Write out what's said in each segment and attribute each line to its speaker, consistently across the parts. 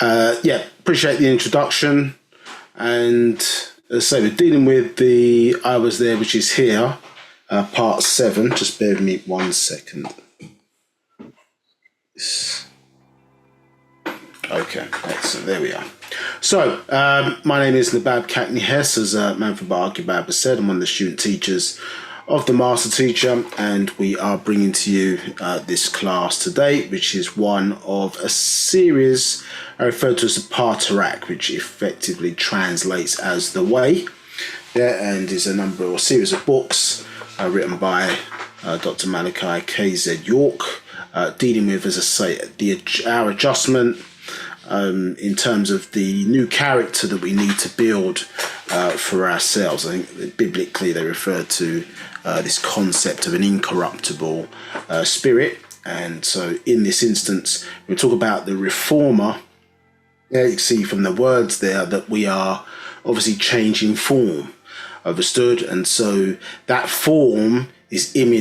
Speaker 1: Yeah, appreciate the introduction. And as I say, we're dealing with the I Was There, which is here, part 7. Just bear with me 1 second. Okay, excellent. There we are. So, my name is Nabab Cackney Hess, as Manfred Bar Kebab has said. I'm one of the student teachers of the Master Teacher, and we are bringing to you this class today, which is one of a series I refer to as the Paa Taraq, which effectively translates as the way. Yeah, and is a series of books written by Dr. Malachi K.Z. York, dealing with, as I say, our adjustment in terms of the new character that we need to build for ourselves. I think biblically they refer to this concept of an incorruptible spirit. And so in this instance, we talk about the reformer. Yeah, you can see from the words there that we are obviously changing form. Understood? And so that form is in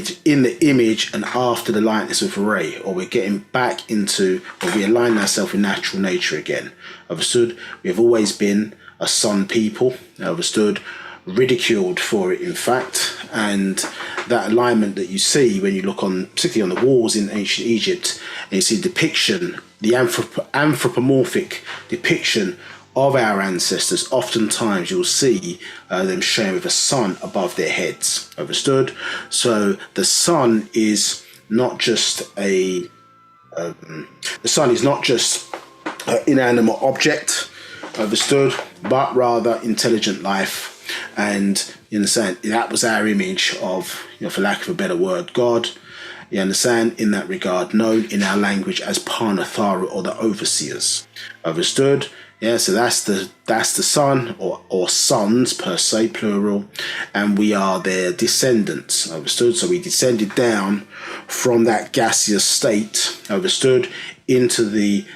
Speaker 1: the image and after the likeness of Ray, or we're getting back into, or we align ourselves with natural nature again. Understood? We have always been a sun people. Understood? Ridiculed for it, in fact. And that alignment that you see when you look on, particularly on the walls in ancient Egypt, and you see depiction, the anthropomorphic depiction of our ancestors, oftentimes you'll see them showing with a sun above their heads. Understood? So the sun is not just an inanimate object. Understood? But rather intelligent life. And you understand, that was our image of, for lack of a better word, God. You understand, in that regard, known in our language as Panatharu, or the overseers. Understood? Yeah, so that's the sun, or sons per se, plural, and we are their descendants. Understood? So we descended down from that gaseous state, understood, into the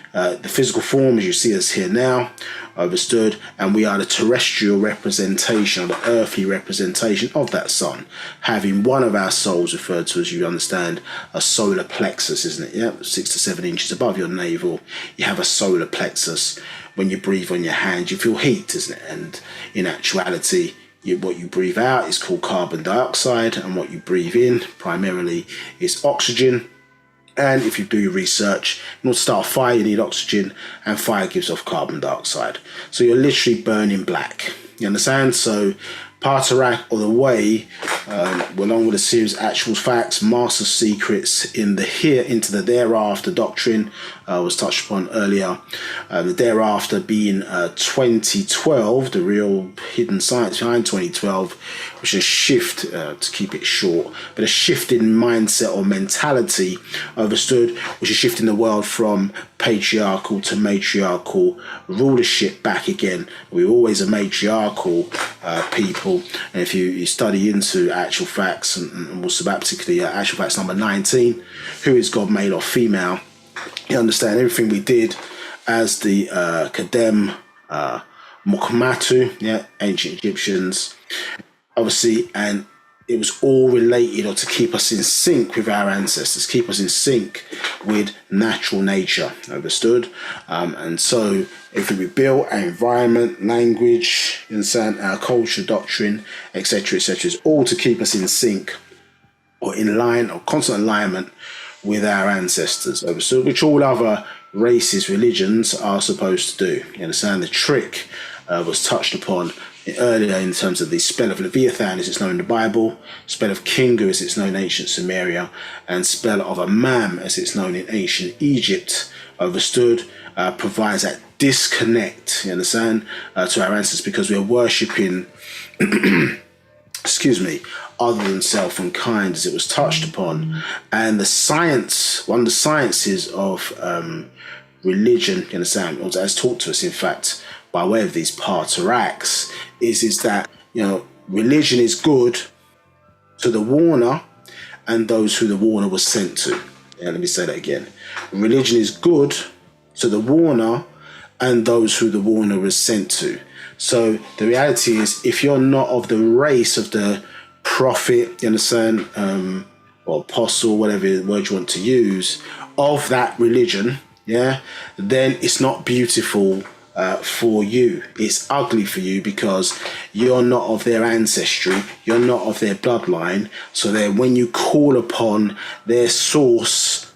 Speaker 1: physical form as you see us here now. Understood? And we are the terrestrial representation, or the earthly representation of that sun, having one of our souls referred to, as you understand, a solar plexus, isn't it? Yeah, 6 to 7 inches above your navel, you have a solar plexus. When you breathe on your hand, you feel heat, isn't it? And in actuality, what you breathe out is called carbon dioxide, and what you breathe in primarily is oxygen. And if you do your research, in order to start a fire, you need oxygen, and fire gives off carbon dioxide. So you're literally burning black. You understand? So Paa Taraq, or the way, along with a series of actual facts, master secrets in the here into the thereafter doctrine, was touched upon earlier. The thereafter being 2012, the real hidden science behind 2012, which is a shift, to keep it short, but a shift in mindset or mentality, understood, which is shifting the world from patriarchal to matriarchal rulership back again. We're always a matriarchal people, and if you study into actual facts, and Wu-Sabat particularly, actual facts number 19, who is God, male or female, you understand everything we did as the Kadem Mukhmatu, yeah, ancient Egyptians, obviously, and it was all related, or to keep us in sync with our ancestors, keep us in sync with natural nature, understood? And so if we built our environment, language, understand, our culture, doctrine, etc., is all to keep us in sync, or in line, or constant alignment with our ancestors, understood? Which all other races, religions are supposed to do. You understand? The trick was touched upon earlier in terms of the spell of Leviathan as it's known in the Bible, spell of Kingu as it's known in ancient Sumeria, and spell of Amam as it's known in ancient Egypt, understood, provides that disconnect, you understand, to our ancestors, because we are worshipping excuse me, other than self and kind, as it was touched upon. And the science, one of the sciences of religion, you understand, as taught to us, in fact, by way of these Paa Taraqs, is that, religion is good to the warner and those who the warner was sent to. Yeah, let me say that again. Religion is good to the warner and those who the warner was sent to. So the reality is, if you're not of the race of the prophet, you understand, or apostle, whatever word you want to use, of that religion, yeah, then it's not beautiful for you. It's ugly for you because you're not of their ancestry, you're not of their bloodline. So then when you call upon their sources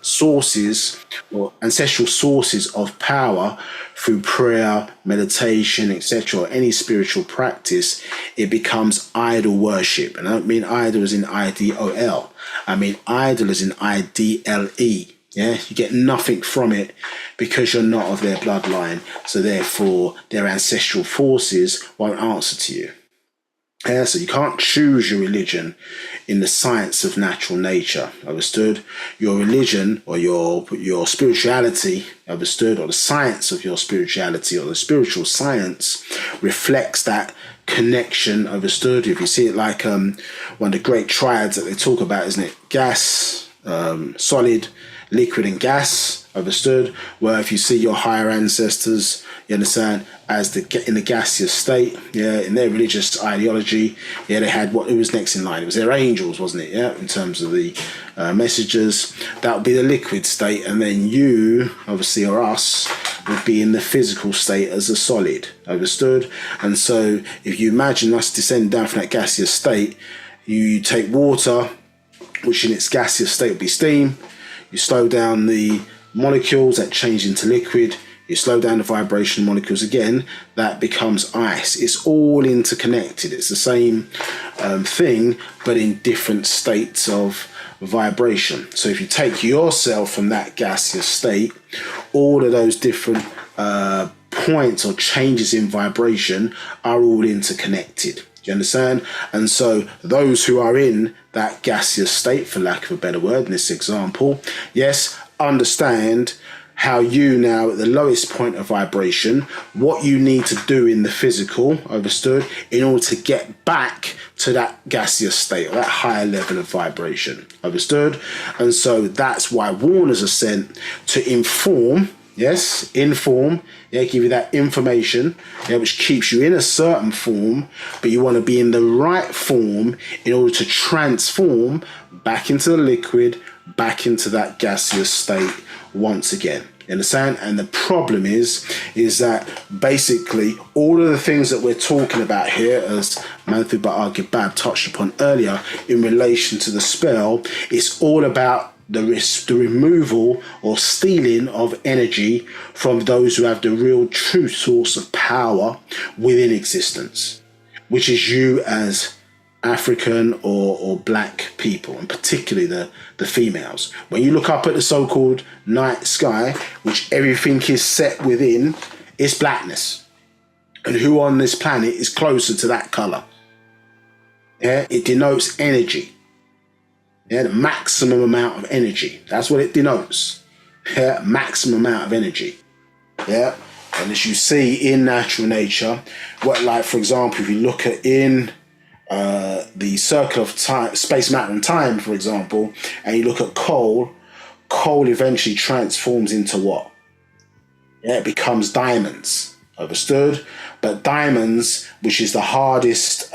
Speaker 1: or ancestral sources of power through prayer, meditation, etc., or any spiritual practice, it becomes idol worship. And I don't mean idol as in IDOL. I mean idol as in IDLE. Yeah, you get nothing from it because you're not of their bloodline. So therefore, their ancestral forces won't answer to you. Yeah, so you can't choose your religion in the science of natural nature. Understood? Your religion or your spirituality, understood, or the science of your spirituality or the spiritual science reflects that connection. Understood? If you see it like one of the great triads that they talk about, isn't it? Gas, solid, liquid and gas, understood, where if you see your higher ancestors, you understand, as in the gaseous state, yeah, in their religious ideology, yeah, they had what it was next in line. It was their angels, wasn't it? Yeah, in terms of the messengers, that would be the liquid state, and then you, obviously, or us, would be in the physical state as a solid, understood. And so, if you imagine us descending down from that gaseous state, you take water, which in its gaseous state would be steam. You slow down the molecules that change into liquid. You slow down the vibration molecules again, that becomes ice. It's all interconnected. It's the same thing, but in different states of vibration. So if you take yourself from that gaseous state, all of those different points or changes in vibration are all interconnected. Do you understand? And so those who are in that gaseous state, for lack of a better word, in this example, yes, understand how you now at the lowest point of vibration, what you need to do in the physical, understood, in order to get back to that gaseous state or that higher level of vibration, understood. And so that's why warners are sent to inform. Yes, inform, yeah, give you that information, yeah, which keeps you in a certain form, but you want to be in the right form in order to transform back into the liquid, back into that gaseous state once again. You understand? And the problem is that basically all of the things that we're talking about here, as Manthi Ba'ar-Gibab touched upon earlier in relation to the spell, it's all about the removal or stealing of energy from those who have the real true source of power within existence, which is you as African or black people, and particularly the females. When you look up at the so-called night sky, which everything is set within, it's blackness. And who on this planet is closer to that colour? Yeah, it denotes energy. Yeah, the maximum amount of energy. That's what it denotes. Yeah, maximum amount of energy. Yeah, and as you see in natural nature, what, like for example, if you look at in the circle of time, space, matter, and time, for example, and you look at coal eventually transforms into what? Yeah, it becomes diamonds. Understood? But diamonds, which is the hardest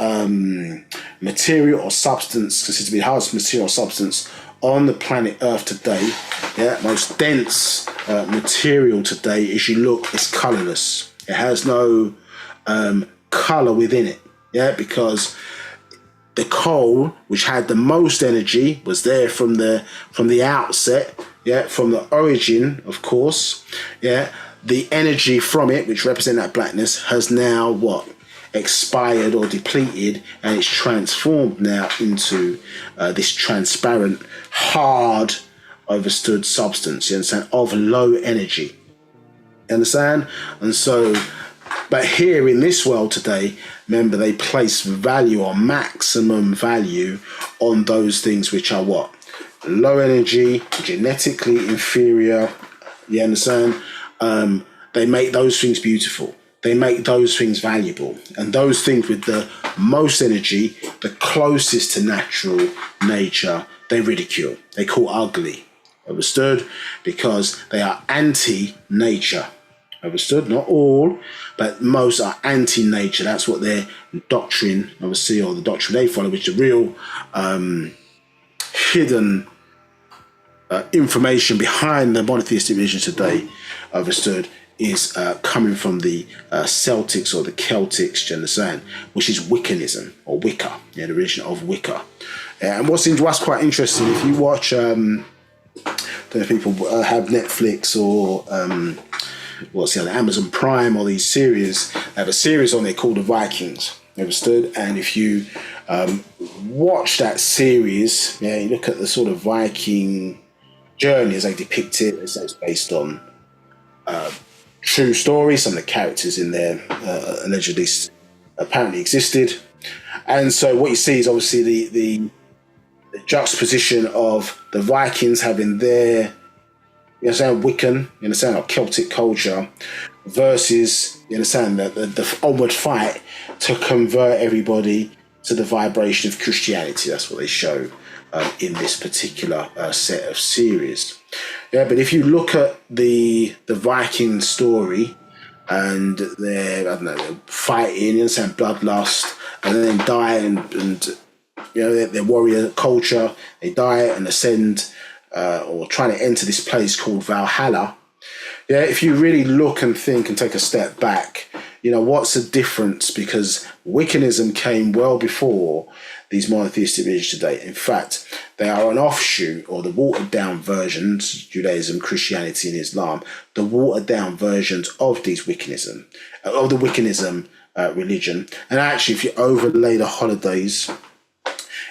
Speaker 1: material or substance, considered to be the hardest material or substance on the planet Earth today, yeah, most dense material today, as you look, it's colourless. It has no colour within it, yeah, because the coal, which had the most energy, was there from the outset, yeah, from the origin, of course, yeah. The energy from it, which represent that blackness, has now what? Expired or depleted, and it's transformed now into this transparent, hard, understood substance, you understand, of low energy. You understand? And so, but here in this world today, remember, they place value or maximum value on those things which are what? Low energy, genetically inferior, you understand? They make those things beautiful. They make those things valuable. And those things with the most energy, the closest to natural nature, they ridicule. They call ugly. Understood? Because they are anti-nature. Understood? Not all, but most are anti-nature. That's what their doctrine, obviously, or the doctrine they follow, which is the real hidden information behind the monotheistic religion today, understood, is coming from the Celtics or the Celtics, do you understand, which is Wiccanism or Wicca, the religion of Wicca. And what's quite interesting, if you watch, I don't know if people have Netflix or Amazon Prime or these series, they have a series on there called The Vikings, understood? And if you watch that series, you look at the sort of Viking journey as they depict it, as it's based on true stories. Some of the characters in there allegedly apparently existed, and so what you see is obviously the juxtaposition of the Vikings having their Wiccan, or Celtic culture, versus the onward fight to convert everybody to the vibration of Christianity. That's what they show in this particular set of series. But if you look at the Viking story and they're fighting, bloodlust, and then die and their warrior culture, they die and ascend or trying to enter this place called Valhalla. If you really look and think and take a step back, what's the difference? Because Wiccanism came well before these monotheistic religions today. In fact, they are an offshoot or the watered down versions, Judaism, Christianity and Islam, the watered down versions of these Wiccanism, of the Wiccanism religion. And actually, if you overlay the holidays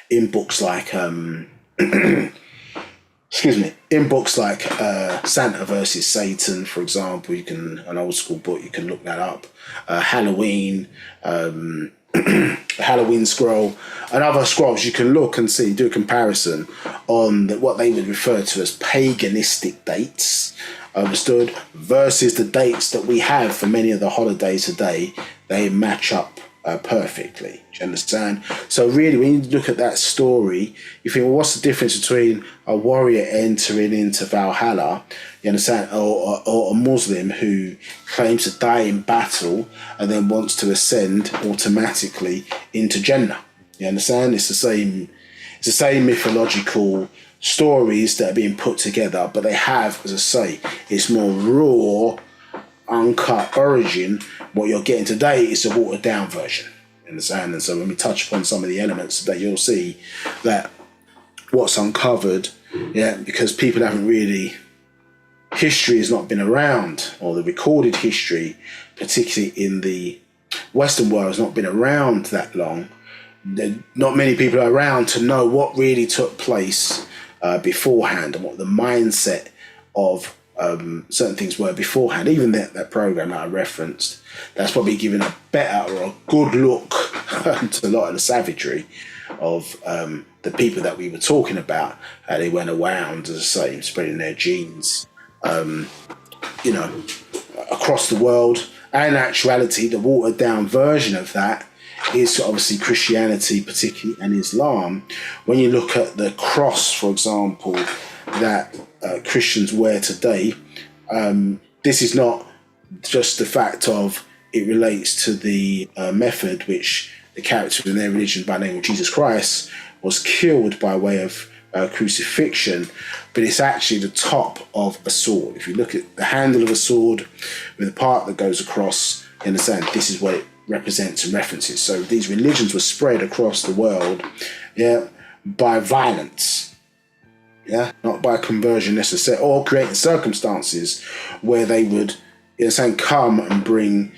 Speaker 1: in books like Santa versus Satan, for example, an old school book, you can look that up. Halloween, Halloween scroll, and other scrolls, you can look and see, do a comparison on what they would refer to as paganistic dates, understood, versus the dates that we have for many of the holidays today. They match up perfectly. Do you understand? So really, when you look at that story, you think, well, what's the difference between a warrior entering into Valhalla, you understand, or a Muslim who claims to die in battle and then wants to ascend automatically into Jannah? You understand? It's the same mythological stories that are being put together, but they have, as I say, it's more raw, uncut origin. What you're getting today is a watered down version. Understand? And so when we touch upon some of the elements that you'll see that what's uncovered, because people haven't really, history has not been around, or the recorded history, particularly in the Western world, has not been around that long. Not many people are around to know what really took place beforehand and what the mindset of certain things were beforehand. Even that program that I referenced, that's probably given a better or a good look to a lot of the savagery of the people that we were talking about, how they went around, as I say, spreading their genes, across the world. And in actuality, the watered down version of that is obviously Christianity, particularly, and Islam. When you look at the cross, for example, that Christians wear today, this is not just the fact of it relates to the method which the character in their religion by the name of Jesus Christ was killed by way of crucifixion, but it's actually the top of a sword. If you look at the handle of a sword with a part that goes across, you understand this is what it represents and references. So these religions were spread across the world, by violence, not by conversion necessarily, or creating circumstances where they would, come and bring,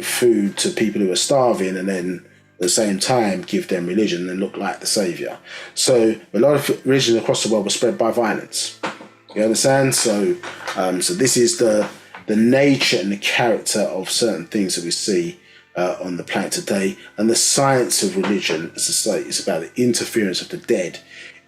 Speaker 1: food to people who are starving, and then at the same time give them religion and look like the saviour. So a lot of religions across the world were spread by violence. You understand? So this is the nature and the character of certain things that we see on the planet today. And the science of religion, as I say, is about the interference of the dead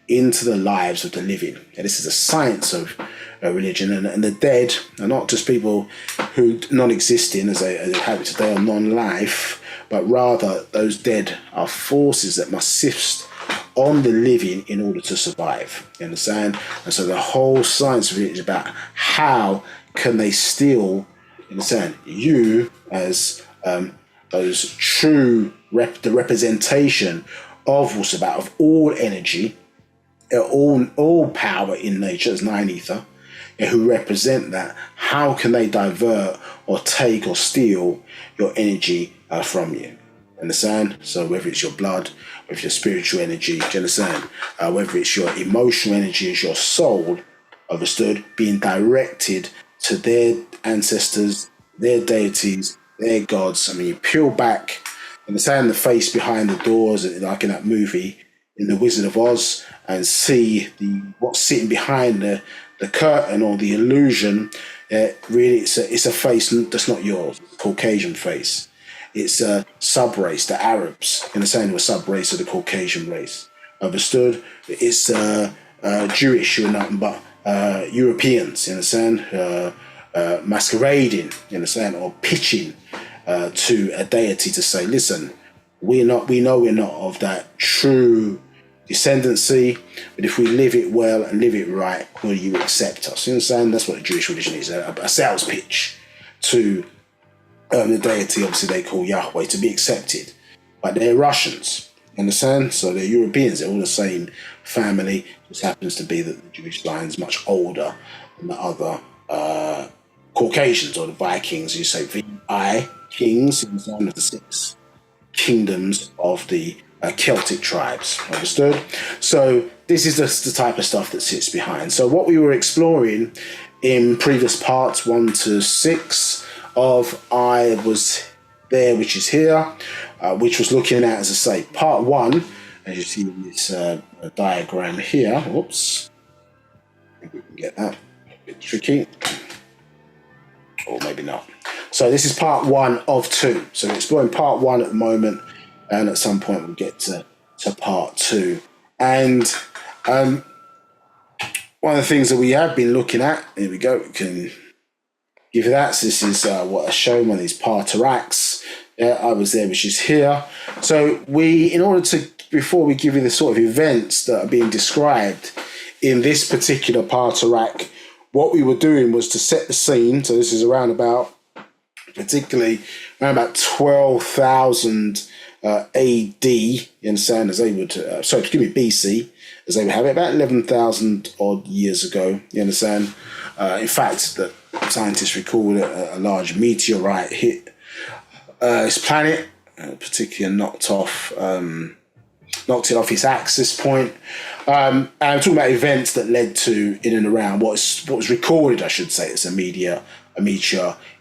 Speaker 1: into the lives of the living. And this is a science of religion. And the dead are not just people who non-existing as they have it today, or non-life, but rather those dead are forces that must assist on the living in order to survive. You understand? And so the whole science of it is about how can they still, understand, you as those true the representation of Wu-Sabat, of all energy, all power in nature as nine ether, who represent that, how can they divert or take or steal your energy from you? Understand? So whether it's your blood, whether it's your spiritual energy, do you understand? Whether it's your emotional energy, is your soul, understood, being directed to their ancestors, their deities, their gods. I mean, you peel back, understand the face behind the doors, like in that movie, in The Wizard of Oz, and see what's sitting behind the curtain or the illusion. Really, it's a face that's not yours. Caucasian face. It's a sub-race, the Arabs, in the same sub-race of the Caucasian race. Understood? It's Jewish, you're nothing but Europeans, you understand? Masquerading, you understand, or pitching to a deity to say, listen, we know we're not of that true descendancy, but if we live it well and live it right, will you accept us? You understand? That's what the Jewish religion is, a sales pitch to the deity, obviously they call Yahweh, to be accepted. But they're Russians, you understand? So they're Europeans, they're all the same family. It just happens to be that the Jewish line is much older than the other Caucasians or the Vikings. You say VI kings, is one of the 6 kingdoms of the Celtic tribes, understood? So this is the type of stuff that sits behind. So what we were exploring in previous parts 1 to 6 of I Was There, which is here, which was looking at, as I say, part 1, as you see in this diagram here. Whoops, I think we can get that a bit tricky, or maybe not. So this is part 1 of 2. So we're exploring part 1 at the moment, and at some point we'll get to part 2. And one of the things that we have been looking at, here we go, we can give you that. So this is what I shown, one of these Paa Taraqs. I Was There, which is here. So before we give you the sort of events that are being described in this particular Paa Taraq, what we were doing was to set the scene. So this is around about 12,000 AD, you understand, as they would, BC, as they would have it, about 11,000 odd years ago, you understand. In fact, that scientists recall a large meteorite hit this planet, particularly knocked it off its axis point. And I'm talking about events that led to in and around what was recorded, I should say, as a meteor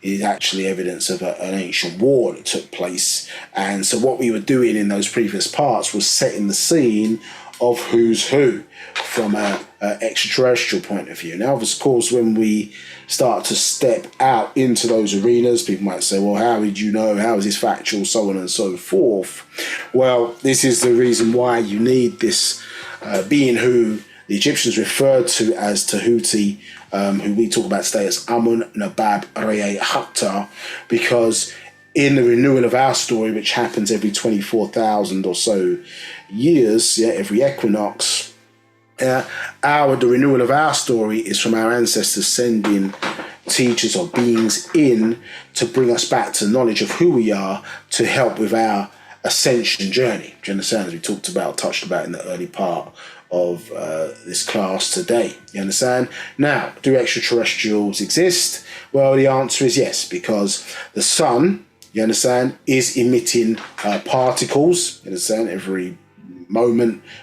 Speaker 1: is actually evidence of an ancient war that took place. And so what we were doing in those previous parts was setting the scene of who's who from an extraterrestrial point of view. Now, of course, when we start to step out into those arenas, people might say, well, how did you know? How is this factual? So on and so forth. Well, this is the reason why you need this being who the Egyptians referred to as Tahuti, who we talk about today as Amun Nabab Reye Hatta, because in the renewal of our story, which happens every 24,000 or so years, every equinox, the renewal of our story is from our ancestors sending teachers or beings in to bring us back to knowledge of who we are, to help with our ascension journey. Do you understand? As we touched about in the early part of this class today. You understand? Now, do extraterrestrials exist? Well, the answer is yes, because the sun, you understand, is emitting particles, you understand, every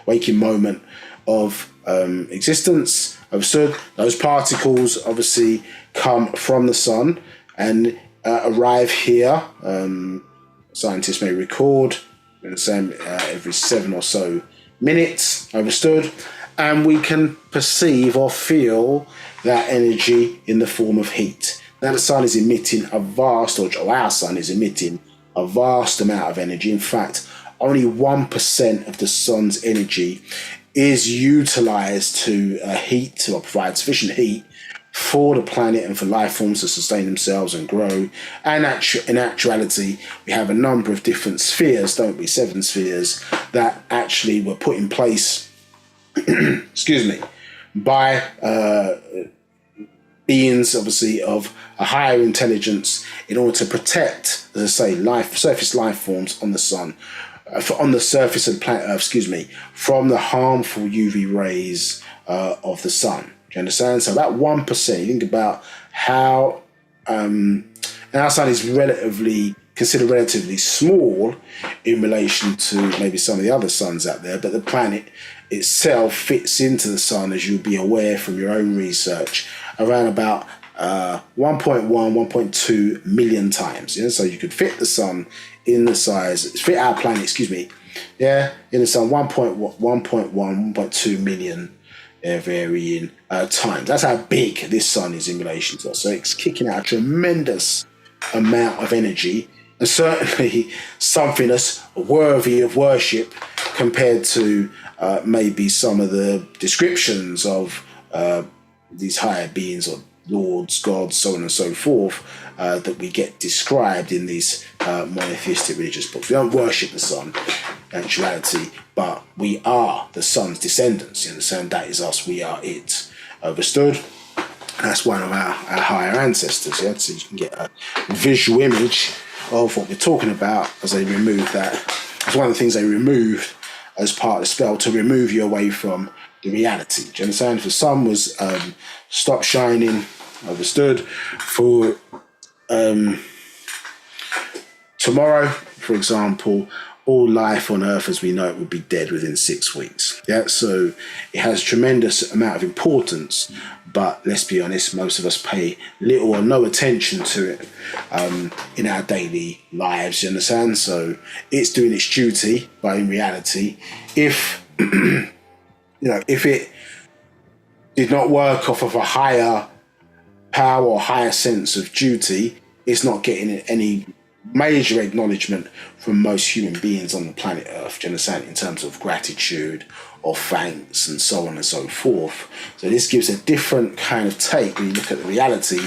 Speaker 1: waking moment of existence. Understood? Those particles obviously come from the sun and arrive here. Scientists may record, you understand, every 7 or so minutes, understood, and we can perceive or feel that energy in the form of heat. Now the sun is emitting our sun is emitting a vast amount of energy. In fact, only 1% of the sun's energy is utilized to provide sufficient heat for the planet and for life forms to sustain themselves and grow. And in actuality, we have a number of different spheres, don't we? 7 spheres that actually were put in place by beings, obviously, of a higher intelligence in order to protect, as I say, surface life forms on the sun, on the surface of the planet, from the harmful UV rays of the sun. Do you understand? So about 1%. You think about how and our sun is considered relatively small in relation to maybe some of the other suns out there, but the planet itself fits into the sun, as you'll be aware from your own research, around about 1.1, 1.2 million times. Yeah? So you could fit the sun fit our planet, in the sun 1.1, 1.2 million varying times. That's how big this sun is in relation to us. So it's kicking out a tremendous amount of energy, and certainly something that's worthy of worship compared to maybe some of the descriptions of these higher beings or lords, gods, so on and so forth, that we get described in these monotheistic religious books. We don't worship the sun in actuality, but we are the sun's descendants. You understand? That is us. We are it. Understood? That's one of our higher ancestors. Yeah? So you can get a visual image of what we're talking about as they remove that. It's one of the things they removed as part of the spell, to remove you away from the reality. Do you understand? If the sun was stopped shining, understood, for tomorrow, for example, all life on Earth as we know it would be dead within 6 weeks. Yeah, so it has a tremendous amount of importance, but let's be honest, most of us pay little or no attention to it in our daily lives, you understand? So it's doing its duty, but in reality, if if it did not work off of a higher power or higher sense of duty, it's not getting any major acknowledgement from most human beings on the planet Earth, do you understand, in terms of gratitude or thanks and so on and so forth. So this gives a different kind of take when you look at the reality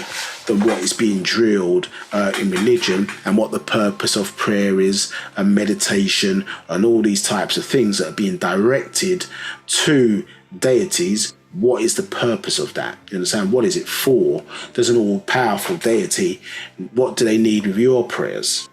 Speaker 1: than what is being drilled in religion, and what the purpose of prayer is, and meditation, and all these types of things that are being directed to deities. What is the purpose of that? You understand? What is it for? There's an all-powerful deity. What do they need with your prayers?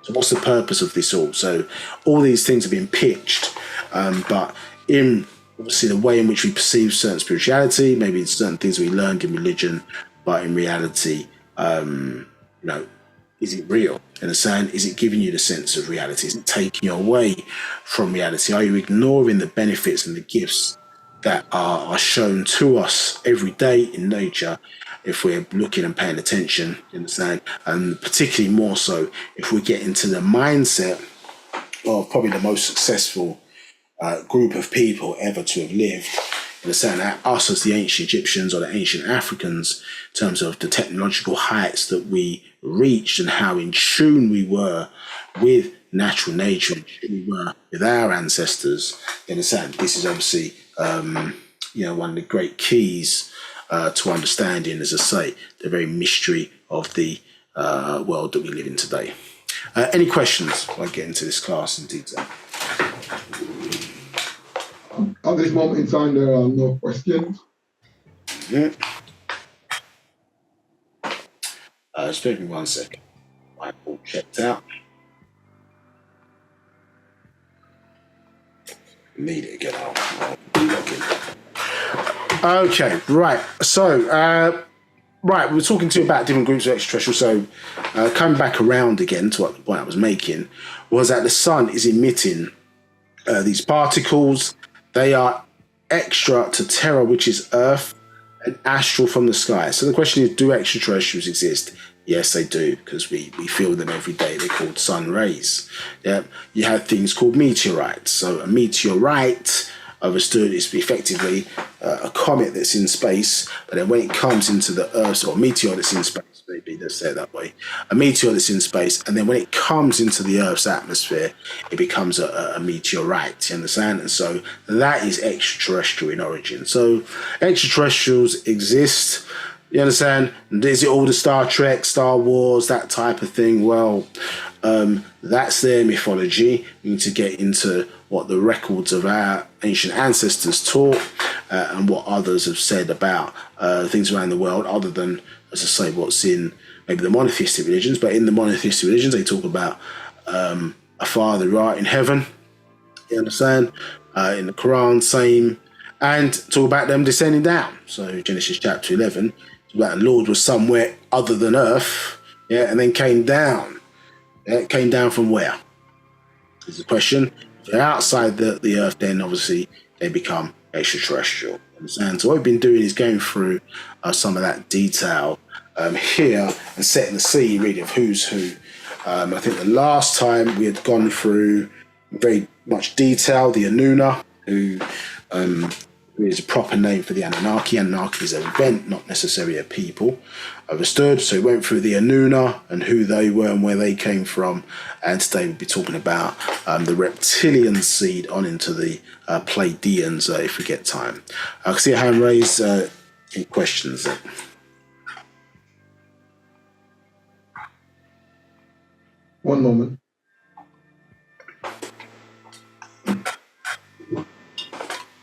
Speaker 1: So what's the purpose of this all? So all these things have been pitched, but in obviously the way in which we perceive certain spirituality, maybe certain things we learned in religion, but in reality, is it real? You understand? Is it giving you the sense of reality? Is it taking you away from reality? Are you ignoring the benefits and the gifts that are shown to us every day in nature, if we're looking and paying attention, you understand? And particularly more so if we get into the mindset of probably the most successful group of people ever to have lived, you understand, that us as the ancient Egyptians or the ancient Africans, in terms of the technological heights that we reached and how in tune we were with natural nature, we were with our ancestors, you understand? This is obviously one of the great keys to understanding, as I say, the very mystery of the world that we live in today. Any questions before I get into this class in detail?
Speaker 2: At this moment in time, there are no questions.
Speaker 1: Yeah. Just give me 1 second. I'm all checked out. Need it again. I'll log in. Okay, right. So, we were talking to you about different groups of extraterrestrials. So, coming back around again to what the point I was making was that the sun is emitting these particles. They are extra to terra, which is Earth, and astral from the sky. So the question is, do extraterrestrials exist? Yes, they do, because we feel them every day. They're called sun rays. Yeah, you have things called meteorites. So a meteorite, understood, is effectively a comet that's in space, but then when it comes into the Earth, or a meteor that's in space, maybe let's say it that way, a meteor that's in space, and then when it comes into the Earth's atmosphere, it becomes a meteorite, you understand? And so that is extraterrestrial in origin. So extraterrestrials exist. You understand? Is it all the Star Trek, Star Wars, that type of thing? Well, that's their mythology. We need to get into what the records of our ancient ancestors taught and what others have said about things around the world, other than, as I say, what's in maybe the monotheistic religions. But in the monotheistic religions, they talk about a father who art in heaven. You understand? In the Quran, same. and talk about them descending down. So Genesis chapter 11, talk about the Lord was somewhere other than earth, yeah, and then came down. Yeah, came down from where? Is the question. If they're outside the earth, then obviously they become extraterrestrial. And so what we've been doing is going through some of that detail here and setting the scene really of who's who. I think the last time we had gone through very much detail the Anuna, who is a proper name for the Anunnaki. Anunnaki is an event, not necessarily a people. Understood? So we went through the Anuna and who they were and where they came from. And today we'll be talking about the reptilian seed on into the Pleiadians if we get time. I can see a hand raised. Any questions?
Speaker 2: One moment.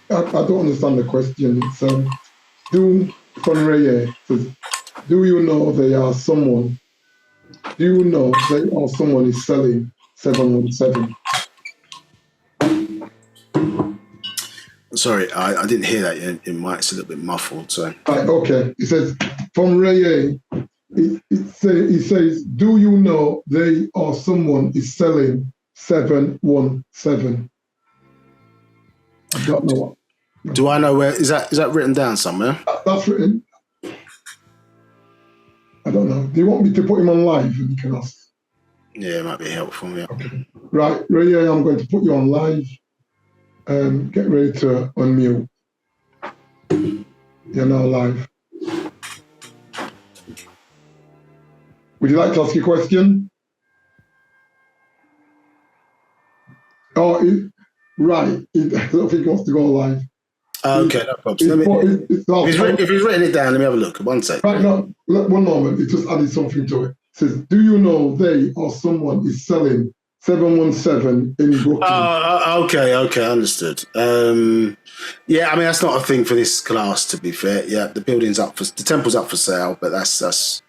Speaker 2: I don't understand the question. It's do Conreye says, do you know they are someone? Do you know they are someone is selling 717?
Speaker 1: Sorry, I didn't hear that. It might's a little bit muffled. So
Speaker 2: Right, okay. It says from Reye. It says, do you know they or someone is selling 717? I don't know what.
Speaker 1: do I know where is that written down somewhere?
Speaker 2: That's written. I don't know. Do you want me to put him on live and you can ask?
Speaker 1: Yeah, it might be helpful. Yeah.
Speaker 2: Okay. Right, Ray, I'm going to put you on live. Get ready to unmute. You're now live. Would you like to ask a question? Oh, right. I don't think he wants to go live.
Speaker 1: Okay, no problem. If he's written it down, let me have a look. One second.
Speaker 2: Right, no, one moment. It just added something to it. It says, do you know they or someone is selling 717 in Brooklyn?
Speaker 1: Okay, understood. Yeah, I mean, that's not a thing for this class, to be fair. Yeah, the temple's up for sale, but that's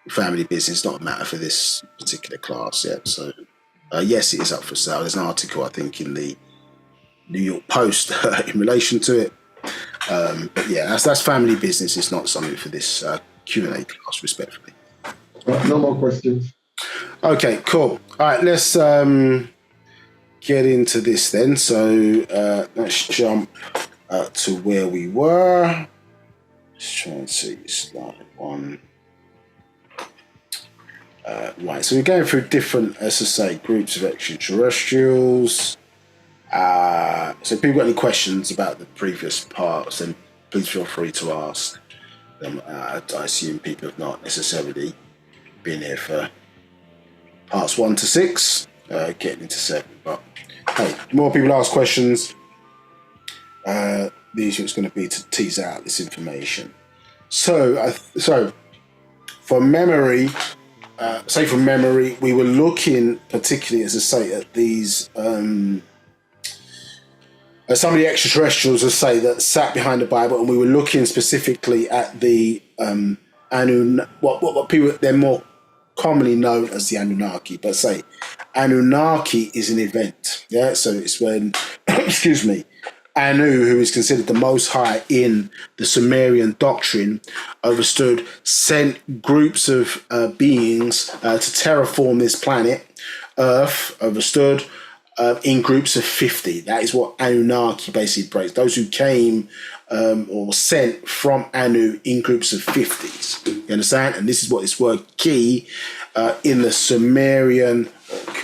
Speaker 1: family business, not a matter for this particular class. Yeah, so yes, it is up for sale. There's an article, I think, in the New York Post in relation to it. But yeah, that's family business. It's not something for this Q&A class, respectfully.
Speaker 2: Right, no more questions.
Speaker 1: Okay, cool. All right, let's get into this then. So let's jump to where we were. Let's try and see slide one. Right, so we're going through different, as I say, groups of extraterrestrials. So if people got any questions about the previous parts, then please feel free to ask them. I assume people have not necessarily been here for parts 1 to 6, getting into 7. But hey, the more people ask questions, the easier it's going to be to tease out this information. So from memory, we were looking particularly, as I say, at these some of the extraterrestrials, as I say, that sat behind the Bible, and we were looking specifically at the what people, they're more commonly known as the Anunnaki, but say Anunnaki is an event. Yeah, so it's when excuse me, Anu, who is considered the most high in the Sumerian doctrine, understood, sent groups of beings to terraform this planet, Earth, understood, in groups of 50. That is what Anunnaki basically breaks. Those who came or sent from Anu in groups of 50s. You understand? And this is what this word ki in the Sumerian,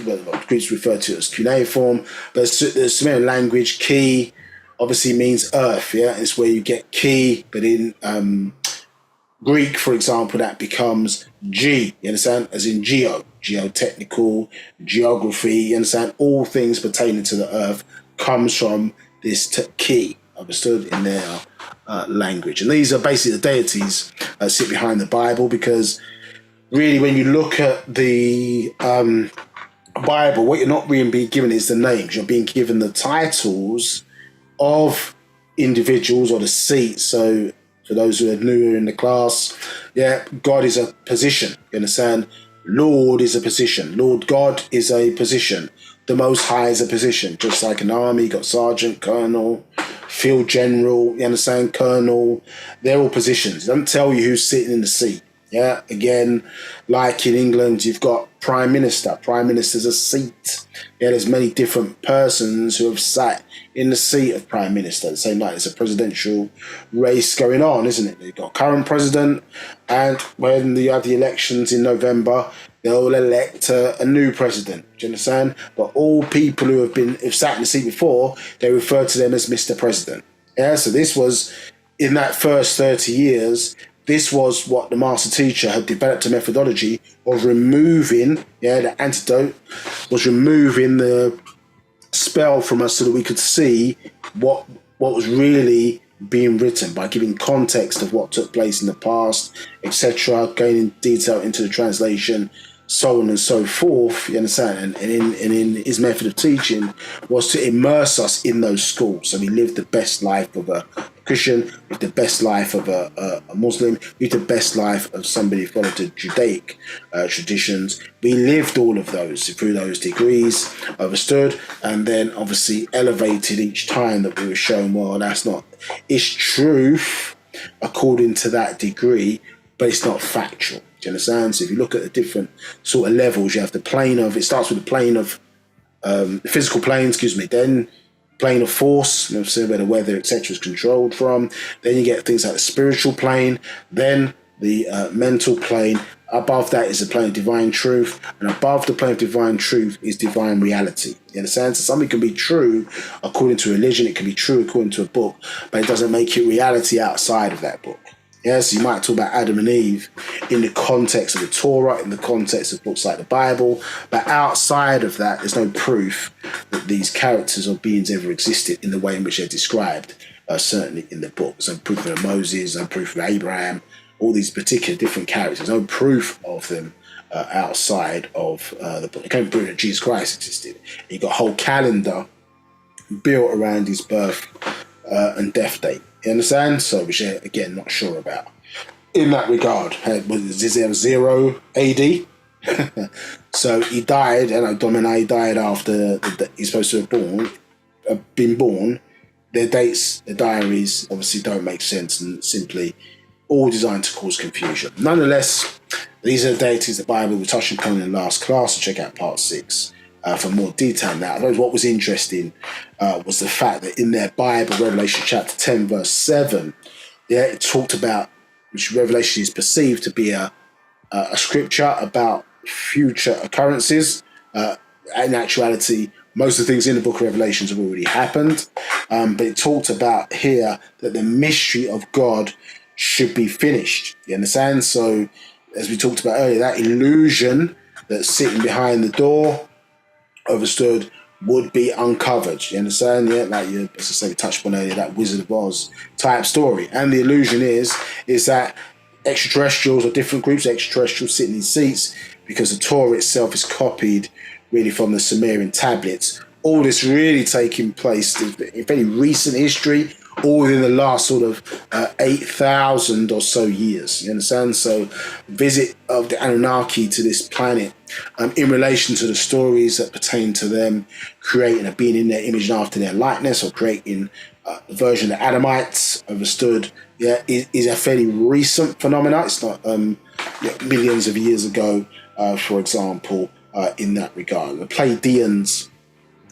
Speaker 1: what Greeks refer to as cuneiform, but the Sumerian language, ki, obviously means earth, yeah? It's where you get ki, but in Greek, for example, that becomes G, you understand? As in geotechnical, geography, you understand? All things pertaining to the earth comes from this ki, understood, in their language. And these are basically the deities that sit behind the Bible, because really when you look at the Bible, what you're not really being given is the names. You're being given the titles of individuals or the seats. So for those who are newer in the class, yeah, God is a position, you understand? Lord is a position. Lord God is a position. the Most High as a position, just like an army, you got sergeant, colonel, field general, you understand, colonel, they're all positions. It doesn't tell you who's sitting in the seat. Yeah, again, like in England, you've got prime minister. Prime minister's a seat. Yeah, there's many different persons who have sat in the seat of prime minister. The same like it's a presidential race going on, isn't it? You've got current president, and when you have the elections in November, they'll elect a new president. Do you understand? But all people who've sat in the seat before, they refer to them as Mr. President. Yeah, so this was in that first 30 years. This was what the master teacher had developed a methodology of removing, the antidote was removing the spell from us so that we could see what was really being written by giving context of what took place in the past, etc., going in detail into the translation, so on and so forth, you understand? And in his method of teaching was to immerse us in those schools. So we lived the best life of a Christian, with the best life of a Muslim, with the best life of somebody who followed the Judaic traditions. We lived all of those through those degrees, understood, and then obviously elevated each time that we were shown, well, that's not, it's truth according to that degree, but it's not factual. Do you understand? So if you look at the different sort of levels, you have the plane of, it starts with the plane of, the physical plane, then plane of force, where the weather, etc. is controlled from. Then you get things like the spiritual plane, then the mental plane. Above that is the plane of divine truth, and above the plane of divine truth is divine reality. You understand? So something can be true according to religion, it can be true according to a book, but it doesn't make it reality outside of that book. Yes, you might talk about Adam and Eve in the context of the Torah, in the context of books like the Bible, but outside of that, there's no proof that these characters or beings ever existed in the way in which they're described, certainly in the book. There's no proof of Moses, no proof of Abraham, all these particular different characters, no proof of them outside of the book. You can't prove that Jesus Christ existed. You've got a whole calendar built around his birth and death date. You understand? So, which again, not sure about. In that regard, is there 0 AD? So he died, and Domini died after he's supposed to have been born. Their dates, their diaries, obviously don't make sense and simply all designed to cause confusion. Nonetheless, these are the deities the Bible we touched upon in the last class. So check out part 6 for more detail. Now, I suppose what was interesting was the fact that in their Bible, Revelation chapter 10, verse 7, it talked about, which Revelation is perceived to be a scripture about future occurrences. In actuality, most of the things in the book of Revelations have already happened, but it talked about here that the mystery of God should be finished. You understand? So, as we talked about earlier, that illusion that's sitting behind the door, understood, would be uncovered. You understand? Yeah, like you, as I say, we touched on earlier, that Wizard of Oz type story. And the illusion is that extraterrestrials or different groups of extraterrestrials sit in these seats because the Torah itself is copied really from the Sumerian tablets. All this really taking place in very recent history, all within the last sort of 8,000 or so years. You understand? So visit of the Anunnaki to this planet in relation to the stories that pertain to them creating a being in their image and after their likeness, or creating a version of the Adamites, understood, is a fairly recent phenomenon. It's not millions of years ago, for example, in that regard. The Pleiadians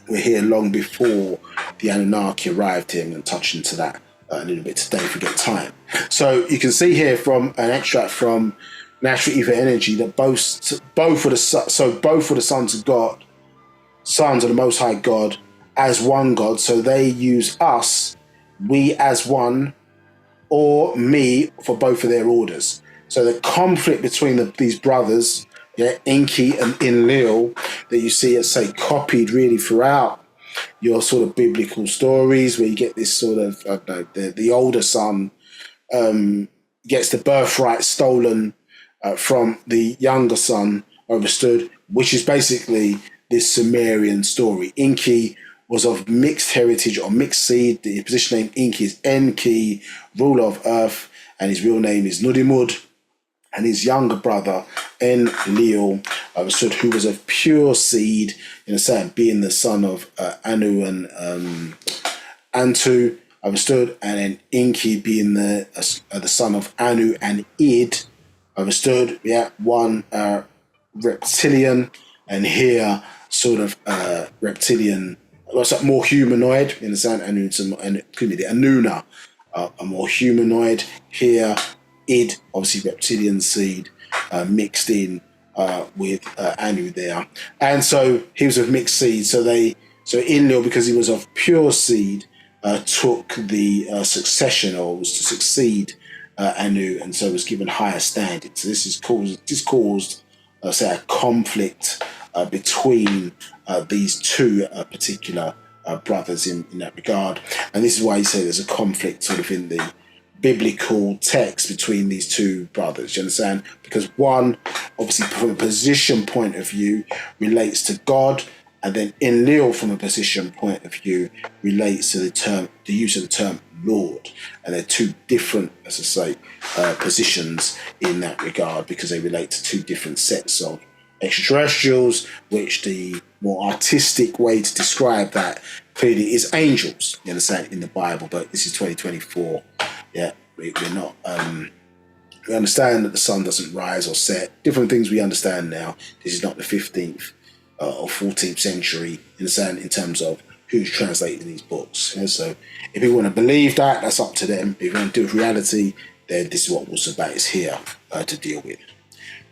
Speaker 1: were here long before the Anunnaki arrived here, and touch into that a little bit today if we get time. So you can see here from an extract from Natural Ether Energy that both were the sons of God, sons of the Most High God, as one God. So they use us, we as one, or me for both of their orders. So the conflict between these brothers, Enki and Enlil, that you see as say copied really throughout your sort of biblical stories, where you get this sort of the older son gets the birthright stolen from the younger son, understood, which is basically this Sumerian story. Enki was of mixed heritage or mixed seed. The position name Enki is Enki, ruler of earth, and his real name is Nudimud. And his younger brother, Enlil, understood, who was of pure seed, in a sense, being the son of Anu and Antu, understood, and then Enki being the son of Anu and Id, understood. Yeah, one reptilian, and here sort of reptilian, what's that, more humanoid in the sense, and excuse me, the Anuna, a more humanoid. Here, Id, obviously reptilian seed, mixed in with Anu there, and so he was of mixed seed. So Enlil, because he was of pure seed, took the succession, or was to succeed Anu, and so was given higher standing. So this caused say, a conflict between these two particular brothers in that regard, and this is why you say there's a conflict sort of in the biblical text between these two brothers. Do you understand? Because one, obviously, from a position point of view, relates to God, and then Enlil, from a position point of view, relates to the use of the term Lord, and they're two different, as I say, positions in that regard, because they relate to two different sets of extraterrestrials, which the more artistic way to describe that clearly is angels, you understand, in the Bible. But this is 2024. Yeah, we're not. We understand that the sun doesn't rise or set. Different things we understand now. This is not the 15th or 14th century, in terms of who's translating these books. Yeah, so if you want to believe that, that's up to them. If you want to do it with reality, then this is what Wu-Sabat is here to deal with.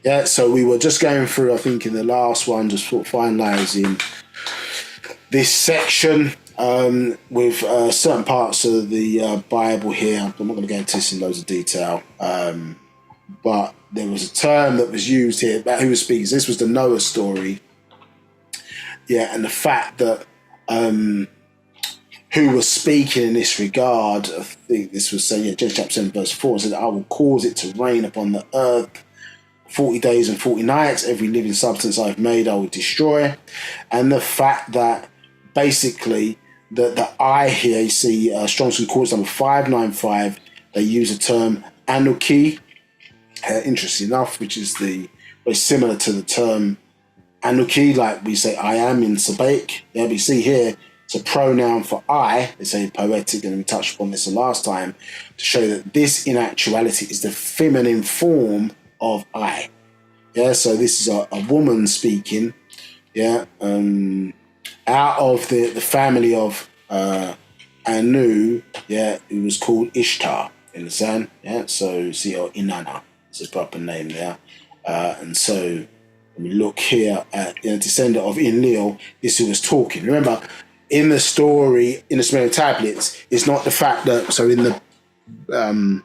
Speaker 1: Yeah, so we were just going through, I think, in the last one, just sort of finalising this section with certain parts of the Bible here. I'm not going to go into this in loads of detail, but there was a term that was used here about who was speaking. So this was the Noah story. Yeah, and the fact that who was speaking in this regard, I think this was saying, Genesis chapter 7, verse 4, said, I will cause it to rain upon the earth 40 days and 40 nights. Every living substance I've made I will destroy. And the fact that basically the I here, you see Strong's Concordance number 595, they use the term Anuki, interesting enough, which is very similar to the term Anuki, like we say I am in Sabaic. Yeah, we see here it's a pronoun for I. They say poetic, and we touched upon this the last time to show that this in actuality is the feminine form of I. Yeah, so this is a woman speaking. Yeah, out of the family of Anu. Yeah, it was called Ishtar in the San. Yeah, so see, or Inanna is his proper name there, and so. We look here at the descendant of Enlil, this who was talking. Remember, in the story, in the Sumerian tablets, it's not the fact that, so in the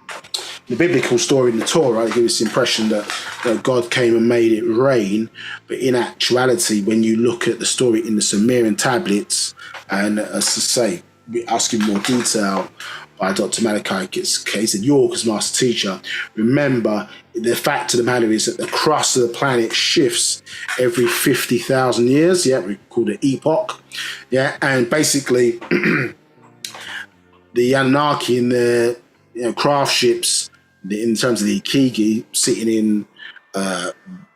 Speaker 1: biblical story in the Torah, it gives the impression that God came and made it rain, but in actuality, when you look at the story in the Sumerian tablets, and as I say, asking more detail by Dr. Malachi York as master teacher, remember, the fact of the matter is that the crust of the planet shifts every 50,000 years. Yeah, we call it epoch. Yeah, and basically the Anunnaki in the craft ships, in terms of the Ikigi, sitting in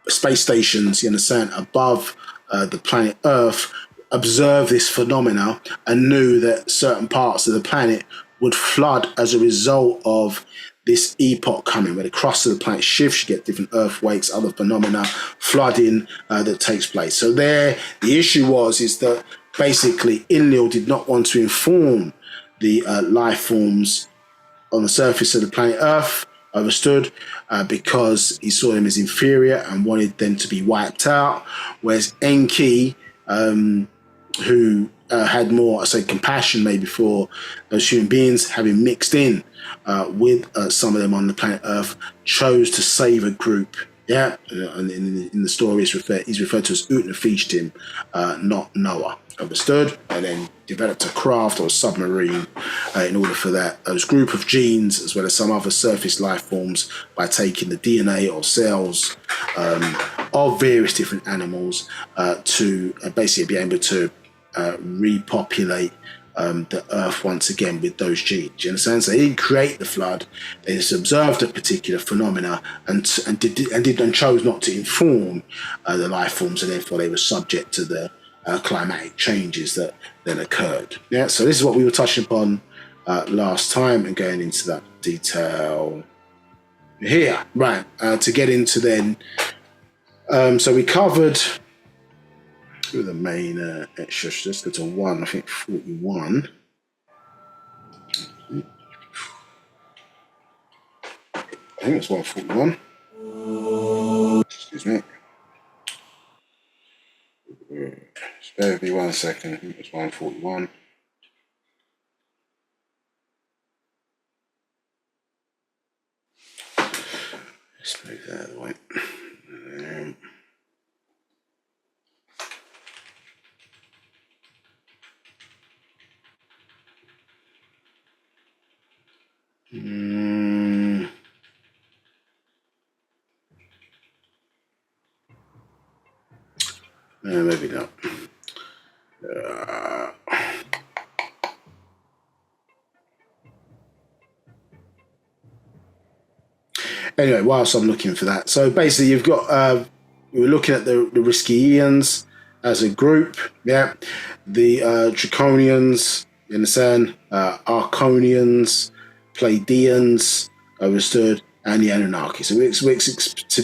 Speaker 1: space stations, you understand, above the planet Earth, observed this phenomena and knew that certain parts of the planet would flood as a result of this epoch coming, where the crust of the planet shifts, you get different earthquakes, other phenomena, flooding that takes place. So there, the issue is that basically Enlil did not want to inform the life forms on the surface of the planet Earth, understood, because he saw them as inferior and wanted them to be wiped out, whereas Enki, who had more, I say, compassion maybe for those human beings, having mixed in with some of them on the planet Earth, chose to save a group. Yeah, and in the story, he's referred to as Utnapishtim, not Noah. Understood? And then developed a craft or a submarine in order for those group of genes, as well as some other surface life forms, by taking the DNA or cells of various different animals to basically be able to repopulate the Earth once again with those genes. You understand? So they didn't create the flood; they just observed a particular phenomena and chose not to inform the life forms, and therefore they were subject to the climatic changes that then occurred. Yeah. So this is what we were touching upon last time, and going into that detail here. Right. To get into then. So we covered the main extras. Let's go to 41. I think it's 141. Excuse me. Spare me 1 second. I think it's 141. Let's move that out of the way. Maybe not. Anyway, whilst I'm looking for that, so basically you've got we were looking at the Riskians as a group, yeah, the Draconians, you understand, Arconians, Pleiadians, understood, and the Anunnaki. So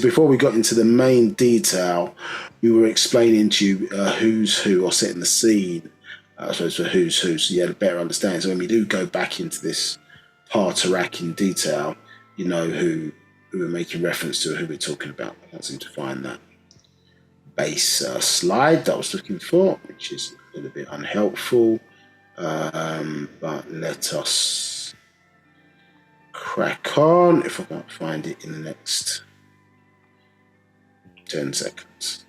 Speaker 1: before we got into the main detail, we were explaining to you who's who, or setting the scene, I suppose, for who's who, so you had a better understanding. So when we do go back into this Paa Taraq in detail, you know who we're making reference to, who we're talking about. I can't seem to find that base slide that I was looking for, which is a little bit unhelpful, but let us crack on if I can't find it in the next 10 seconds.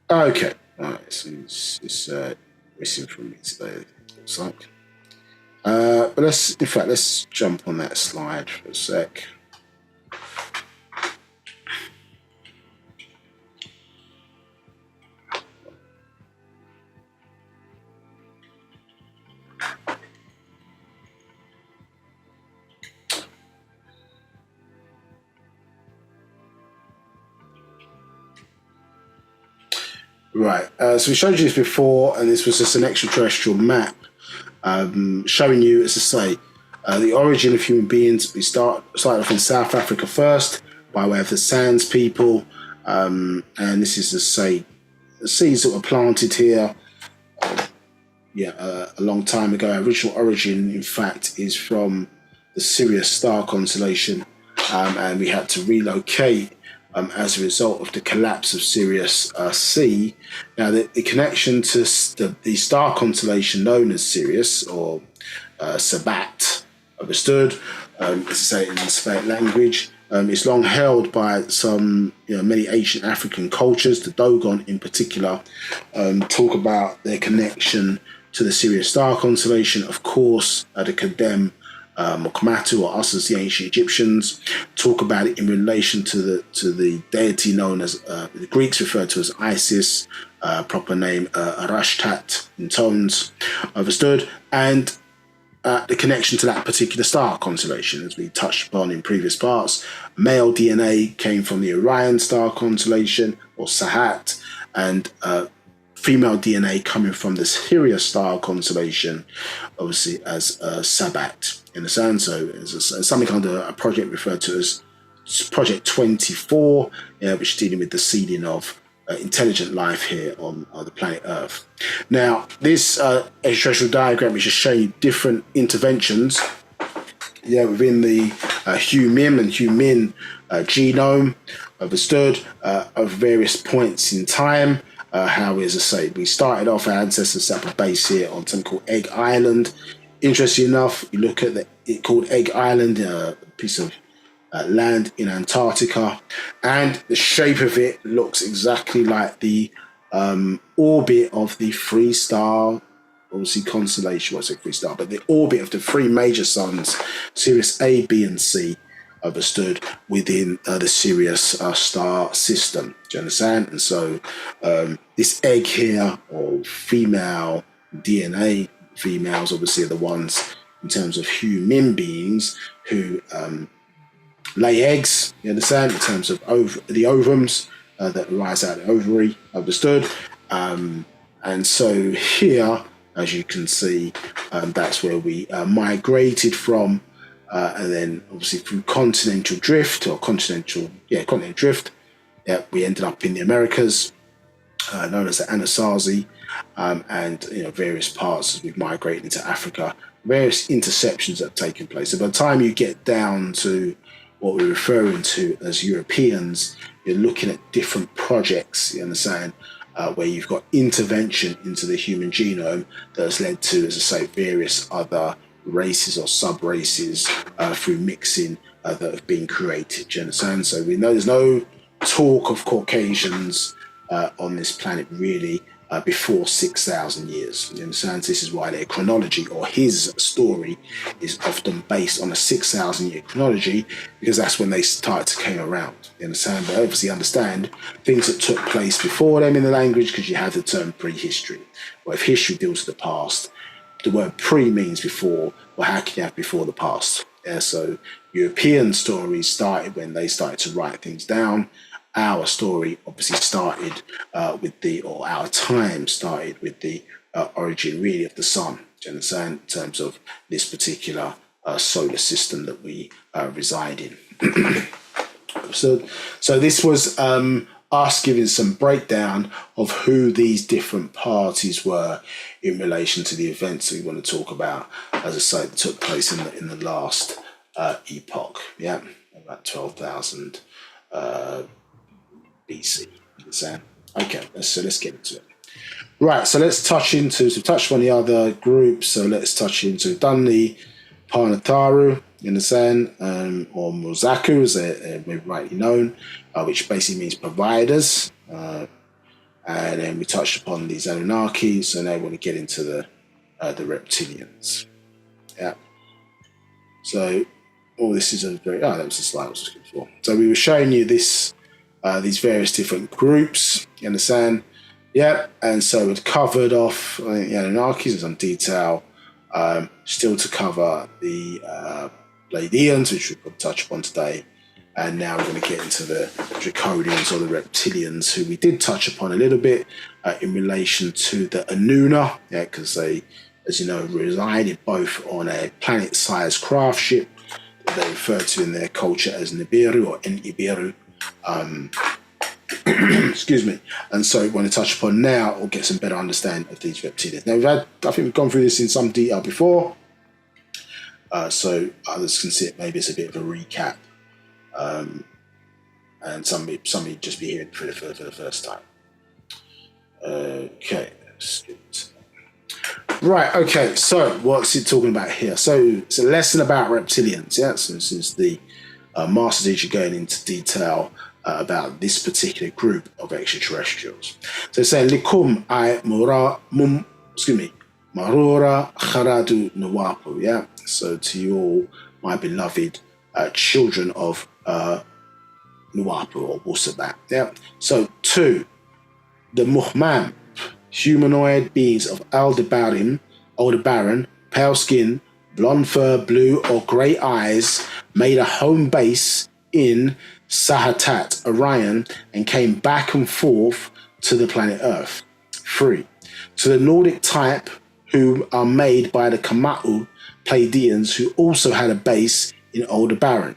Speaker 1: Okay, all right, so it's missing from me today, it looks like. But let's jump on that slide for a sec. Right, so we showed you this before, and this was just an extraterrestrial map showing you, as I say, the origin of human beings. We started off in South Africa first, by way of the Sands people, and this is, as I say, the seeds that were planted here, a long time ago. Our original origin, in fact, is from the Sirius star constellation, and we had to relocate as a result of the collapse of Sirius C. Now, the connection to the star constellation known as Sirius, or Wu-Sabat, understood, as I say in the Sabat language, it's long held by some, many ancient African cultures. The Dogon, in particular, talk about their connection to the Sirius star constellation. Of course, the Kadem Mokmatu, or us as the ancient Egyptians, talk about it in relation to the deity known as the Greeks referred to as Isis, proper name Arashtat in tones, understood, and the connection to that particular star constellation, as we touched upon in previous parts. Male DNA came from the Orion star constellation, or Sahat, and female DNA coming from the Sirius star constellation, obviously as Wu-Sabat in the sun. So it's something under a project referred to as Project 24, which is dealing with the seeding of intelligent life here on the planet Earth. Now, this extraterrestrial diagram is just showing you different interventions within the Hu-Mim and Hu-Min genome, understood, of various points in time. How, as I say, we started off, our ancestors set up a base here on something called Egg Island. Interesting enough, you look at it called Egg Island, a piece of land in Antarctica, and the shape of it looks exactly like the orbit of the three star, obviously constellation, well, I say three star, but the orbit of the three major suns, Sirius A, B, and C, understood within the Sirius star system. Do you understand? And so this egg here, or female DNA, females obviously are the ones in terms of human beings who lay eggs, you understand, in terms of the ovums that rise out of the ovary, understood. And so here, as you can see, that's where we migrated from, and then obviously through continental drift, we ended up in the Americas, known as the Anasazi, and various parts as we've migrated into Africa, various interceptions that have taken place. So by the time you get down to what we're referring to as Europeans, you're looking at different projects, you understand, where you've got intervention into the human genome that has led to, as I say, various other races or sub-races through mixing that have been created, do you understand? So we know there's no talk of Caucasians on this planet really before 6,000 years. You understand? This is why their chronology, or his story, is often based on a 6,000 year chronology, because that's when they started to came around. You understand? But obviously understand things that took place before them in the language, because you have the term prehistory. Well, if history deals with the past, the word pre means before. Well, how can you have before the past? Yeah, so European stories started when they started to write things down. Our story obviously started our time started with the origin really of the sun, do you understand, in terms of this particular solar system that we reside in. So this was us giving some breakdown of who these different parties were in relation to the events that we want to talk about, as I say, that took place in the last epoch, yeah, about 12,000 BC. Understand? Okay, let's get into it. Right, so let's touch on the other groups. So let's touch into done the Panataru, you understand, or Muzaku, as they're rightly known, which basically means providers. And then we touched upon these Anunnaki. So now we want to get into the reptilians. Yeah. So all this is that was the slide I was looking for. So we were showing you this. These various different groups, you understand? Yeah, and so we've covered off, I think, the Anunnakis in some detail, still to cover the Pleiadians, which we'll touch upon today, and now we're going to get into the Draconians or the Reptilians, who we did touch upon a little bit in relation to the Anuna, yeah, because they, as you know, resided both on a planet-sized craft ship that they refer to in their culture as Nibiru or Nibiru. Excuse me. And so we want to touch upon now, or get some better understanding of these reptilians. Now I think we've gone through this in some detail before, so others can see it. Maybe it's a bit of a recap, and somebody just be hearing for the first time. Okay, let's get right. Okay, so what's it talking about here? So it's a lesson about reptilians. Yeah, so this is the master teacher going into detail about this particular group of extraterrestrials. So it's saying Likum I Marura Kharadu Nuwapu, yeah. So to you all, my beloved children of Nuwapu or Wu-Sabat, yeah. So 2, the Muhmam, humanoid beings of Aldebaran, pale skin, blonde fur, blue or grey eyes, made a home base in Sahatat, Orion, and came back and forth to the planet Earth. 3, to the Nordic type, who are made by the Kamau Pleiadians, who also had a base in Aldebaran.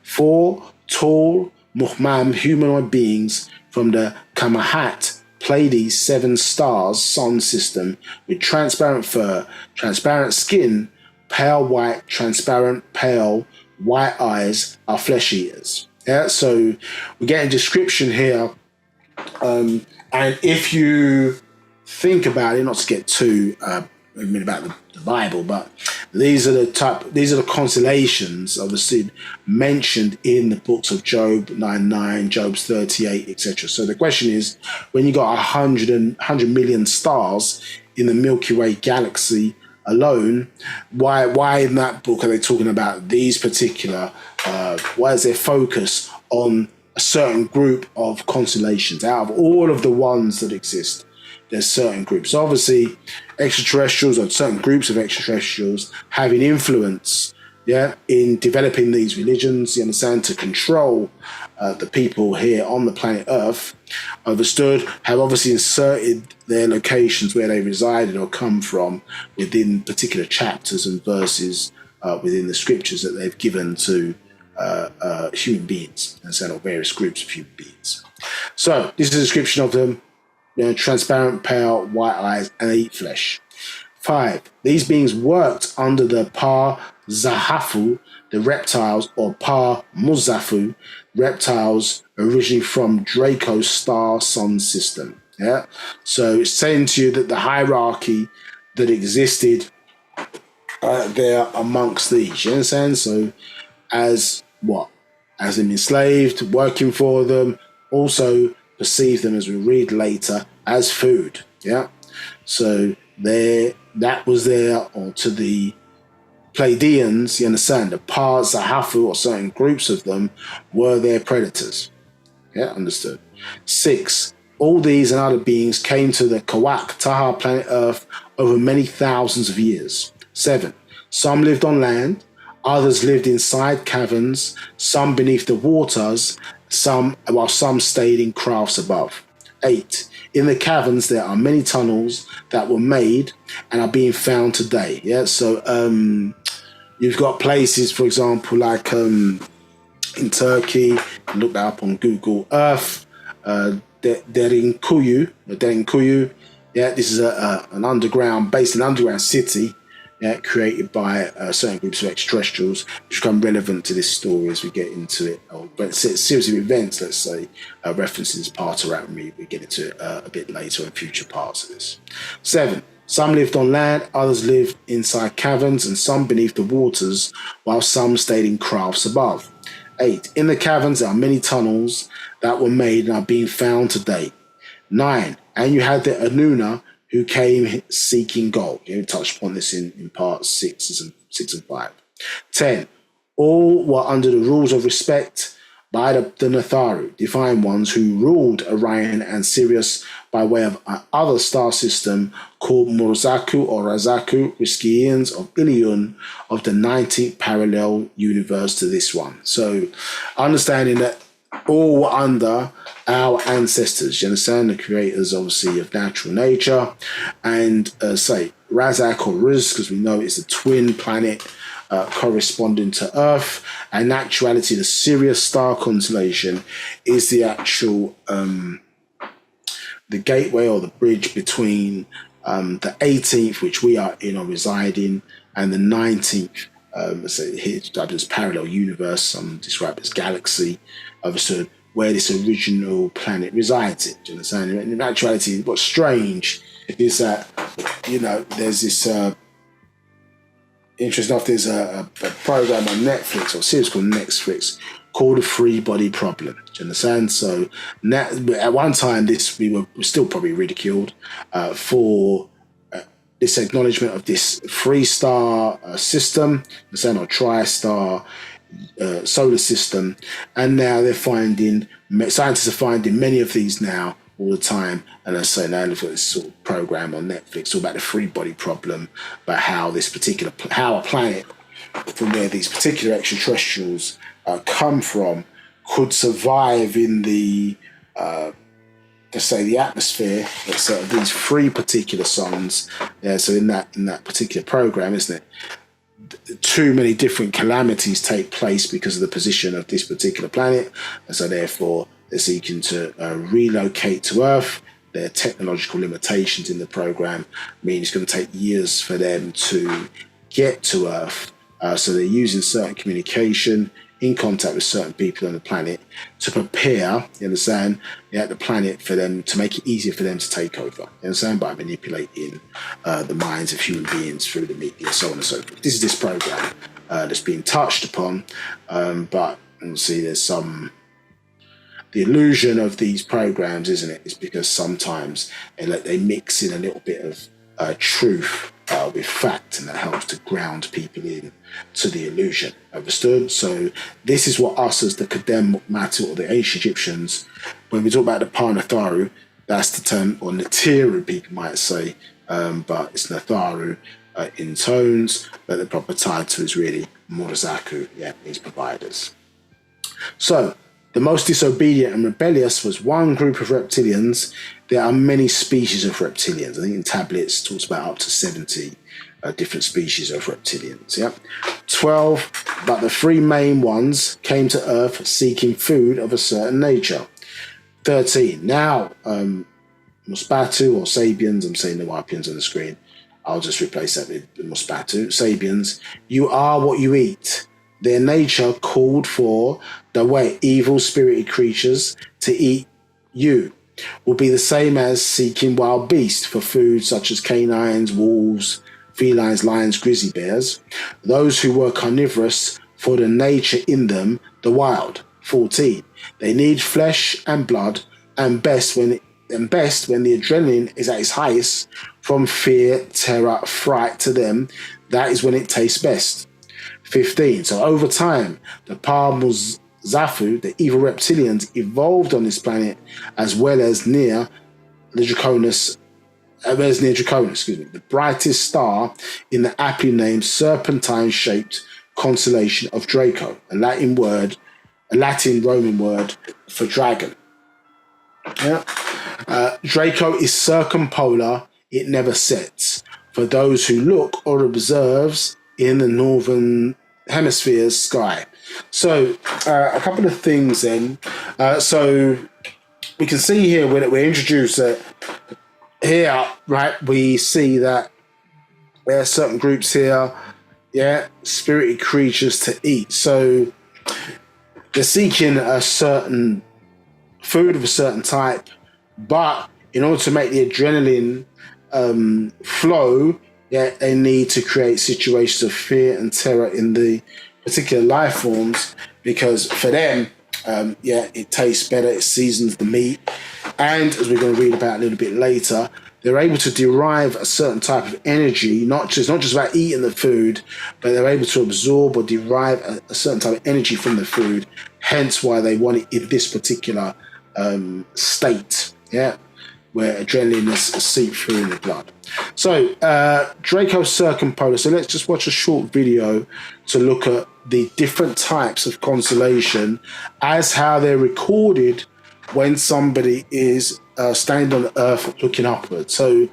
Speaker 1: 4, tall Muhmam humanoid beings from the Kamahat Pleiades 7 stars sun system, with transparent fur, transparent skin, pale white, transparent, pale, white eyes, are flesh eaters. Yeah, so we get a description here, and if you think about it, not to get too about the Bible, but these are the constellations obviously mentioned in the books of Job 9:9, Job's 38, etc. So the question is, when you got 100 million stars in the Milky Way galaxy, alone, why in that book are they talking about these particular, why is their focus on a certain group of constellations? Out of all of the ones that exist, there's certain groups. So obviously, extraterrestrials or certain groups of extraterrestrials having influence, in developing these religions, you understand, to control the people here on the planet Earth, understood, have obviously inserted their locations where they resided or come from within particular chapters and verses within the scriptures that they've given to human beings, and or various groups of human beings. So this is a description of them: transparent, pale, white eyes, and they eat flesh. 5. These beings worked under the Paa Zahafu, the reptiles, or Paa Muzafu, reptiles originally from Draco's star sun system. Yeah, so it's saying to you that the hierarchy that existed there amongst these. You understand? So, as what? As them enslaved, working for them, also perceive them, as we read later, as food. Yeah, so that was there, or to the Pleiadians, you understand, the Paa Zahafu, or certain groups of them, were their predators. Yeah, understood. 6. All these and other beings came to the Kawak Taha planet Earth over many thousands of years. 7. Some lived on land, others lived inside caverns, some beneath the waters, while some stayed in crafts above. 8. In the caverns there are many tunnels that were made and are being found today. Yeah, so you've got places, for example, like in Turkey, look that up on Google Earth, Derinkuyu. Yeah, this is an underground city, created by certain groups of extraterrestrials, which become relevant to this story as we get into it. But it's a series of events, let's say, references Paa Taraq, we get into it a bit later in future parts of this. 7. Some lived on land, others lived inside caverns, and some beneath the waters, while some stayed in crafts above. 8. In the caverns there are many tunnels that were made and are being found today. 9. And you had the Anuna, who came seeking gold. We touched upon this in part 6 and 5. 10. All were under the rules of respect by the Natharu, divine ones who ruled Orion and Sirius by way of other star system called Murzaku or Razaku, Riskians of Ilion of the 19th parallel universe to this one. So understanding that all were under our ancestors, you understand, the creators obviously of natural nature, and say Razak or Riz, because we know it's a twin planet corresponding to Earth, and in actuality the Sirius star constellation is the actual the gateway or the bridge between the 18th, which we are in or reside in, and the 19th, here described as parallel universe, some described as galaxy, understood, where this original planet resides in. Do you understand? And in actuality, what's strange is that, there's this interesting enough, there's a program on Netflix, or a series called Netflix, called The Free Body Problem. Do you understand? So at one time, we were still probably ridiculed for this acknowledgement of this three-star system, or tri-star solar system, and now scientists are finding many of these now all the time, and I say now look at this sort of program on Netflix all about the free body problem, about how a planet from where these particular extraterrestrials come from could survive in the the atmosphere, of these three particular suns. So in that particular program, isn't it? Too many different calamities take place because of the position of this particular planet, and so therefore they're seeking to relocate to Earth. Their technological limitations in the program mean it's going to take years for them to get to Earth. So they're using certain communication, in contact with certain people on the planet to prepare, you understand, the planet for them, to make it easier for them to take over, you understand, by manipulating the minds of human beings through the media, so on and so forth. This is this program that's being touched upon, but obviously there's the illusion of these programs, isn't it? Is because sometimes they mix in a little bit of truth volatile with fact, and that helps to ground people in to the illusion. Understood? So this is what us as the Kadem Matu or the ancient Egyptians, when we talk about the Paa Natharu, that's the term, or Natiru people might say, but it's Natharu in tones, but the proper title is really Murazaku, means providers. So the most disobedient and rebellious was one group of reptilians. There are many species of reptilians. I think in tablets it talks about up to 70 different species of reptilians. 12, but the three main ones came to Earth seeking food of a certain nature. 13. Now, Musbatu or Sabians, I'm saying the Wapians on the screen. I'll just replace that with Musbatu. Sabians, you are what you eat. Their nature called for the way evil spirited creatures to eat you will be the same as seeking wild beasts for food such as canines, wolves, felines, lions, grizzly bears. Those who were carnivorous for the nature in them, the wild. 14. They need flesh and blood, and best when the adrenaline is at its highest, from fear, terror, fright to them, that is when it tastes best. 15. So over time, the Paa Zafu, the evil reptilians, evolved on this planet as well as near Draconis, the brightest star in the aptly named serpentine-shaped constellation of Draco, a Latin Roman word for dragon. Draco is circumpolar; it never sets. For those who look or observes in the northern hemisphere's sky. So a couple of things then. So we can see here when we're introduced that here, right, we see that there are certain groups here, spirited creatures to eat. So they're seeking a certain food of a certain type, but in order to make the adrenaline flow, they need to create situations of fear and terror in the particular life forms, because for them, it tastes better, it seasons the meat, and as we're going to read about a little bit later, they're able to derive a certain type of energy, not just about eating the food, but they're able to absorb or derive a certain type of energy from the food, hence why they want it in this particular state, where adrenaline is seeped through in the blood. So Draco circumpolar. So let's just watch a short video to look at the different types of constellation as how they're recorded when somebody is standing on the earth looking upward. So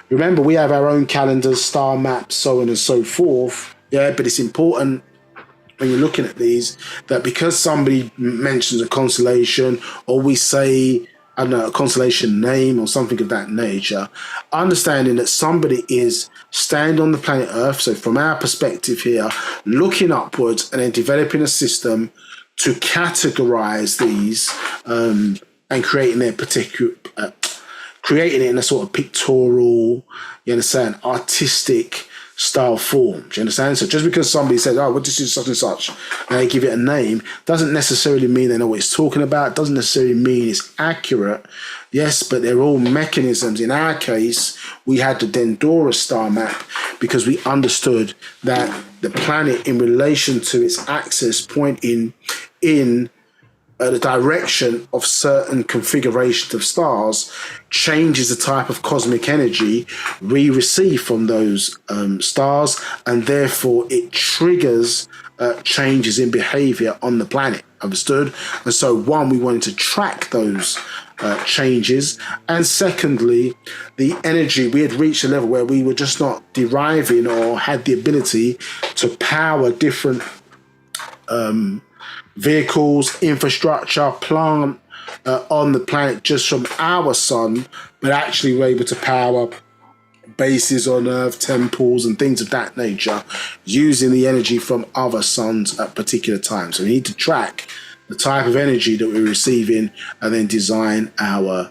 Speaker 1: remember, we have our own calendars, star maps, so on and so forth. But it's important when you're looking at these that because somebody mentions a constellation, or we say, I don't know, a constellation name or something of that nature, understanding that somebody is standing on the planet Earth, so from our perspective here, looking upwards and then developing a system to categorize these and creating their particular, creating it in a sort of pictorial, you understand, artistic style form. Do you understand? So just because somebody says, oh, well, this is such and such, and they give it a name, doesn't necessarily mean they know what it's talking about, doesn't necessarily mean it's accurate. Yes, but they're all mechanisms. In our case, we had the Dendora star map because we understood that the planet in relation to its axis pointing in the direction of certain configurations of stars changes the type of cosmic energy we receive from those stars, and therefore it triggers changes in behavior on the planet. Understood? And so one, we wanted to track those changes, and secondly, the energy, we had reached a level where we were just not deriving or had the ability to power different vehicles, infrastructure, plant on the planet just from our sun, but actually we're able to power bases on Earth, temples and things of that nature using the energy from other suns at particular times. So we need to track the type of energy that we're receiving and then design our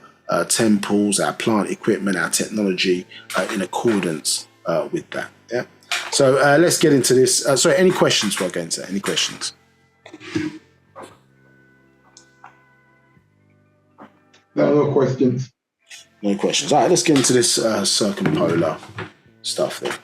Speaker 1: temples, our plant equipment, our technology in accordance with that. Yeah. So let's get into this. Sorry, any questions before I go into that? Any questions?
Speaker 2: No questions.
Speaker 1: No questions. All right, let's get into this circumpolar stuff there.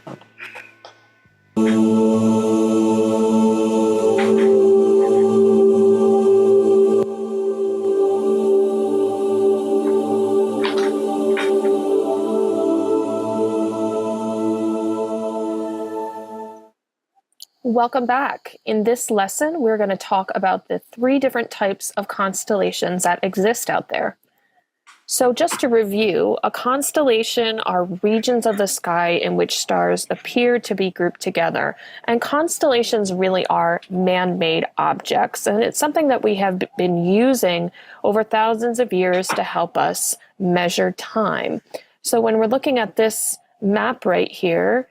Speaker 3: Welcome back. In this lesson, we're going to talk about the 3 different types of constellations that exist out there. So just to review, a constellation are regions of the sky in which stars appear to be grouped together. And constellations really are man-made objects. And it's something that we have been using over thousands of years to help us measure time. So when we're looking at this map right here,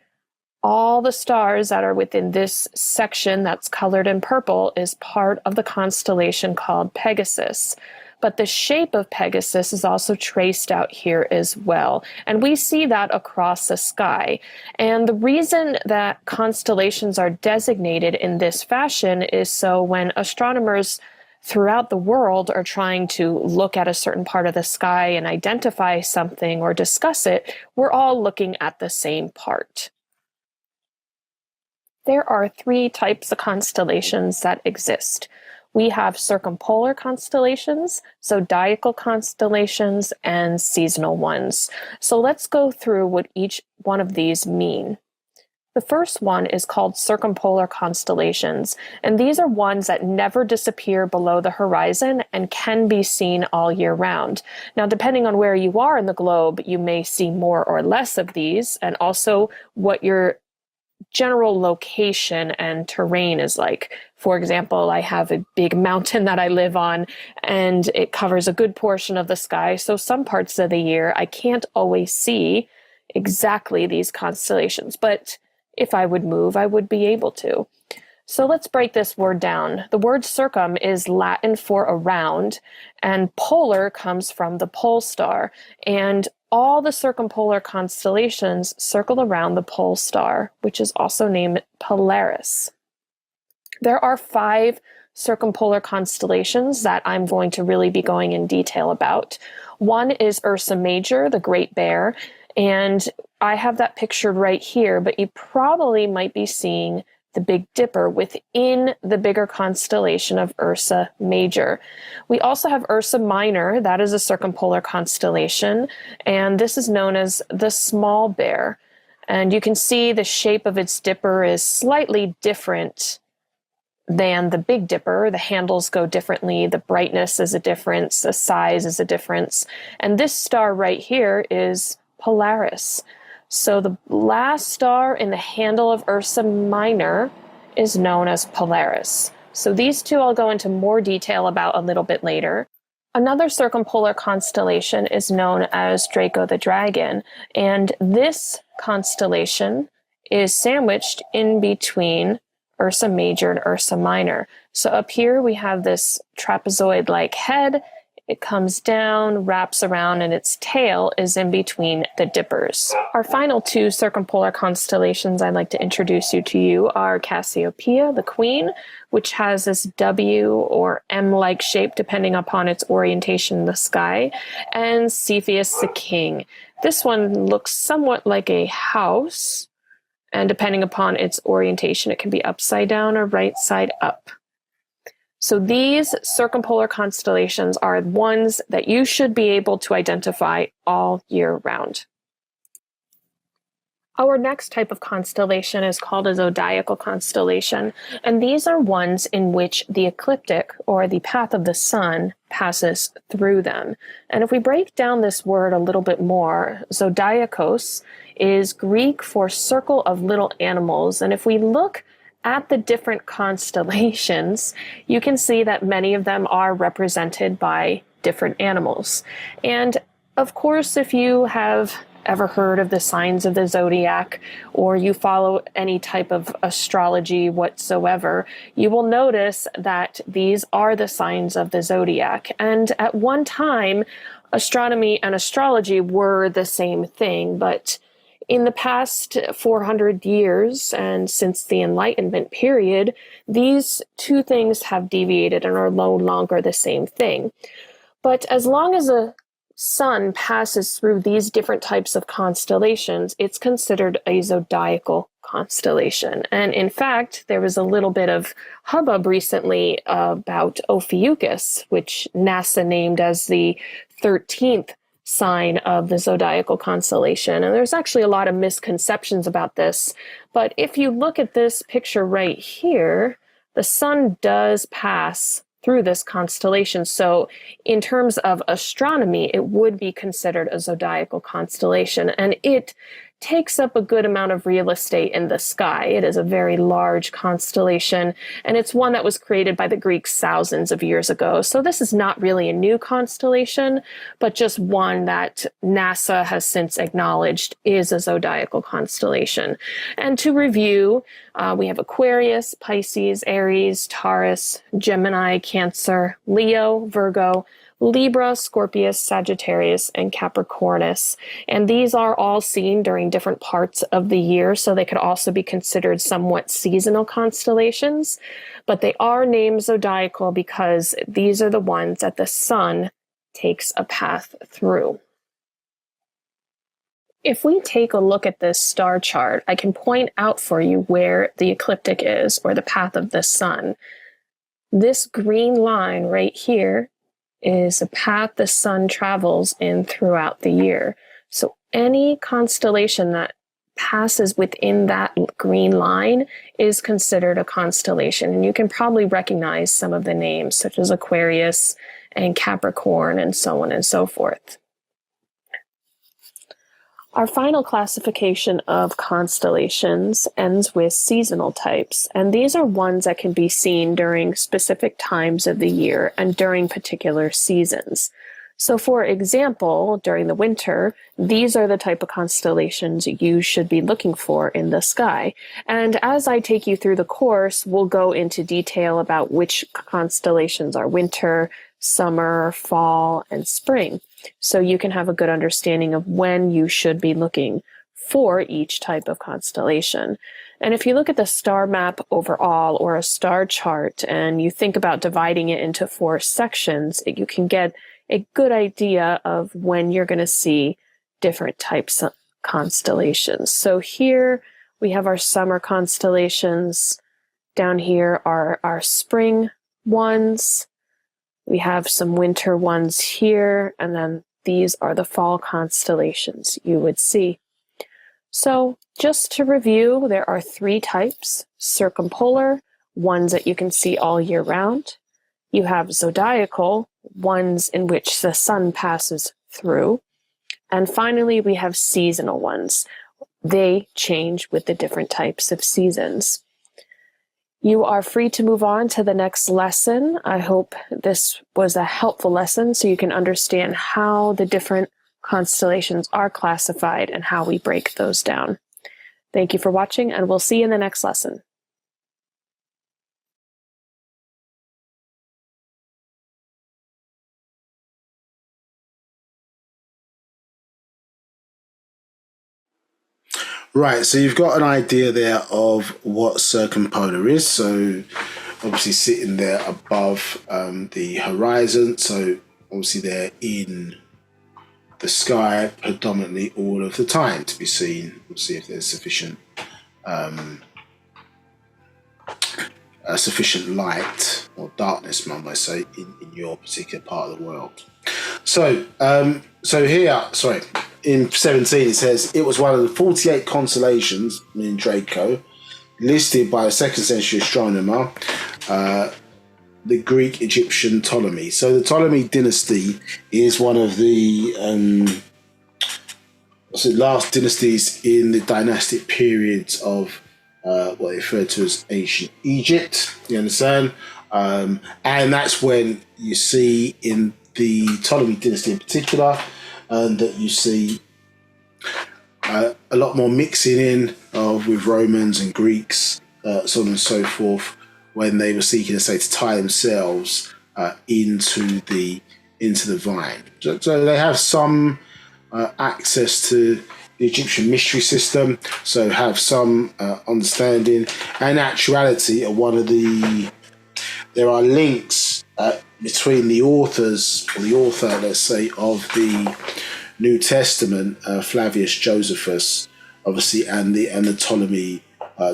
Speaker 3: all the stars that are within this section that's colored in purple is part of the constellation called Pegasus. But the shape of Pegasus is also traced out here as well. And we see that across the sky. And the reason that constellations are designated in this fashion is so when astronomers throughout the world are trying to look at a certain part of the sky and identify something or discuss it, we're all looking at the same part. There are 3 types of constellations that exist. We have circumpolar constellations, zodiacal constellations, and seasonal ones. So let's go through what each one of these mean. The first one is called circumpolar constellations, and these are ones that never disappear below the horizon and can be seen all year round. Now, depending on where you are in the globe, you may see more or less of these, and also what your general location and terrain is like. For example, I have a big mountain that I live on and it covers a good portion of the sky. So some parts of the year I can't always see exactly these constellations, but if I would move, I would be able to. So let's break this word down. The word circum is Latin for around, and polar comes from the pole star, and all the circumpolar constellations circle around the pole star, which is also named Polaris. There are 5 circumpolar constellations that I'm going to really be going in detail about. One is Ursa Major, the Great Bear, and I have that pictured right here, but you probably might be seeing the Big Dipper within the bigger constellation of Ursa Major. We also have Ursa Minor, that is a circumpolar constellation, and this is known as the Small Bear. And you can see the shape of its dipper is slightly different than the Big Dipper. The handles go differently, the brightness is a difference, the size is a difference. And this star right here is Polaris. So the last star in the handle of Ursa Minor is known as Polaris. So these 2 I'll go into more detail about a little bit later. Another circumpolar constellation is known as Draco the Dragon, and this constellation is sandwiched in between Ursa Major and Ursa Minor. So up here we have this trapezoid-like head. It comes down, wraps around, and its tail is in between the dippers. Our final 2 circumpolar constellations I'd like to introduce you to are Cassiopeia, the Queen, which has this W or M-like shape depending upon its orientation in the sky, and Cepheus, the King. This one looks somewhat like a house, and depending upon its orientation, it can be upside down or right side up. So these circumpolar constellations are ones that you should be able to identify all year round. Our next type of constellation is called a zodiacal constellation, and these are ones in which the ecliptic, or the path of the sun, passes through them. And if we break down this word a little bit more, zodiakos is Greek for circle of little animals, and if we look at the different constellations, you can see that many of them are represented by different animals. And of course, if you have ever heard of the signs of the zodiac, or you follow any type of astrology whatsoever, you will notice that these are the signs of the zodiac. And at one time, astronomy and astrology were the same thing, but in the past 400 years, and since the Enlightenment period, these 2 things have deviated and are no longer the same thing. But as long as a sun passes through these different types of constellations, it's considered a zodiacal constellation. And in fact, there was a little bit of hubbub recently about Ophiuchus, which NASA named as the 13th sign of the zodiacal constellation. And there's actually a lot of misconceptions about this. But if you look at this picture right here, the sun does pass through this constellation. So in terms of astronomy, it would be considered a zodiacal constellation, and it takes up a good amount of real estate in the sky. It is a very large constellation, and it's one that was created by the Greeks thousands of years ago. So this is not really a new constellation, but just one that NASA has since acknowledged is a zodiacal constellation. And to review, we have Aquarius, Pisces, Aries, Taurus, Gemini, Cancer, Leo, Virgo, Libra, Scorpius, Sagittarius, and Capricornus. And these are all seen during different parts of the year, so they could also be considered somewhat seasonal constellations. But they are named zodiacal because these are the ones that the sun takes a path through. If we take a look at this star chart, I can point out for you where the ecliptic is, or the path of the sun. This green line right here is a path the sun travels in throughout the year. So any constellation that passes within that green line is considered a constellation. And you can probably recognize some of the names, such as Aquarius and Capricorn, and so on and so forth. Our final classification of constellations ends with seasonal types, and these are ones that can be seen during specific times of the year and during particular seasons. So for example, during the winter, these are the type of constellations you should be looking for in the sky. And as I take you through the course, we'll go into detail about which constellations are winter, summer, fall, and spring, so you can have a good understanding of when you should be looking for each type of constellation. And if you look at the star map overall, or a star chart, and you think about dividing it into 4 sections, you can get a good idea of when you're going to see different types of constellations. So here we have our summer constellations. Down here are our spring ones. We have some winter ones here, and then these are the fall constellations you would see. So just to review, there are 3 types: circumpolar, ones that you can see all year round. You have zodiacal, ones in which the sun passes through. And finally, we have seasonal ones. They change with the different types of seasons. You are free to move on to the next lesson. I hope this was a helpful lesson so you can understand how the different constellations are classified and how we break those down. Thank you for watching, and we'll see you in the next lesson.
Speaker 1: Right, so you've got an idea there of what circumpolar is. So obviously sitting there above the horizon. So obviously they're in the sky predominantly all of the time to be seen. We'll see if there's sufficient light or darkness, one might say, in your particular part of the world. So in 17 it says it was one of the 48 constellations, meaning Draco, listed by a 2nd century astronomer, the Greek Egyptian Ptolemy. So the Ptolemy dynasty is one of the last dynasties in the dynastic periods of what they refer to as ancient Egypt. You understand? And that's when you see in the Ptolemy dynasty in particular, and that you see a lot more mixing in of with Romans and Greeks, so on and so forth, when they were seeking to tie themselves into the vine. So they have some access to the Egyptian mystery system, so have some understanding and actuality of there are links between the authors, or the author, let's say, of the New Testament, Flavius Josephus, obviously, and the Ptolemy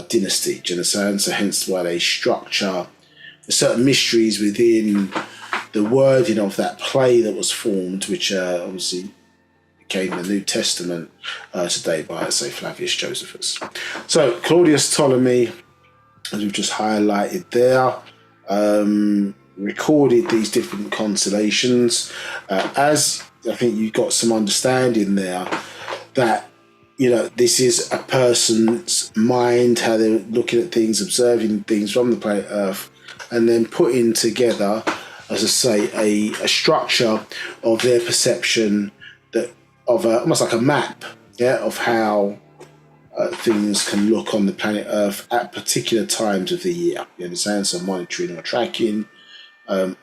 Speaker 1: dynasty. Do you understand? So hence why they structure certain mysteries within the wording of that play that was formed, which obviously became the New Testament today by, say, Flavius Josephus. So Claudius Ptolemy, as we've just highlighted there, recorded these different constellations. As I think you've got some understanding there that, this is a person's mind, how they're looking at things, observing things from the planet Earth, and then putting together, as I say, a structure of their perception that of almost like a map, of how things can look on the planet Earth at particular times of the year. You understand? So monitoring or tracking.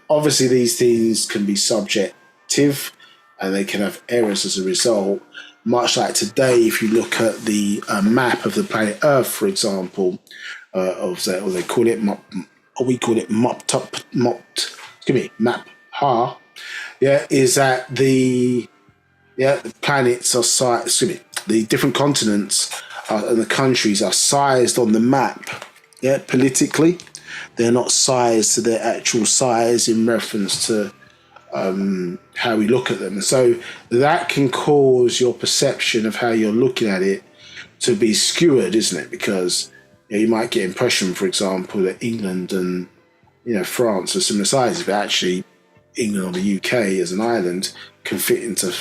Speaker 1: Obviously, these things can be subjective, and they can have errors as a result. Much like today, if you look at the map of the planet Earth, for example, or they call it map Ha, is that the planets are the different continents and the countries are sized on the map, politically. They're not sized to their actual size in reference to how we look at them. So that can cause your perception of how you're looking at it to be skewed, isn't it? Because you might get impression, for example, that England and France are similar sizes, but actually England or the UK as an island can fit into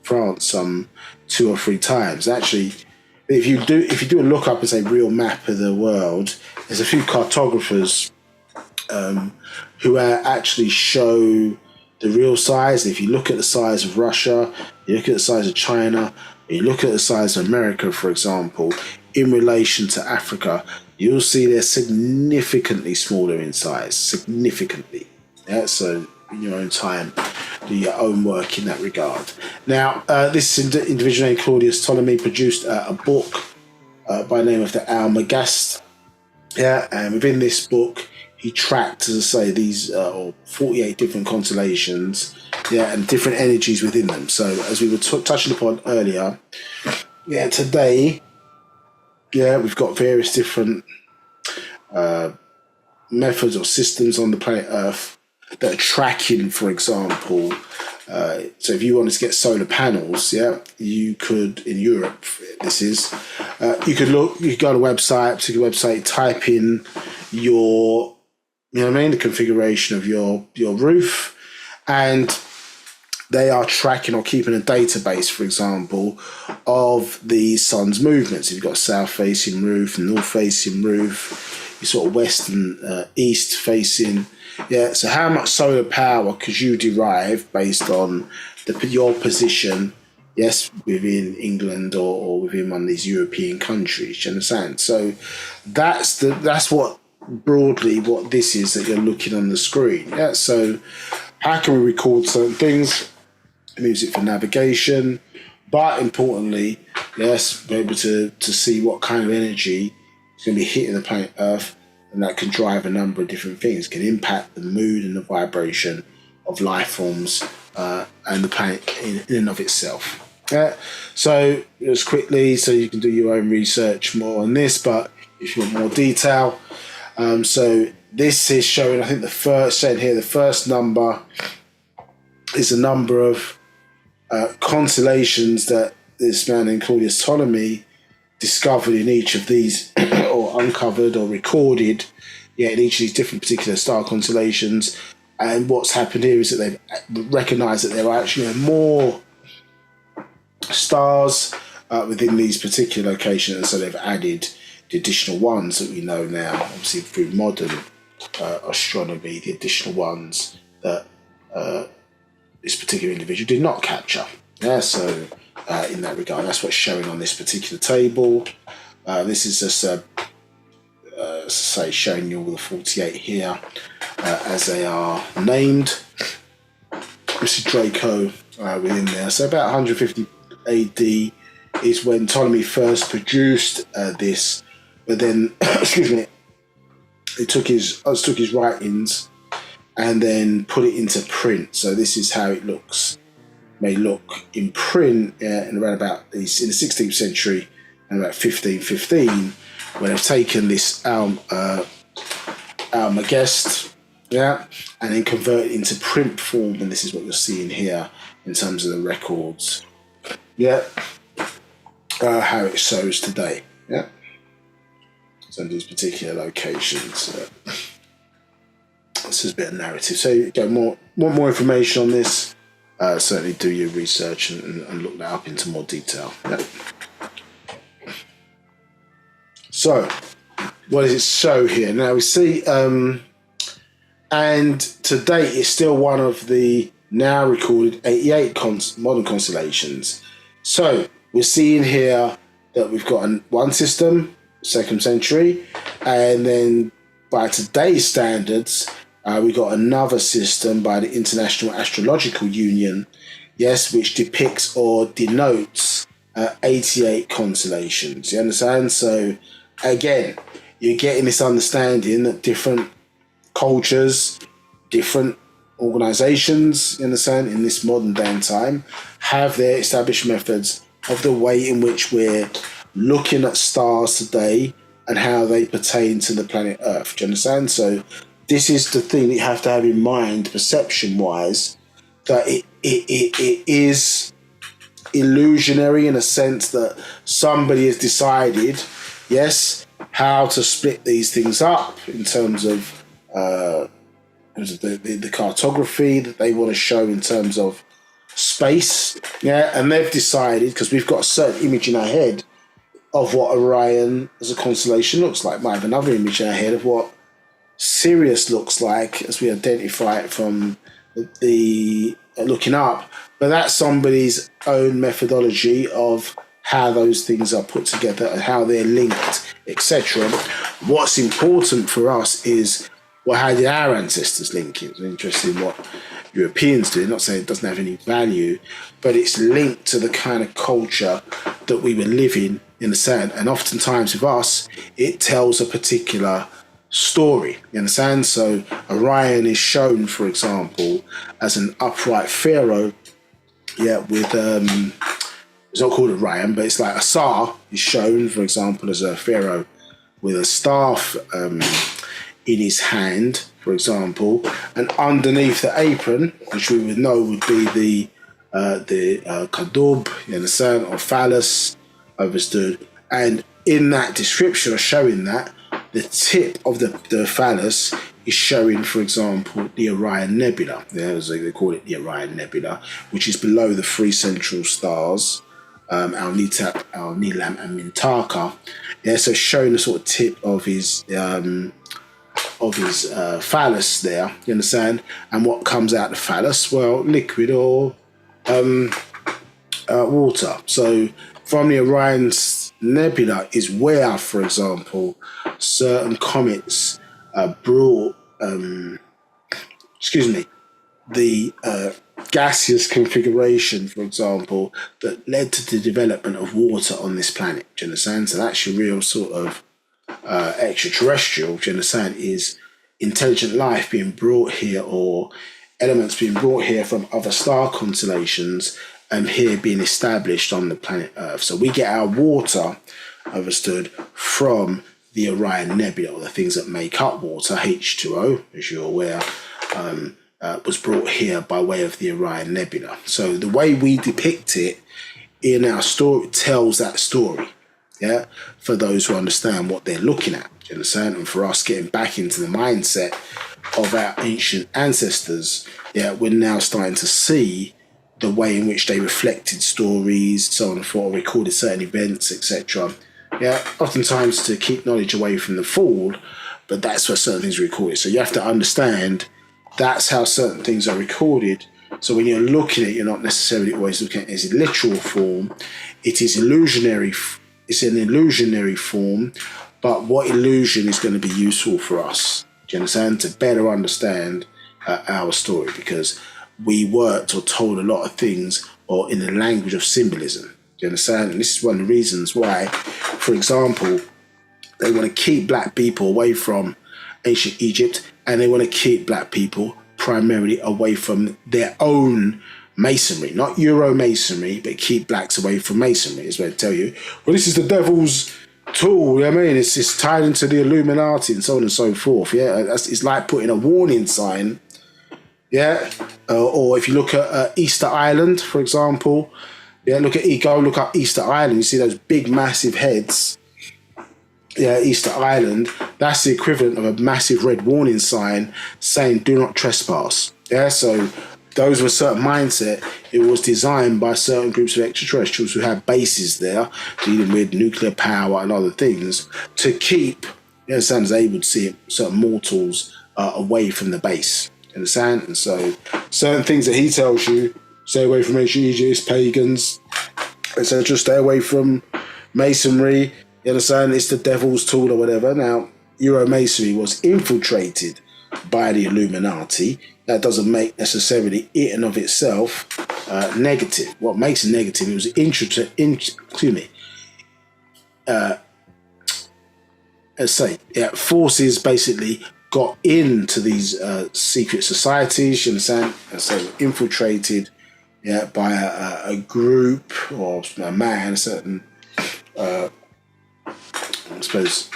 Speaker 1: France some 2 or 3 times. Actually, if you do a look up and say real map of the world, there's a few cartographers who actually show the real size. If you look at the size of Russia, you look at the size of China, you look at the size of America, for example, in relation to Africa, you'll see they're significantly smaller in size, significantly. So in your own time, do your own work in that regard. Now, this individual named Claudius Ptolemy produced a book by the name of the Almagest. And within this book, he tracked, as I say, these 48 different constellations, and different energies within them. So, as we were touching upon earlier, today, we've got various different methods or systems on the planet Earth that are tracking, for example. So, if you wanted to get solar panels, you could, in Europe, you could go on a website, particular website, type in your the configuration of your roof, and they are tracking or keeping a database, for example, of the sun's movements. You've got a south-facing roof, north-facing roof, your sort of west and east-facing. So how much solar power could you derive based on your position, within England or within one of these European countries? Do you understand? So that's what broadly what this is that you're looking on the screen. So how can we record certain things? Music for navigation, but importantly, be able to see what kind of energy is going to be hitting the planet Earth, and that can drive a number of different things. It can impact the mood and the vibration of life forms and the planet in and of itself. So just quickly, so you can do your own research more on this, but if you want more detail, so this is showing, I think the first number is the number of constellations that this man named Claudius Ptolemy discovered in each of these, or uncovered or recorded, in each of these different particular star constellations. And what's happened here is that they've recognised that there are actually more stars within these particular locations, so they've added the additional ones that we know now, obviously through modern astronomy, the additional ones that this particular individual did not capture. So in that regard, that's what's showing on this particular table. This is just showing you all the 48 here as they are named. This is Draco within there. So about 150 AD is when Ptolemy first produced this, but then, excuse me, it took his writings and then put it into print. So this is how it may look in print in around about in the 16th century and about 1515, when they've taken this Almagest, and then convert it into print form, and this is what you're seeing here in terms of the records, how it shows today, so these particular locations. This is a bit of narrative. So you go want more information on this, certainly do your research and look that up into more detail. So what does it show here? Now we see, and to date it's still one of the now recorded 88 modern constellations. So we're seeing here that we've got one system, 2nd century, and then by today's standards, we got another system by the International Astrological Union, which depicts or denotes 88 constellations. You understand? So again, you're getting this understanding that different cultures, different organizations, you understand, in this modern day and time, have their established methods of the way in which we're looking at stars today and how they pertain to the planet Earth. Do you understand? So this is the thing that you have to have in mind, perception-wise, that it is illusionary in a sense that somebody has decided, how to split these things up in terms of the cartography that they want to show in terms of space, and they've decided, because we've got a certain image in our head of what Orion as a constellation looks like. Might have another image in our head of what Sirius looks like as we identify it from the looking up, but that's somebody's own methodology of how those things are put together and how they're linked, etc. What's important for us is, well, how did our ancestors link it? It's interesting what Europeans do. Not saying it doesn't have any value, but it's linked to the kind of culture that we were living in the sand. And oftentimes with us, it tells a particular story. You understand? So Orion is shown, for example, as an upright pharaoh, with it's not called Orion, but it's like Asar is shown, for example, as a pharaoh with a staff in his hand, for example, and underneath the apron, which we would know would be the kadub, you understand, or phallus, understood. And in that description of showing that, the tip of the phallus is showing, for example, the Orion Nebula. As they call it, the Orion Nebula, which is below the three central stars, Al-Nitab, Al-Nilam, and Mintaka. So showing the sort of tip of his phallus there, you understand? And what comes out the phallus? Well, liquid or water. So from the Orion's Nebula is where, for example, certain comets brought, the gaseous configuration, for example, that led to the development of water on this planet. Do you understand? So that's your real sort of extra-terrestrial, do you understand, is intelligent life being brought here, or elements being brought here from other star constellations and here being established on the planet Earth. So we get our water, understood, from the Orion Nebula, or the things that make up water, H2O, as you're aware, was brought here by way of the Orion Nebula. So the way we depict it in our story tells that story, for those who understand what they're looking at, do you understand? And for us getting back into the mindset of our ancient ancestors, we're now starting to see the way in which they reflected stories, so on and forth, recorded certain events, etc. Oftentimes to keep knowledge away from the fool, but that's where certain things are recorded. So you have to understand that's how certain things are recorded. So when you're looking at it, you're not necessarily always looking at it as a literal form. It is illusionary. It's an illusionary form, but what illusion is going to be useful for us? Do you understand? To better understand our story, because we worked or told a lot of things or in the language of symbolism. Do you understand? And this is one of the reasons why, for example, they want to keep black people away from ancient Egypt, and they want to keep black people primarily away from their own masonry, not Euro masonry, but keep blacks away from masonry. Is what I tell you. Well, this is the devil's tool. You know what I mean, it's tied into the Illuminati and so on and so forth. Yeah, it's like putting a warning sign. Yeah, or if you look at Easter Island, for example. Yeah, look up Easter Island. You see those big, massive heads. Yeah, Easter Island. That's the equivalent of a massive red warning sign saying "Do not trespass." Yeah, so those were a certain mindset. It was designed by certain groups of extraterrestrials who had bases there, dealing with nuclear power and other things, to keep, you understand, as they would see it, certain mortals away from the base. You understand? And so certain things that he tells you. Stay away from ancient Egypt, pagans, etc. Stay away from masonry. You understand? It's the devil's tool or whatever. Now, Euro masonry was infiltrated by the Illuminati. That doesn't make necessarily it in of itself negative. What makes it negative? It was forces basically got into these secret societies. You understand? And so infiltrated. Yeah, by a group or a man, a certain, I suppose,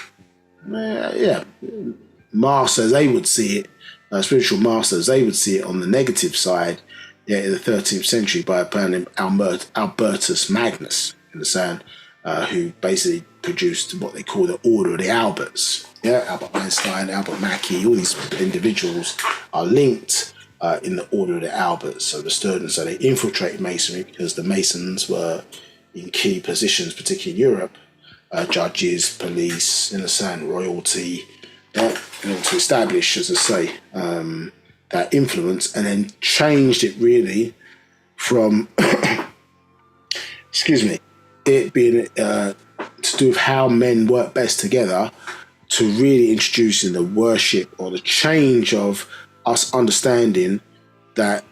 Speaker 1: masters, they would see it, spiritual masters, they would see it on the negative side, in the 13th century by a man named Albertus Magnus, you understand, who basically produced what they call the Order of the Alberts. Yeah, Albert Einstein, Albert Mackey, all these individuals are linked in the Order of the Alberts, so the students, so they infiltrated masonry because the Masons were in key positions, particularly in Europe, judges, police, royalty, in order to establish, as I say, that influence, and then changed it really from, it being to do with how men work best together, to really introducing the worship or the change of us understanding that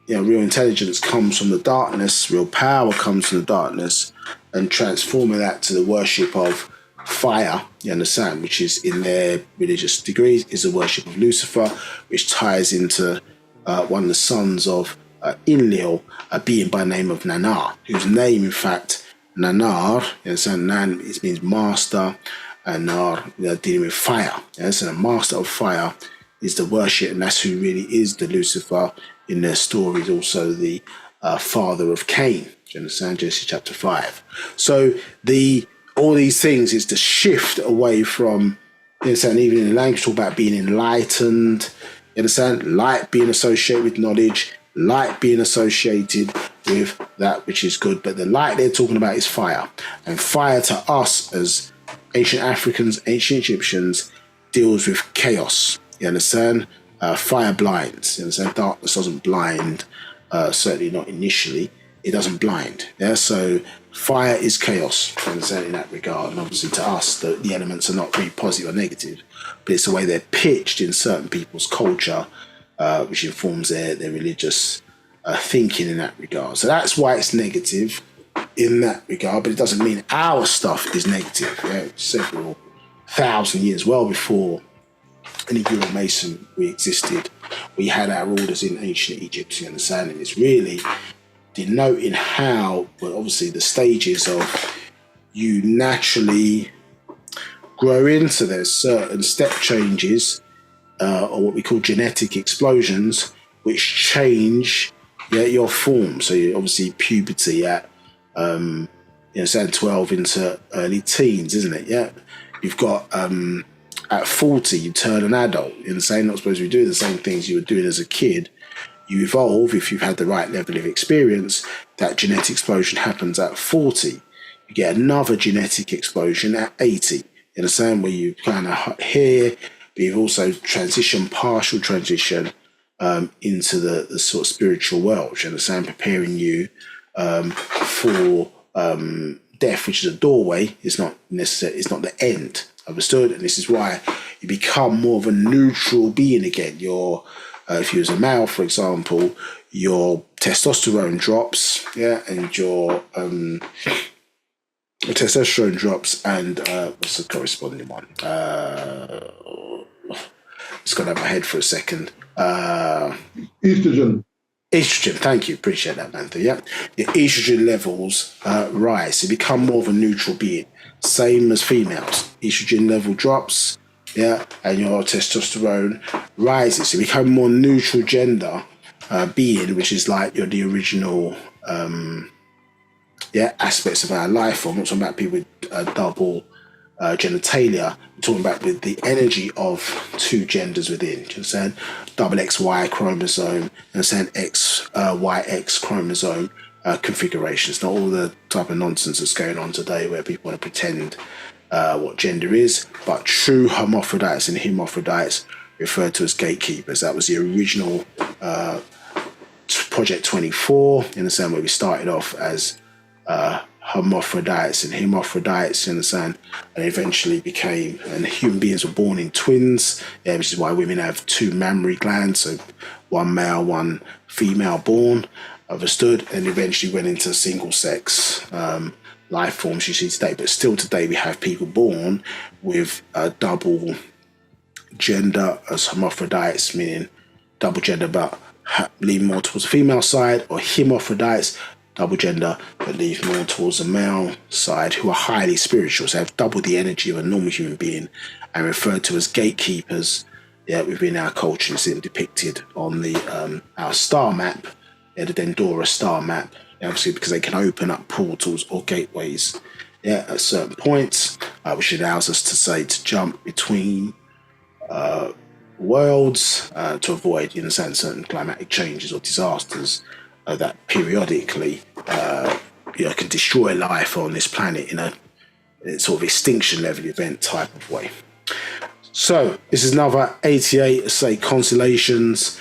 Speaker 1: real intelligence comes from the darkness, real power comes from the darkness, and transforming that to the worship of fire, you understand, which is in their religious degrees is the worship of Lucifer, which ties into one of the sons of Enlil, a being by the name of Nanar, whose name, in fact, Nanar, you understand, Nan, it means master, and Nar, they're dealing with fire. So the master of fire is the worship, and that's who really is the Lucifer in their stories, also the father of Cain. Do you understand? Genesis chapter 5. So all these things is the shift away from, you understand, even in the language, talk about being enlightened, you understand, light being associated with knowledge, light being associated with that which is good, but the light they're talking about is fire. And fire to us as ancient Africans, ancient Egyptians, deals with chaos. You understand? Fire blinds. You understand? Darkness doesn't blind, certainly not initially. It doesn't blind. Yeah. So fire is chaos. You understand, in that regard. And obviously to us, the elements are not really positive or negative, but it's the way they're pitched in certain people's culture, which informs their religious thinking in that regard. So that's why it's negative in that regard, but it doesn't mean our stuff is negative. Yeah. Several thousand years, well before any Euro-Mason we existed, we had our orders in ancient Egypt, you understand, and it's really denoting how, well, obviously the stages of you naturally grow into. There's certain step changes, or what we call genetic explosions, which change your form. So you obviously puberty at 12 into early teens, isn't it? Yeah, you've got at 40 you turn an adult. You're not supposed to be doing the same things you were doing as a kid. You evolve if you've had the right level of experience. That genetic explosion happens at 40. You get another genetic explosion at 80. In the same way you kind of here, but you've also partial transition into the sort of spiritual world. You understand, preparing you for death, which is a doorway. It's not necessary. It's not the end. Understood? And this is why you become more of a neutral being again. If you was a male, for example, your testosterone drops, and your testosterone drops, and what's the corresponding one? It's gone over my head for a second.
Speaker 2: Estrogen.
Speaker 1: Estrogen, thank you, appreciate that, Mantha. Yeah, your estrogen levels rise. You become more of a neutral being, same as females. Estrogen level drops, yeah, and your testosterone rises. You become more neutral gender being, which is like you're the original aspects of our life form. I'm not talking about people with double genitalia. I'm talking about with the energy of two genders within. Do you understand? Double XY chromosome, and XYX chromosome configurations. Not all the type of nonsense that's going on today where people want to pretend what gender is, but true hermaphrodites and hermaphrodites referred to as gatekeepers. That was the original Project 24, in the same way we started off as hermaphrodites and hermaphrodites, you understand, and eventually became, and human beings were born in twins, which is why women have two mammary glands, so one male, one female born, understood, and eventually went into single sex life forms you see today. But still today we have people born with a double gender as hermaphrodites, meaning double gender but lean more towards the female side, or hermaphrodites, double gender but leave more towards the male side, who are highly spiritual, so have double the energy of a normal human being, and referred to as gatekeepers within our culture. It's depicted on the our star map, the Dendora star map, obviously because they can open up portals or gateways at certain points, which allows us to say to jump between worlds to avoid, in a sense, certain climatic changes or disasters that periodically can destroy life on this planet in a sort of extinction level event type of way. So this is another 88, say, constellations,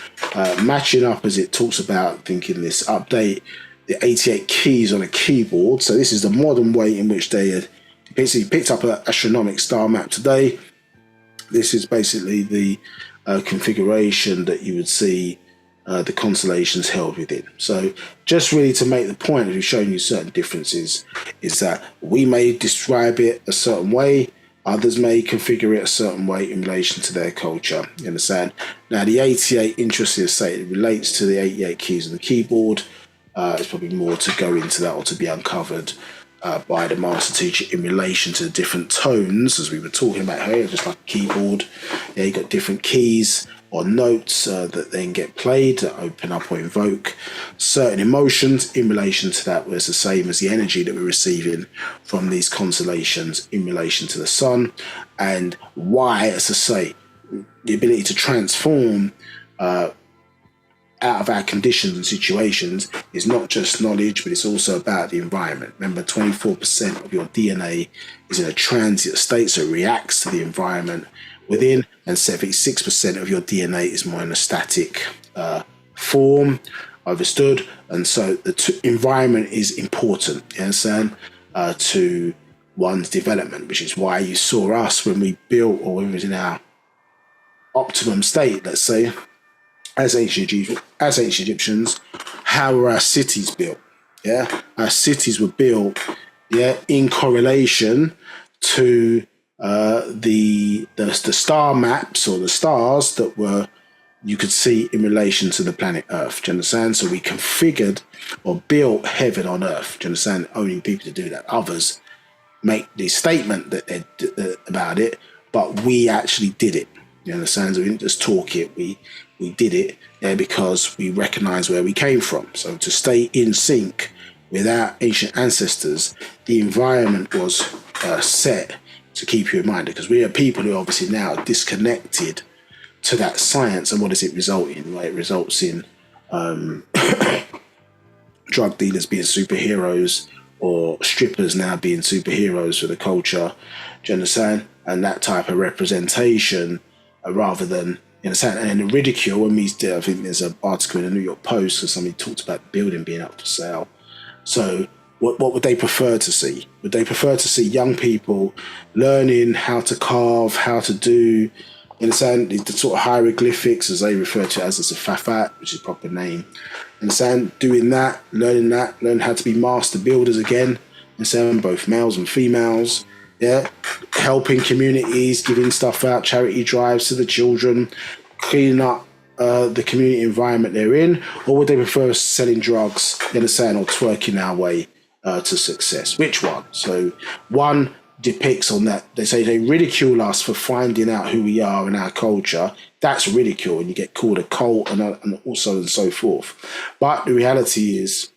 Speaker 1: matching up as it talks about, thinking this update, the 88 keys on a keyboard. So this is the modern way in which they basically picked up an astronomical star map today. This is basically the configuration that you would see the constellations held within. So just really to make the point of showing you certain differences, is that we may describe it a certain way, others may configure it a certain way in relation to their culture. You understand? Now the 88, interesting to say, it relates to the 88 keys on the keyboard. There's probably more to go into that or to be uncovered by the master teacher in relation to the different tones, as we were talking about here, just like a keyboard. You got different keys or notes that then get played, that open up or invoke certain emotions in relation to that, where it's the same as the energy that we're receiving from these constellations in relation to the sun. And why, as I say, the ability to transform out of our conditions and situations is not just knowledge, but it's also about the environment. Remember, 24% of your DNA is in a transient state, so it reacts to the environment within, and 76% of your DNA is more in a static form, understood? And so the environment is important, you understand, to one's development, which is why you saw us when we built, or when we was in our optimum state, let's say, as ancient Egyptians, how were our cities built? Yeah, our cities were built, in correlation to the star maps, or the stars that were, you could see in relation to the planet Earth. Do you understand? So we configured or built heaven on Earth. Do you understand? Only people to do that. Others make the statement that they about it, but we actually did it. You understand? So we didn't just talk it. We did it because we recognize where we came from. So to stay in sync with our ancient ancestors, the environment was set to keep you in mind, because we are people who are obviously now disconnected to that science. And what does it result in? Right? It results in drug dealers being superheroes, or strippers now being superheroes for the culture. Do you understand? And that type of representation, rather than, you understand, and then the ridicule. When we did, I think there's an article in the New York Post where somebody talked about the building being up for sale. So what would they prefer to see? Would they prefer to see young people learning how to carve, how to do, you understand, the sort of hieroglyphics, as they refer to it as a fafat, which is a proper name, understand, doing that, learn how to be master builders again, understand, both males and females, Yeah, helping communities, giving stuff out, charity drives to the children, cleaning up the community environment they're in, or would they prefer selling drugs, you understand, or twerking our way to success? Which one? So one depicts on that. They say they ridicule us for finding out who we are and our culture. That's ridicule, and you get called a cult and also and so forth. But the reality is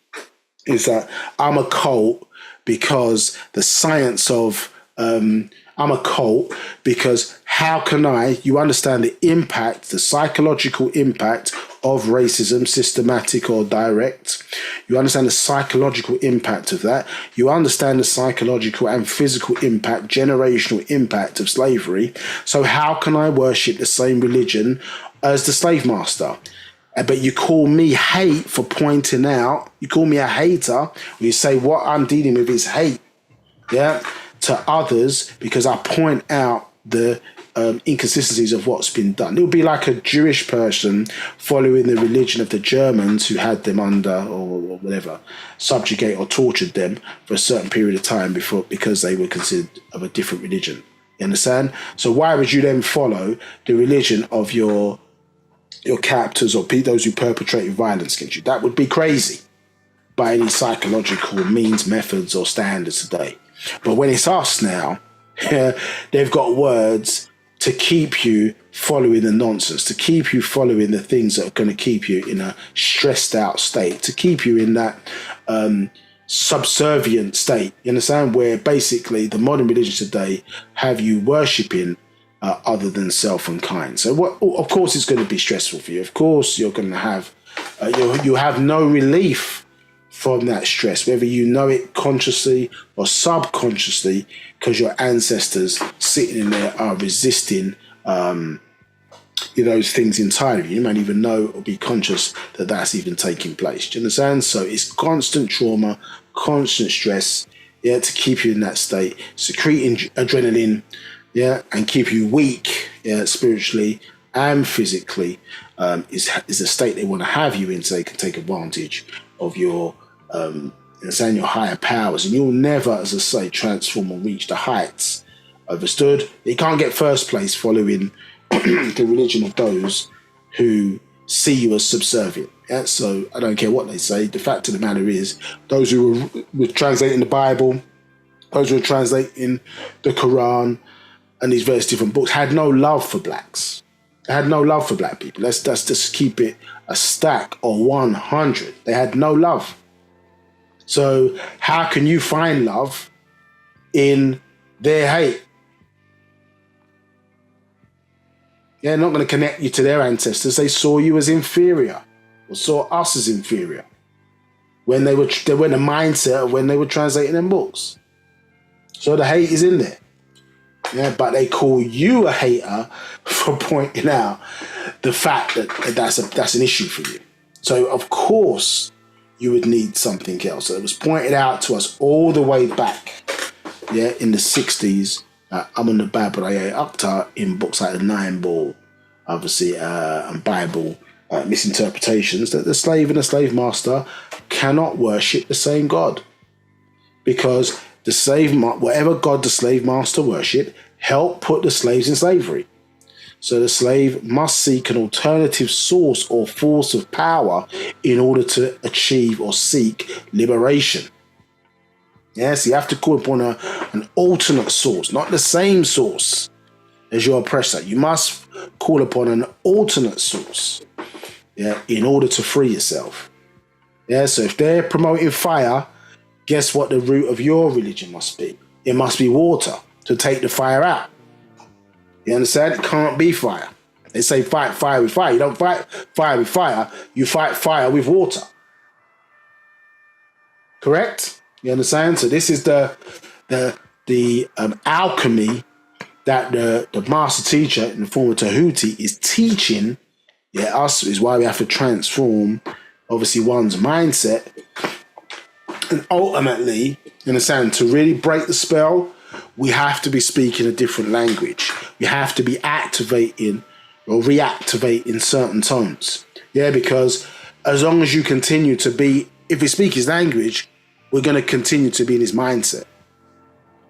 Speaker 1: that I'm a cult because the science of I'm a cult because how can you understand the impact, the psychological impact of racism, systematic or direct. You understand the psychological impact of that. You understand the psychological and physical impact, generational impact of slavery. So how can I worship the same religion as the slave master? But you call me hate for pointing out, you call me a hater, you say what I'm dealing with is hate, yeah, to others because I point out the inconsistencies of what's been done. It would be like a Jewish person following the religion of the Germans who had them under or whatever, subjugate or tortured them for a certain period of time because they were considered of a different religion. You understand? So why would you then follow the religion of your captors or those who perpetrated violence against you? That would be crazy by any psychological means, methods, or standards today. But when it's us now, they've got words to keep you following the nonsense, to keep you following the things that are going to keep you in a stressed out state, to keep you in that subservient state. You understand? Where basically the modern religions today have you worshipping other than self and kind. So of course it's going to be stressful for you. Of course you're going to have, you have no relief from that stress, whether you know it consciously or subconsciously, because your ancestors sitting in there are resisting those things inside of you. You might even know or be conscious that that's even taking place. Do you understand? So it's constant trauma, constant stress, yeah, to keep you in that state, secreting adrenaline, yeah, and keep you weak, yeah, spiritually and physically, is a state they want to have you in so they can take advantage of your your higher powers, and you'll never, as I say, transform or reach the heights. Understood? You can't get first place following the religion of those who see you as subservient. Yeah? So I don't care what they say. The fact of the matter is, those who were translating the Bible, those who were translating the Quran and these various different books had no love for blacks. They had no love for black people. Let's just keep it a stack or 100. They had no love. So how can you find love in their hate? They're not going to connect you to their ancestors. They saw you as inferior or saw us as inferior when they were in the mindset of when they were translating them books. So the hate is in there. Yeah, but they call you a hater for pointing out the fact that that's an issue for you. So of course you would need something else. So it was pointed out to us all the way back, yeah, in the 60s. Amun the Babraye Akhtar in books like the Nine Ball, obviously, and Bible misinterpretations, that the slave and the slave master cannot worship the same God, because the slave, whatever God the slave master worship, helped put the slaves in slavery. So the slave must seek an alternative source or force of power in order to achieve or seek liberation. Yes, you have to call upon an alternate source, not the same source as your oppressor. You must call upon an alternate source, yeah, in order to free yourself. Yeah, so if they're promoting fire, guess what the root of your religion must be? It must be water to take the fire out. You understand? It can't be fire. They say fight fire with fire. You don't fight fire with fire. You fight fire with water. Correct? You understand? So this is the alchemy that the master teacher in the form of Tahuti is teaching. Yeah, us is why we have to transform, obviously, one's mindset, and ultimately, you understand, to really break the spell, we have to be speaking a different language. We have to be activating or reactivating certain tones. Yeah, because as long as you continue to be, if we speak his language, we're going to continue to be in his mindset.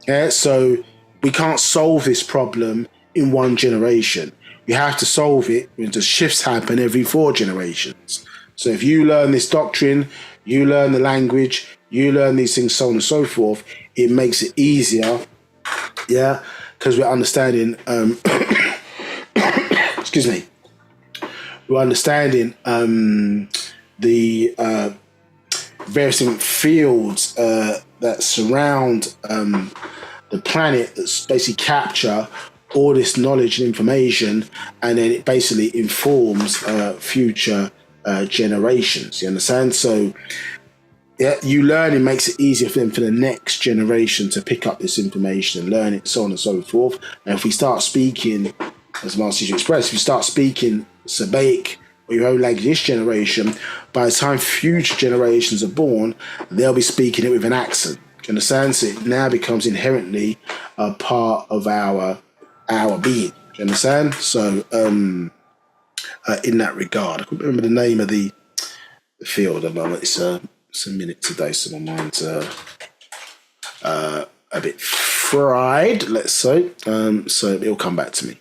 Speaker 1: Yeah, so we can't solve this problem in one generation. You have to solve it when the shifts happen every 4 generations. So if you learn this doctrine, you learn the language, you learn these things, so on and so forth, it makes it easier, yeah, because we're understanding, excuse me, we're understanding the various different fields that surround the planet, that's basically capture all this knowledge and information, and then it basically informs future generations. You understand? So yeah, you learn, it makes it easier for them, for the next generation to pick up this information and learn it, so on and so forth. And if we start speaking, as Master Teacher expressed, if you start speaking Sabaic or your own language this generation, by the time future generations are born, they'll be speaking it with an accent. Do you understand? So it now becomes inherently a part of our being. Do you understand? So in that regard, I can't remember the name of the field at the moment. It's a minute today, so my mind's a bit fried, let's say. So it'll come back to me.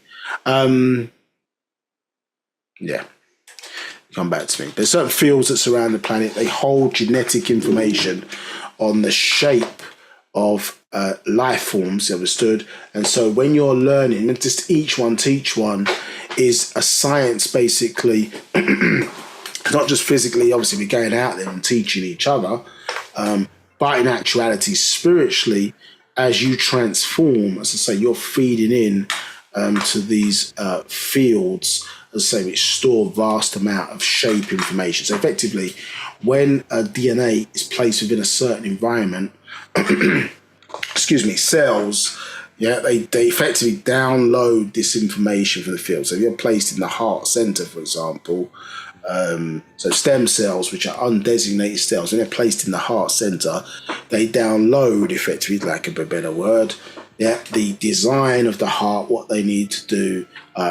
Speaker 1: Yeah, come back to me. There's certain fields that surround the planet. They hold genetic information on the shape of life forms, understood? And so when you're learning, and just each one teach one is a science, basically. Not just physically, obviously we're going out there and teaching each other, but in actuality, spiritually, as you transform, as I say, you're feeding in to these fields, as I say, which store vast amount of shape information. So effectively, when a DNA is placed within a certain environment, excuse me, cells, yeah, they effectively download this information from the field. So if you're placed in the heart center, for example, so stem cells, which are undesignated cells, when they're placed in the heart center, they download, effectively, like a better word, yeah, the design of the heart, what they need to do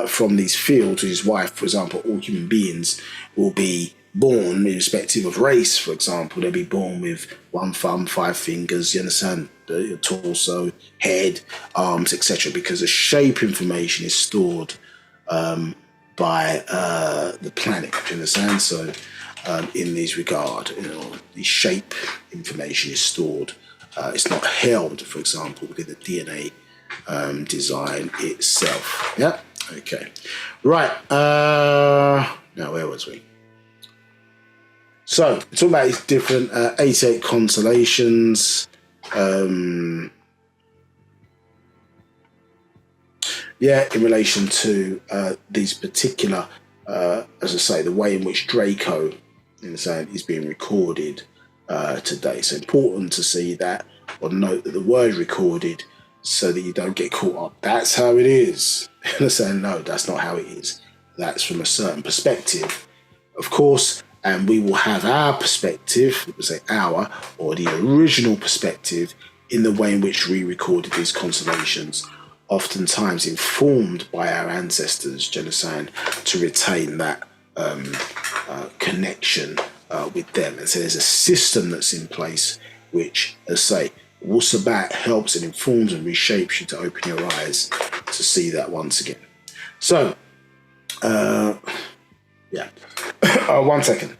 Speaker 1: from these fields, which is why, for example, all human beings will be born, irrespective of race, for example, they'll be born with 1 thumb, 5 fingers, you understand, the torso, head, arms, etc., because the shape information is stored by the planet, do you understand? So in this regard, the shape information is stored. It's not held, for example, within the DNA design itself. Yeah? Okay. Right. Now, where was we? So, we're talking about these different 88 constellations. In relation to these particular, as I say, the way in which Draco is being recorded today. So important to see that, or note that the word recorded, so that you don't get caught up. That's how it is. No, that's not how it is. That's from a certain perspective, of course, and we will have our perspective, say our, or the original perspective, in the way in which we recorded these constellations, oftentimes informed by our ancestors, genocide, to retain that connection with them. And so there's a system that's in place which, as I say, Wu-Sabat helps and informs and reshapes you to open your eyes to see that once again. So, 1 second.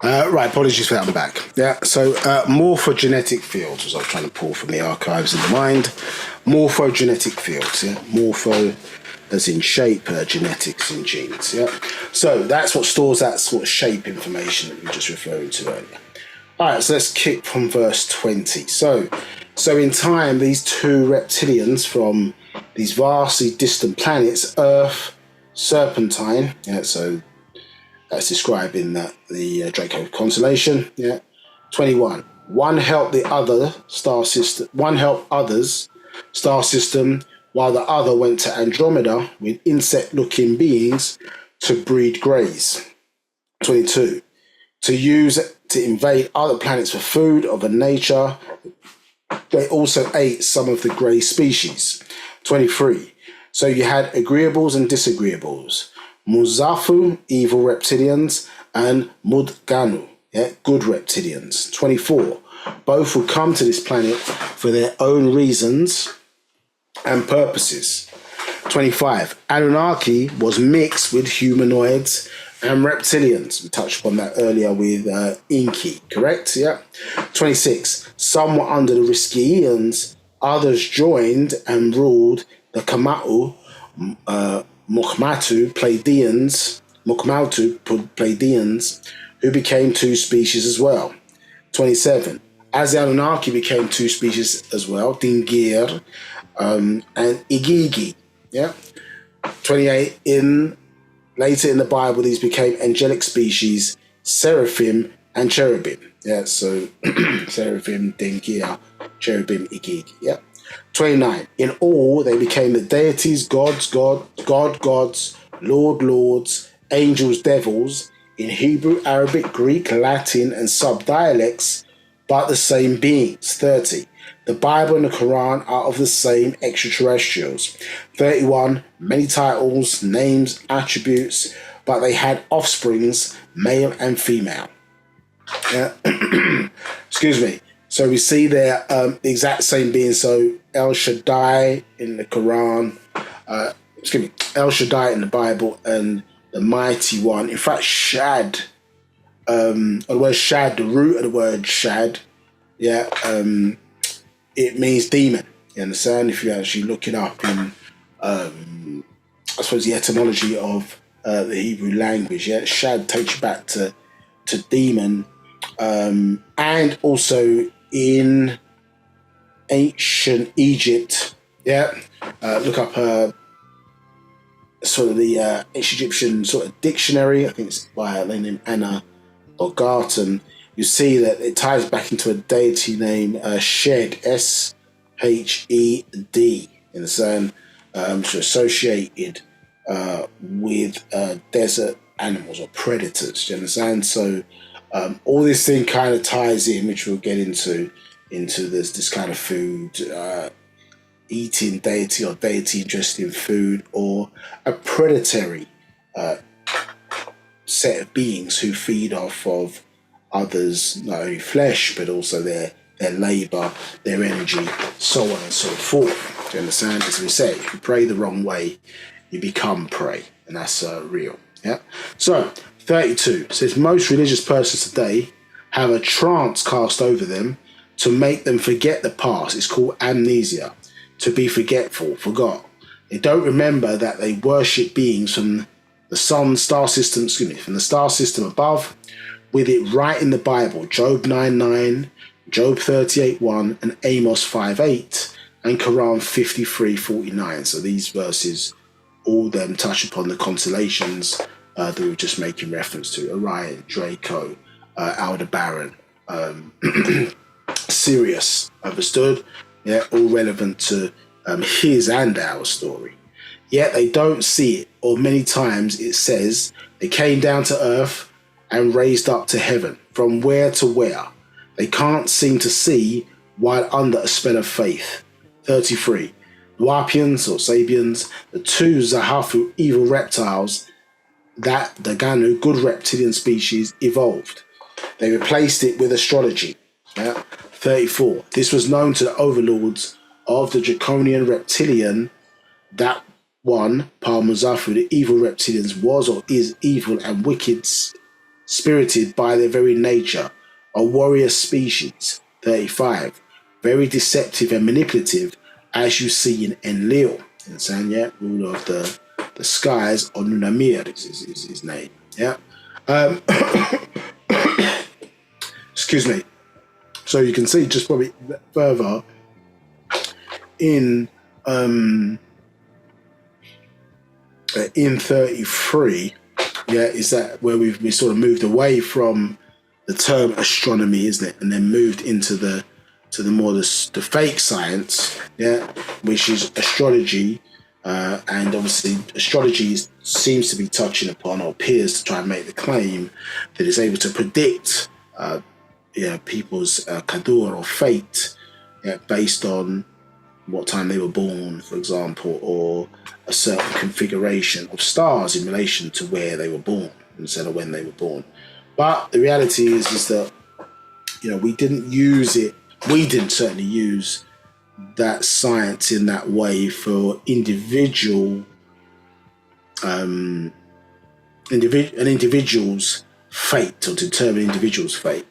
Speaker 1: Right, apologies for that, I'm back. Yeah, so morphogenetic fields, as I was trying to pull from the archives in the mind. Morphogenetic fields, yeah. Morpho as in shape, genetics in genes, yeah. So that's what stores that sort of shape information that we were just referring to earlier. All right, so let's kick from verse 20. So in time, these two reptilians from these vastly distant planets, Earth, Serpentine, yeah, so that's describing the Draco constellation. Yeah, 21. One helped the other star system. One helped others star system, while the other went to Andromeda with insect-looking beings to breed greys. 22. To invade other planets for food of a nature. They also ate some of the grey species. 23. So you had agreeables and disagreeables. Muzafu, evil reptilians, and Mudganu, yeah, good reptilians. 24. Both would come to this planet for their own reasons and purposes. 25. Anunnaki was mixed with humanoids and reptilians. We touched upon that earlier with Inky, correct? Yeah. 26. Some were under the Riskians, others joined and ruled the Kamau, Mokmatu Pleiadians, who became two species as well. 27. As the Anunnaki became two species as well, Dingir and Igigi. Yeah. 28. Later in the Bible, these became angelic species, seraphim and cherubim. Yeah, so seraphim, Dingir, cherubim, Igigi. Yeah. 29. In all, they became the deities, gods, lords, angels, devils, in Hebrew, Arabic, Greek, Latin, and sub-dialects, but the same beings. 30. The Bible and the Quran are of the same extraterrestrials. 31. Many titles, names, attributes, but they had offsprings, male and female. Yeah. Excuse me. So we see there the exact same being. So El Shaddai in the Quran, El Shaddai in the Bible, and the Mighty One. In fact, Shad, the word Shad, the root of the word Shad, yeah, it means demon. You understand? If you actually look it up in, I suppose, the etymology of the Hebrew language, yeah, Shad takes you back to demon, and also in ancient Egypt, yeah, look up sort of the ancient Egyptian sort of dictionary. I think it's by a lady named Anna Bogarton. You see that it ties back into a deity named Shed, Shed, in the sun, associated with desert animals or predators. Do you understand? So all this thing kind of ties in, which we'll get into this kind of food, eating deity or deity interested in food, or a predatory set of beings who feed off of others, not only flesh, but also their labour, their energy, so on and so forth. Do you understand? As we say, if you pray the wrong way, you become prey, and that's real. Yeah. So 32 says most religious persons today have a trance cast over them to make them forget the past. It's called amnesia. To be forgetful, forgot. They don't remember that they worship beings from the sun star system, from the star system above, with it right in the Bible. Job 9:9, Job 38:1, and Amos 5:8, and Quran 53:49. So these verses, all them touch upon the constellations that we were just making reference to: Orion, Draco, Aldebaran, Sirius. Understood? Yeah, all relevant to his and our story. Yet they don't see it, or many times it says they came down to earth and raised up to heaven. From where to where? They can't seem to see while under a spell of faith. 33. Wapians or Sabians, the two Zahafu evil reptiles that the Ganu, good reptilian species, evolved. They replaced it with astrology. Yeah. 34. This was known to the overlords of the draconian reptilian. That one, Paa Taraq, the evil reptilians, was or is evil and wicked spirited by their very nature, a warrior species. 35. Very deceptive and manipulative, as you see in Enlil. Understand, yeah? Ruler of the skies, Onunamir is his name. Yeah. Excuse me. So you can see just probably further in 33, yeah, is that where we sort of moved away from the term astronomy, isn't it, and then moved into the more the fake science, yeah, which is astrology, and obviously astrology seems to be touching upon, or appears to try and make the claim that it's able to predict, people's kadur or fate, yeah, based on what time they were born, for example, or a certain configuration of stars in relation to where they were born instead of when they were born. But the reality is that, we didn't use it. We didn't certainly use that science in that way for an individual's fate, or determine individual's fate.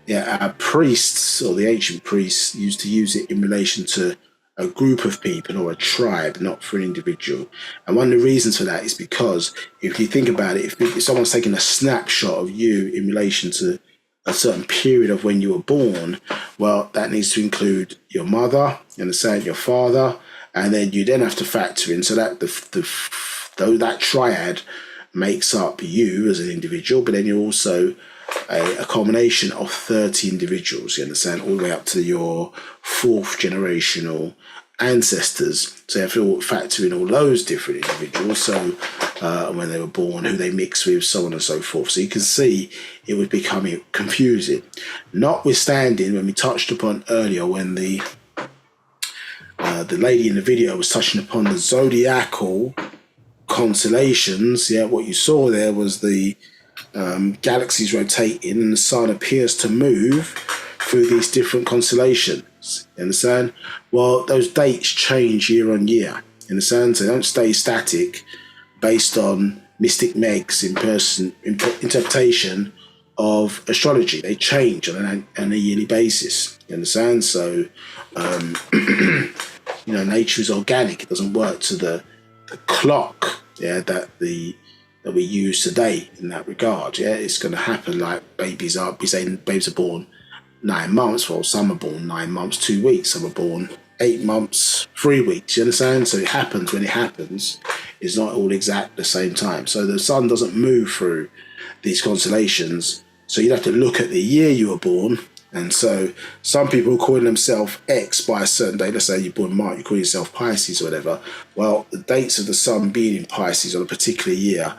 Speaker 1: Yeah, our priests, or the ancient priests, used to use it in relation to a group of people or a tribe, not for an individual. And one of the reasons for that is because if you think about it, if someone's taking a snapshot of you in relation to a certain period of when you were born, well, that needs to include your mother, your father, and then you then have to factor in, so that though that triad makes up you as an individual, but then you're also a culmination of 30 individuals, you understand, all the way up to your fourth generational ancestors. So you have to factor in all those different individuals, so when they were born, who they mix with, so on and so forth. So you can see it was becoming confusing. Notwithstanding, when we touched upon earlier, when the lady in the video was touching upon the zodiacal constellations, yeah, what you saw there was the galaxies rotating, and the sun appears to move through these different constellations. You understand? Well, those dates change year on year. You understand? So they don't stay static based on Mystic Meg's interpretation of astrology. They change on a yearly basis. You understand? So, nature is organic. It doesn't work to the clock, yeah, that we use today in that regard. Yeah, it's going to happen like babies are born 9 months. Well, some are born 9 months, 2 weeks. Some are born 8 months, 3 weeks. You understand? So it happens when it happens. It's not all exact at the same time. So the sun doesn't move through these constellations. So you'd have to look at the year you were born. And so some people calling themselves X by a certain date. Let's say you're born March, you call yourself Pisces or whatever. Well, the dates of the sun being in Pisces on a particular year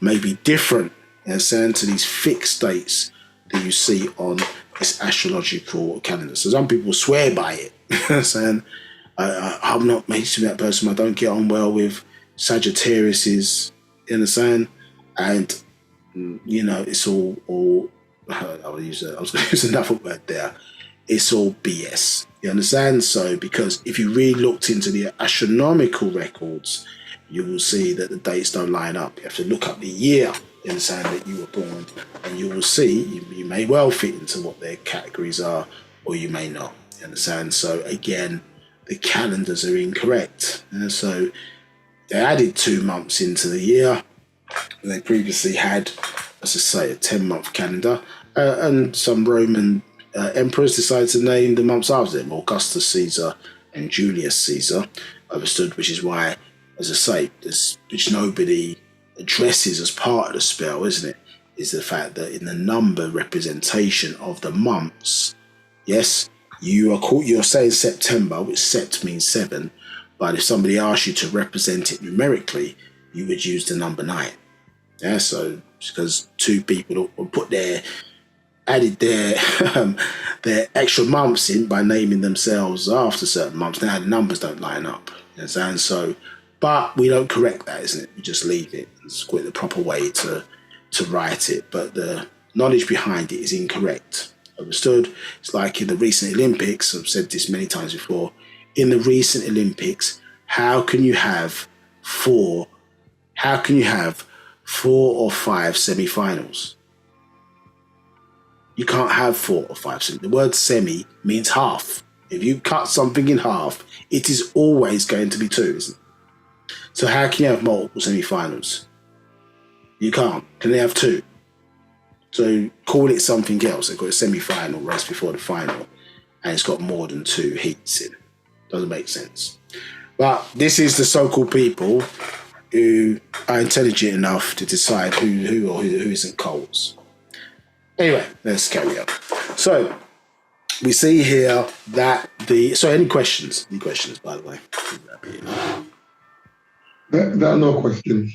Speaker 1: may be different, to these fixed dates that you see on this astrological calendar. So some people swear by it, saying, I'm not mates with that person, I don't get on well with Sagittarius's, and it's all I was going to use another word there. It's all BS. You understand? So, because if you really looked into the astronomical records, you will see that the dates don't line up. You have to look up the year, you understand, that you were born, and you will see you may well fit into what their categories are, or you may not. You understand? So, again, the calendars are incorrect. And so, they added 2 months into the year. They previously had, let's just say, a 10-month calendar. And some Roman emperors decided to name the months after them, Augustus Caesar and Julius Caesar, understood, which is why, as I say, which nobody addresses as part of the spell, isn't it, is the fact that in the number representation of the months, yes, you're saying September, which Sept means 7, but if somebody asked you to represent it numerically, you would use the number 9. Yeah, so because 2 people will added their extra months in by naming themselves after certain months. Now the numbers don't line up. You understand? So, but we don't correct that, isn't it? We just leave it. It's quite the proper way to write it. But the knowledge behind it is incorrect. Understood? It's like in the recent Olympics. I've said this many times before. In the recent Olympics, how can you have 4 or 5 semi-finals? You can't have 4 or 5. So the word semi means half. If you cut something in half, it is always going to be 2, isn't it? So how can you have multiple semi-finals? You can't. Can they have 2? So call it something else. They've got a semi-final race before the final, and it's got more than 2 heats in. Doesn't make sense. But this is the so-called people who are intelligent enough to decide who isn't Coles. Anyway, let's carry on. So we see here that any questions? Any questions, by the way?
Speaker 2: There are no questions.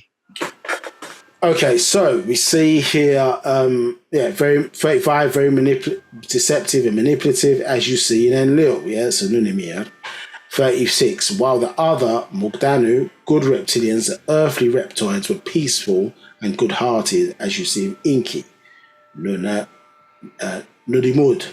Speaker 1: Okay, so we see here, very 35, very deceptive and manipulative, as you see in Enlil, so Nunimir. 36, while the other Mugdanu, good reptilians, the earthly reptoids, were peaceful and good-hearted, as you see in Inki. Nudimud,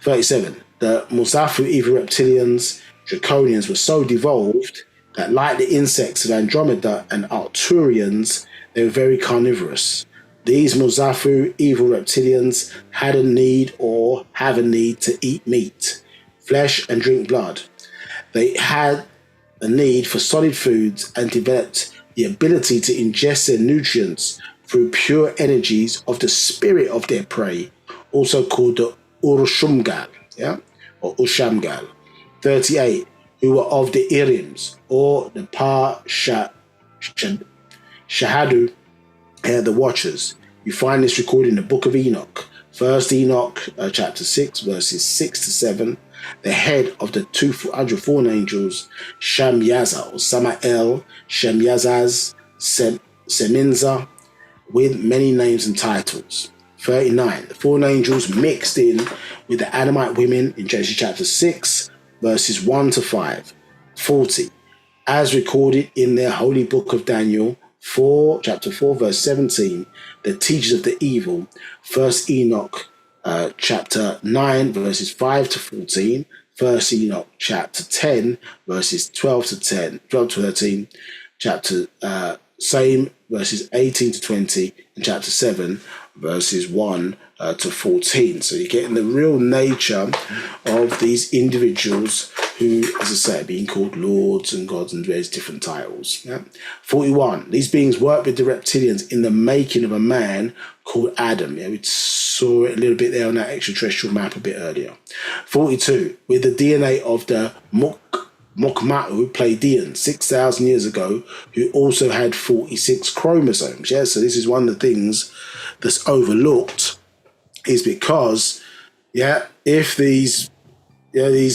Speaker 1: 37, the Muzafu evil reptilians, draconians, were so devolved that, like the insects of Andromeda and Arcturians, they were very carnivorous. These Muzafu evil reptilians had a need or have a need to eat meat, flesh, and drink blood. They had a need for solid foods and developed the ability to ingest their nutrients through pure energies of the spirit of their prey, also called the Urushumgal, or Ushamgal. 38, who were of the Irims, or the Paa Shahadu, the Watchers. You find this recorded in the Book of Enoch. First Enoch, chapter 6, verses 6 to 7. The head of the 200 fallen angels, Shamyaza, or Samael, Shamyazaz, Seminza, with many names and titles. 39. The fallen angels mixed in with the Adamite women in Genesis chapter 6, verses 1 to 5. 40. As recorded in their holy book of Daniel, chapter 4, verse 17, the teachers of the evil. First Enoch, chapter 9, verses 5 to 14. First Enoch, chapter 10, verses 12 to 13. Chapter same, verses 18 to 20, and chapter 7, verses 1 to 14. So you're getting the real nature of these individuals who, as I say, are being called lords and gods and various different titles. 41. These beings work with the reptilians in the making of a man called Adam. We saw it a little bit there on that extraterrestrial map a bit earlier. 42. With the DNA of the Mokma'u Pleiadians 6,000 years ago, who also had 46 chromosomes. So this is one of the things that's overlooked, is because, if these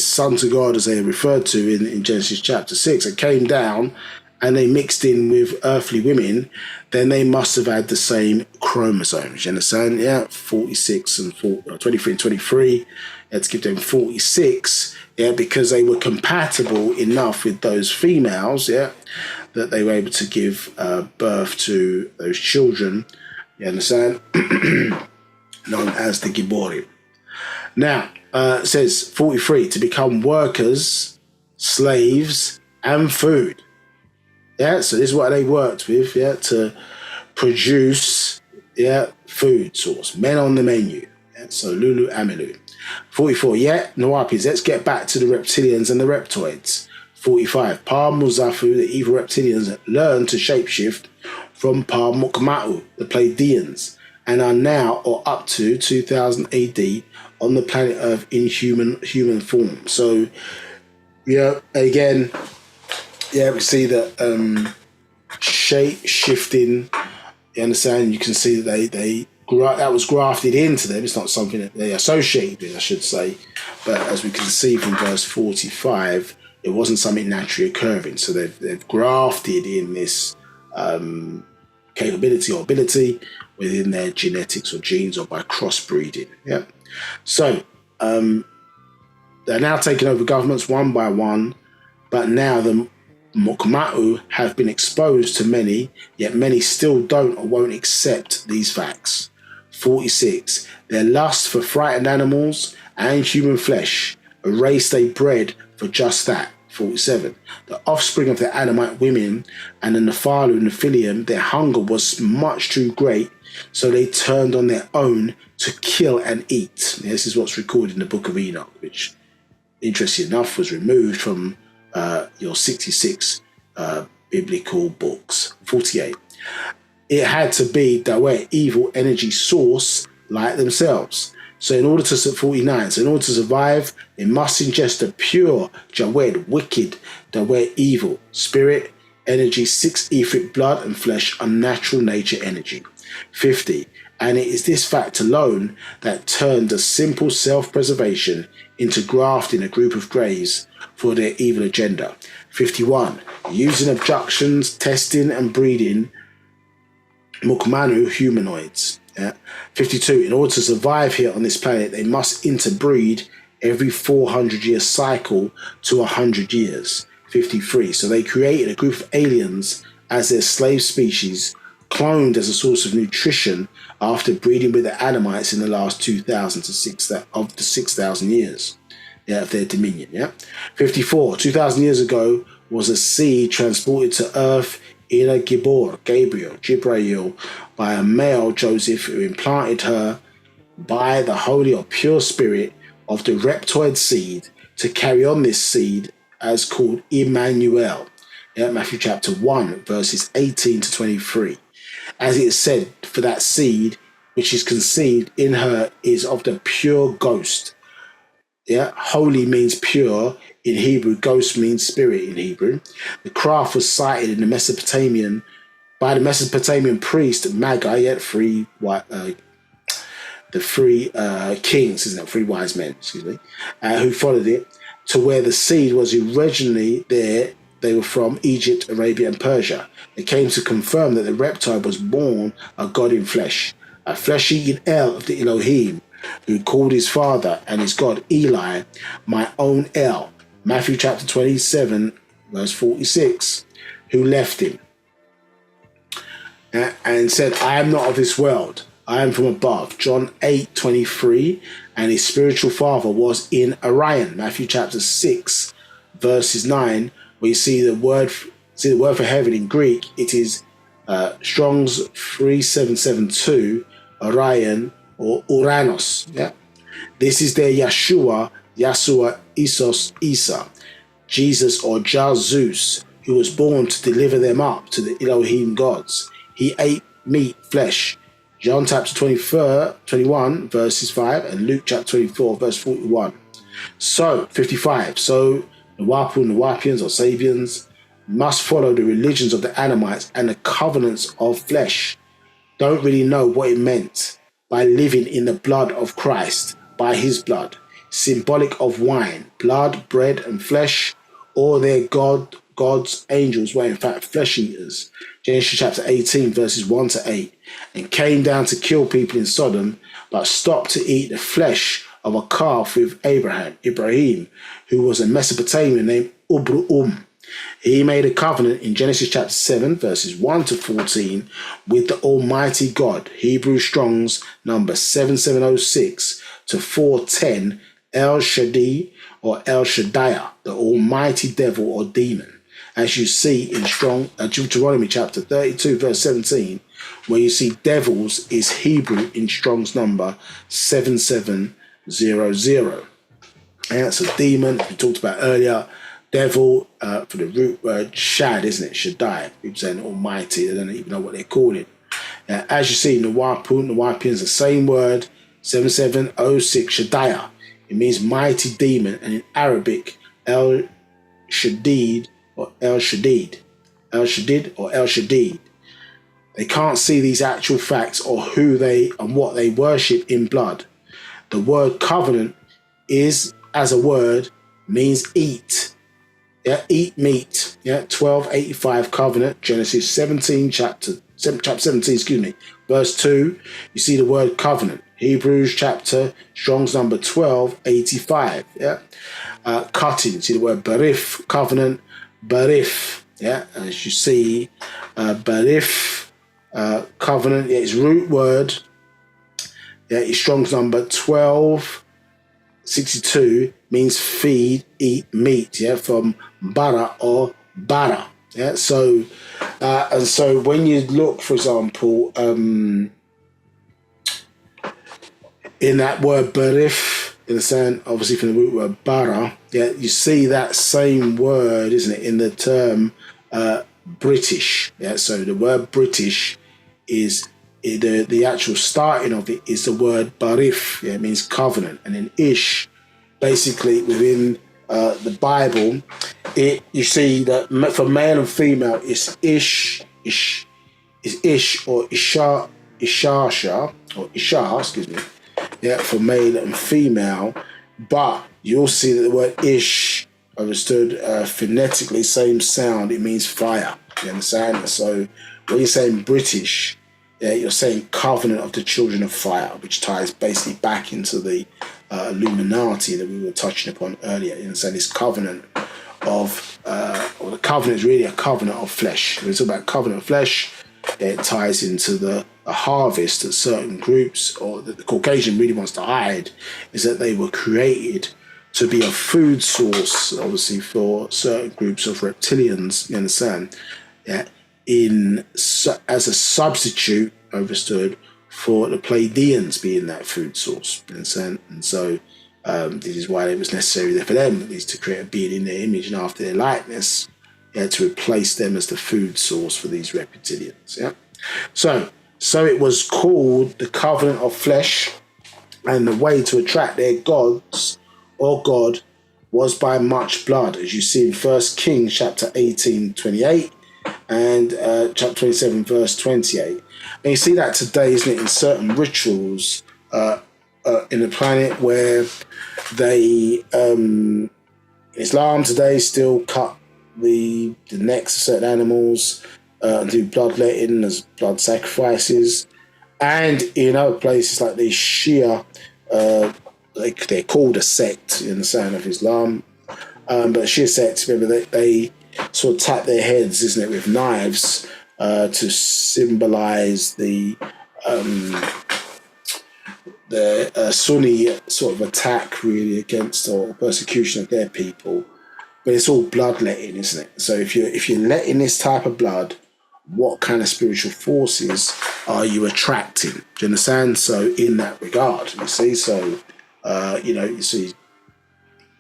Speaker 1: sons of God, as they are referred to in Genesis chapter 6, it came down and they mixed in with earthly women, then they must have had the same chromosomes. You understand? 46 and 23 and 23. Let's give them 46, because they were compatible enough with those females, that they were able to give birth to those children. You understand? Known as the Giborim. Now, it says 43, to become workers, slaves, and food. So this is what they worked with, to produce, food source, men on the menu. So Lulu Amilu. 44, Nawapis, let's get back to the reptilians and the reptoids. 45, Paa Muzafu, the evil reptilians, learned to shapeshift from Paa Mukma'u, the Pleiadians, and are now, or up to 2000 AD, on the planet Earth in human form. So, again, we see that shape shifting. You understand? You can see that that was grafted into them. It's not something that they associated with, I should say. But as we can see from verse 45, it wasn't something naturally occurring. So they've grafted in this capability or ability within their genetics or genes, or by crossbreeding. So they're now taking over governments one by one, but now the Mukma'u have been exposed to many, yet many still don't or won't accept these facts. 46. Their lust for frightened animals and human flesh, a race they bred for just that. 47. The offspring of the Adamite women and the Nephalu and Nephilium, their hunger was much too great So they turned on their own to kill and eat. This is what's recorded in the Book of Enoch, which, interesting enough, was removed from your 66 biblical books. 48. It had to be direct evil energy source like themselves. So in order to 49, so in order to survive, they must ingest a pure, Jawed, wicked, Dawed, evil, spirit, energy, 6 etheric blood and flesh, unnatural nature energy. 50. And it is this fact alone that turned a simple self-preservation into grafting a group of greys for their evil agenda. 51. Using abductions, testing and breeding Mukmanu humanoids. 52. In order to survive here on this planet, they must interbreed every 400-year cycle to 100 years. 53. So they created a group of aliens as their slave species, cloned as a source of nutrition after breeding with the Adamites in the last 2,000 to 6,000 years of their dominion. 54. 2,000 years ago was a seed transported to Earth in a Gabriel, by a male Joseph, who implanted her by the holy or pure spirit of the reptoid seed to carry on this seed as called Emmanuel. Matthew chapter 1, verses 18 to 23. As it is said, for that seed which is conceived in her is of the pure ghost. Holy means pure in Hebrew, ghost means spirit in Hebrew. The craft was cited in the Mesopotamian by the Mesopotamian priest Magi, the three kings, isn't it? 3 wise men, who followed it to where the seed was originally there. They were from Egypt, Arabia, and Persia. They came to confirm that the reptile was born a god in flesh, a flesh-eating El of the Elohim, who called his father and his god Eli, my own El. Matthew chapter 27, verse 46, who left him and said, I am not of this world, I am from above. John 8:23, and his spiritual father was in Orion. Matthew chapter 6, verses 9, where you see the word for heaven in Greek. It is Strong's 3772, Orion or Uranus. This is their Yeshua, Isos, Isa, Jesus or Jesus, who was born to deliver them up to the Elohim gods. He ate meat, flesh. John chapter 21, verses 5, and Luke chapter 24, verse 41. So, 55. So, the Wapu and the Wapians or Sabians must follow the religions of the Anamites and the covenants of flesh. Don't really know what it meant by living in the blood of Christ, by his blood, symbolic of wine, blood, bread, and flesh, or their gods, angels were in fact flesh eaters. Genesis chapter 18, verses 1 to 8, and came down to kill people in Sodom, but stopped to eat the flesh of a calf with Ibrahim, who was a Mesopotamian named Ubru'um. He made a covenant in Genesis chapter 7, verses 1 to 14, with the Almighty God. Hebrew Strong's number 7706 to 410, El Shaddai or El Shaddai, the Almighty Devil or Demon. As you see in Deuteronomy chapter 32, verse 17, where you see devils is Hebrew in Strong's number 7700. And that's a demon we talked about earlier. Devil, for the root word Shad, isn't it? Shaddai. People saying Almighty, they don't even know what they're calling. As you see in the Wapians, the same word, 7706, Shaddai. It means mighty demon, and in Arabic, El Shadid or El Shadid. El Shadid or El Shadid. They can't see these actual facts or who they and what they worship in blood. The word covenant is, as a word, means eat. Eat meat. 1285 covenant, Genesis 17, chapter 17, verse 2. You see the word covenant. Hebrews chapter, Strong's number 1285. Cutting. See the word barif, covenant, barif. As you see, barif, covenant. Its root word. It's Strong's number 1262, means feed, eat meat. From bara or bara. So and so when you look, for example, in that word barif, in the sense, obviously from the root word bara, yeah, you see that same word, isn't it, in the term British. Yeah, so the word British is the actual starting of it is the word barif. Yeah, it means covenant, and then ish, basically within the Bible, you see that for male and female, it's ish or ishasha or ishah, excuse me. Yeah, for male and female, but you'll see that the word ish, understood phonetically, same sound, it means fire. You understand? So when you're saying British, yeah, you're saying covenant of the children of fire, which ties basically back into the Illuminati that we were touching upon earlier. You understand? This covenant of, or the covenant is really a covenant of flesh. When it's about covenant of flesh, it ties into the harvest that certain groups, or that the Caucasian really wants to hide, is that they were created to be a food source, obviously, for certain groups of reptilians, you understand? Yeah, as a substitute, understood, for the Pleiadians being that food source, you understand? And so this is why it was necessary for them, at least, to create a being in their image and after their likeness, yeah, to replace them as the food source for these reptilians. Yeah, so it was called the covenant of flesh, and the way to attract their gods or God was by much blood, as you see in 1 Kings chapter 18:28 and chapter 27 verse 28. And you see that today, isn't it, in certain rituals in the planet where they Islam today still cut the necks of certain animals, do bloodletting as blood sacrifices, and in other places like the Shia, they're called a sect in the sound of Islam, but Shia sects, remember, they sort of tap their heads, isn't it, with knives to symbolize the Sunni sort of attack really against or persecution of their people. But it's all bloodletting, isn't it? So if you're letting this type of blood, what kind of spiritual forces are you attracting? Do you understand? So in that regard, you see, so you see,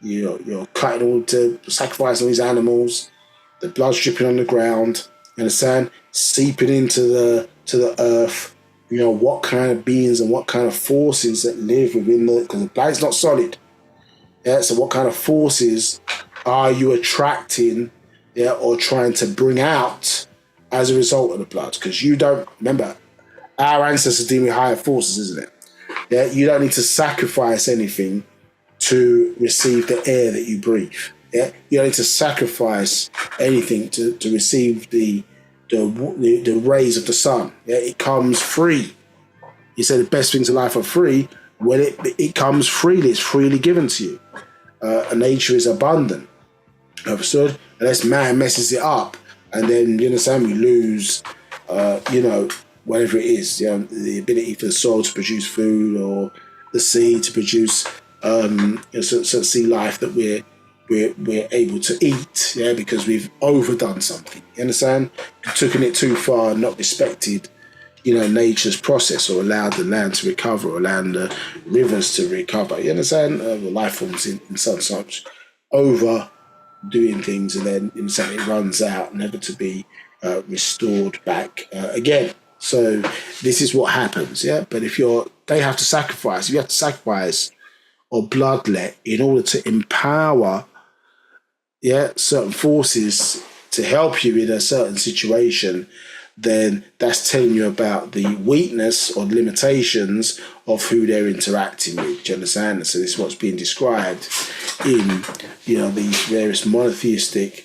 Speaker 1: you're cutting all to sacrificing all these animals, the blood's dripping on the ground. You understand? Seeping into the earth. You know what kind of beings and what kind of forces that live within because the blood's not solid. Yeah. So what kind of forces are you attracting, yeah, or trying to bring out as a result of the blood? Because you don't, remember, our ancestors dealing with higher forces, isn't it? Yeah, you don't need to sacrifice anything to receive the air that you breathe. Yeah, you don't need to sacrifice anything to receive the rays of the sun. Yeah, it comes free. You say the best things in life are free. Well, it comes freely. It's freely given to you. Nature is abundant. Understood? Unless man messes it up, and then, you understand, we lose, whatever it is, the ability for the soil to produce food, or the sea to produce sea life that we're able to eat, yeah, because we've overdone something. You understand? Taken it too far, not respected, nature's process, or allowed the land to recover, or allowed the rivers to recover. You understand? The life forms in such overdoing things, and then it runs out, never to be restored back again. So this is what happens, yeah. But if they have to sacrifice, you have to sacrifice or bloodlet in order to empower, yeah, certain forces to help you in a certain situation, then that's telling you about the weakness or limitations of who they're interacting with. Do you understand? So this is what's being described in, these various monotheistic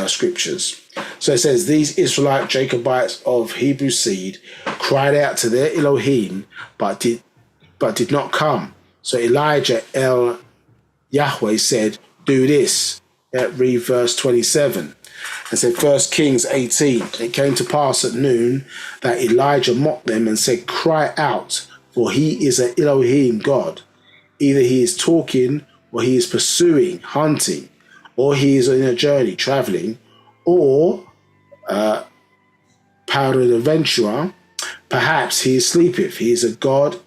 Speaker 1: scriptures. So it says, these Israelite Jacobites of Hebrew seed cried out to their Elohim, but did not come. So Elijah Yahweh said, do this. Read verse 27. And said, 1 Kings 18, it came to pass at noon that Elijah mocked them and said, cry out, for he is an Elohim God. Either he is talking, or he is pursuing, hunting, or he is in a journey, traveling, or peradventure, perhaps he is sleepeth. He is a God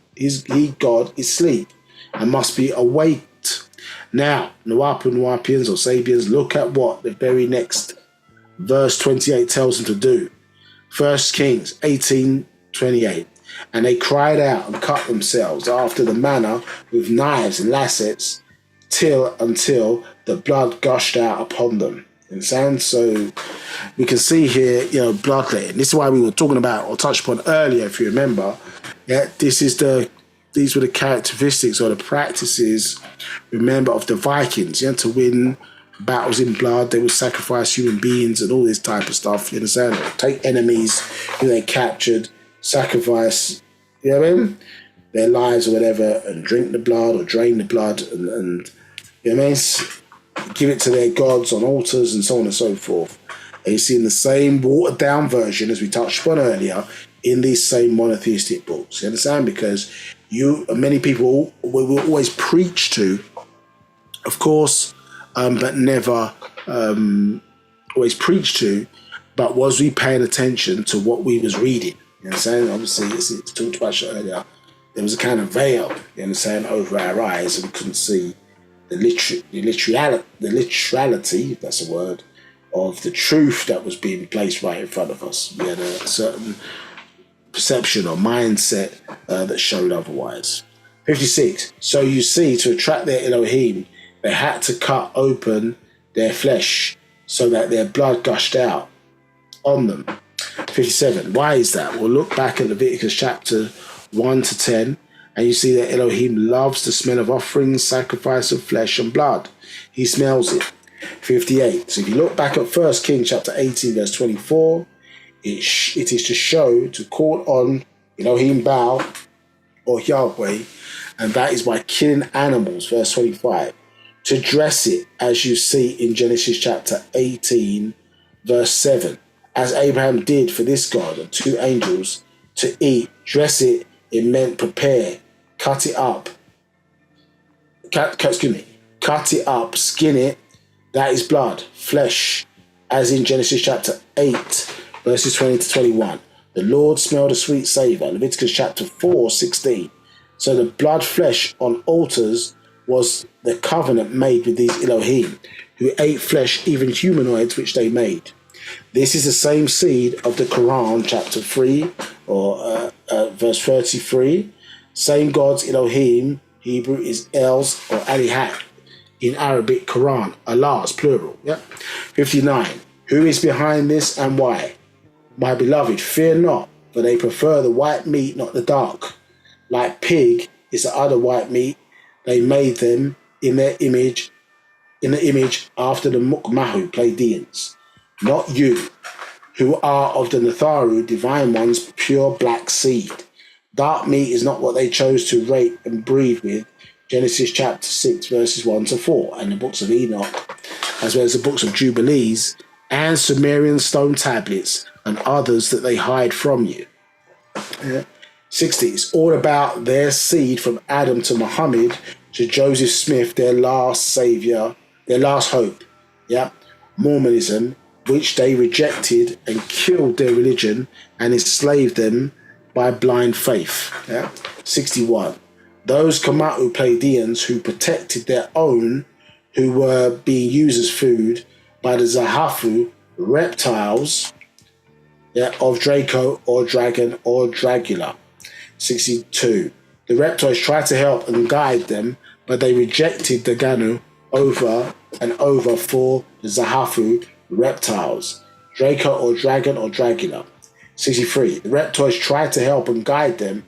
Speaker 1: God, is sleep and must be awaked. Now, Nuwapians or Sabians, look at what the very next verse 28 tells them to do. 1 Kings 18:28. And they cried out and cut themselves after the manner with knives and lancets until the blood gushed out upon them. Understand? So we can see here, bloodletting. This is why we were talking about or touched upon earlier, if you remember. Yeah, these were the characteristics or the practices, remember, of the Vikings. To win battles in blood, they would sacrifice human beings and all this type of stuff. You understand? Take enemies who they captured, sacrifice, their lives or whatever, and drink the blood or drain the blood and give it to their gods on altars and so on and so forth. And you see in the same watered down version as we touched upon earlier in these same monotheistic books. You understand? Because many people will always preach to, of course, but never always preach to, but was we paying attention to what we was reading? You understand? Obviously, it's talked about earlier. There was a kind of veil, you understand, over our eyes, and we couldn't see the literality, if that's a word, of the truth that was being placed right in front of us. We had a certain perception or mindset that showed otherwise. 56. So you see, to attract their Elohim, they had to cut open their flesh so that their blood gushed out on them. 57. Why is that? Well, look back at Leviticus chapter 1 to 10, and you see that Elohim loves the smell of offerings, sacrifice of flesh and blood. He smells it. 58. So if you look back at 1 Kings chapter 18, verse 24, it is to call on Elohim Baal or Yahweh, and that is by killing animals, verse 25. To dress it, as you see in Genesis chapter 18, verse 7, as Abraham did for this God and 2 angels, to eat, dress it, it meant prepare, cut it up, skin it, that is blood, flesh, as in Genesis chapter 8, verses 20 to 21. The Lord smelled a sweet savour, Leviticus chapter 4, 16. So the blood flesh on altars was the covenant made with these Elohim, who ate flesh, even humanoids, which they made. This is the same seed of the Quran, chapter 3, or verse 33. Same gods, Elohim, Hebrew is Els or Alihat. In Arabic, Quran, Allah's plural. 59. Who is behind this and why? My beloved, fear not, for they prefer the white meat, not the dark. Like pig is the other white meat, they made them in the image after the Mukmahu, Pleiadians. Not you, who are of the Natharu, divine ones, pure black seed. Dark meat is not what they chose to rape and breed with. Genesis chapter 6, verses 1 to 4, and the books of Enoch, as well as the books of Jubilees, and Sumerian stone tablets, and others that they hide from you. 60. It's all about their seed from Adam to Muhammad to Joseph Smith, their last savior, their last hope. Mormonism, which they rejected and killed their religion and enslaved them by blind faith. 61. Those Kamau Pleiadians who protected their own, who were being used as food by the Zahafu reptiles of Draco or Dragon or Dragula. 62. The reptiles tried to help and guide them, but they rejected the Ganu over and over for the Zahafu reptiles, Draco or Dragon or Dragula. 63. The reptiles tried to help and guide them.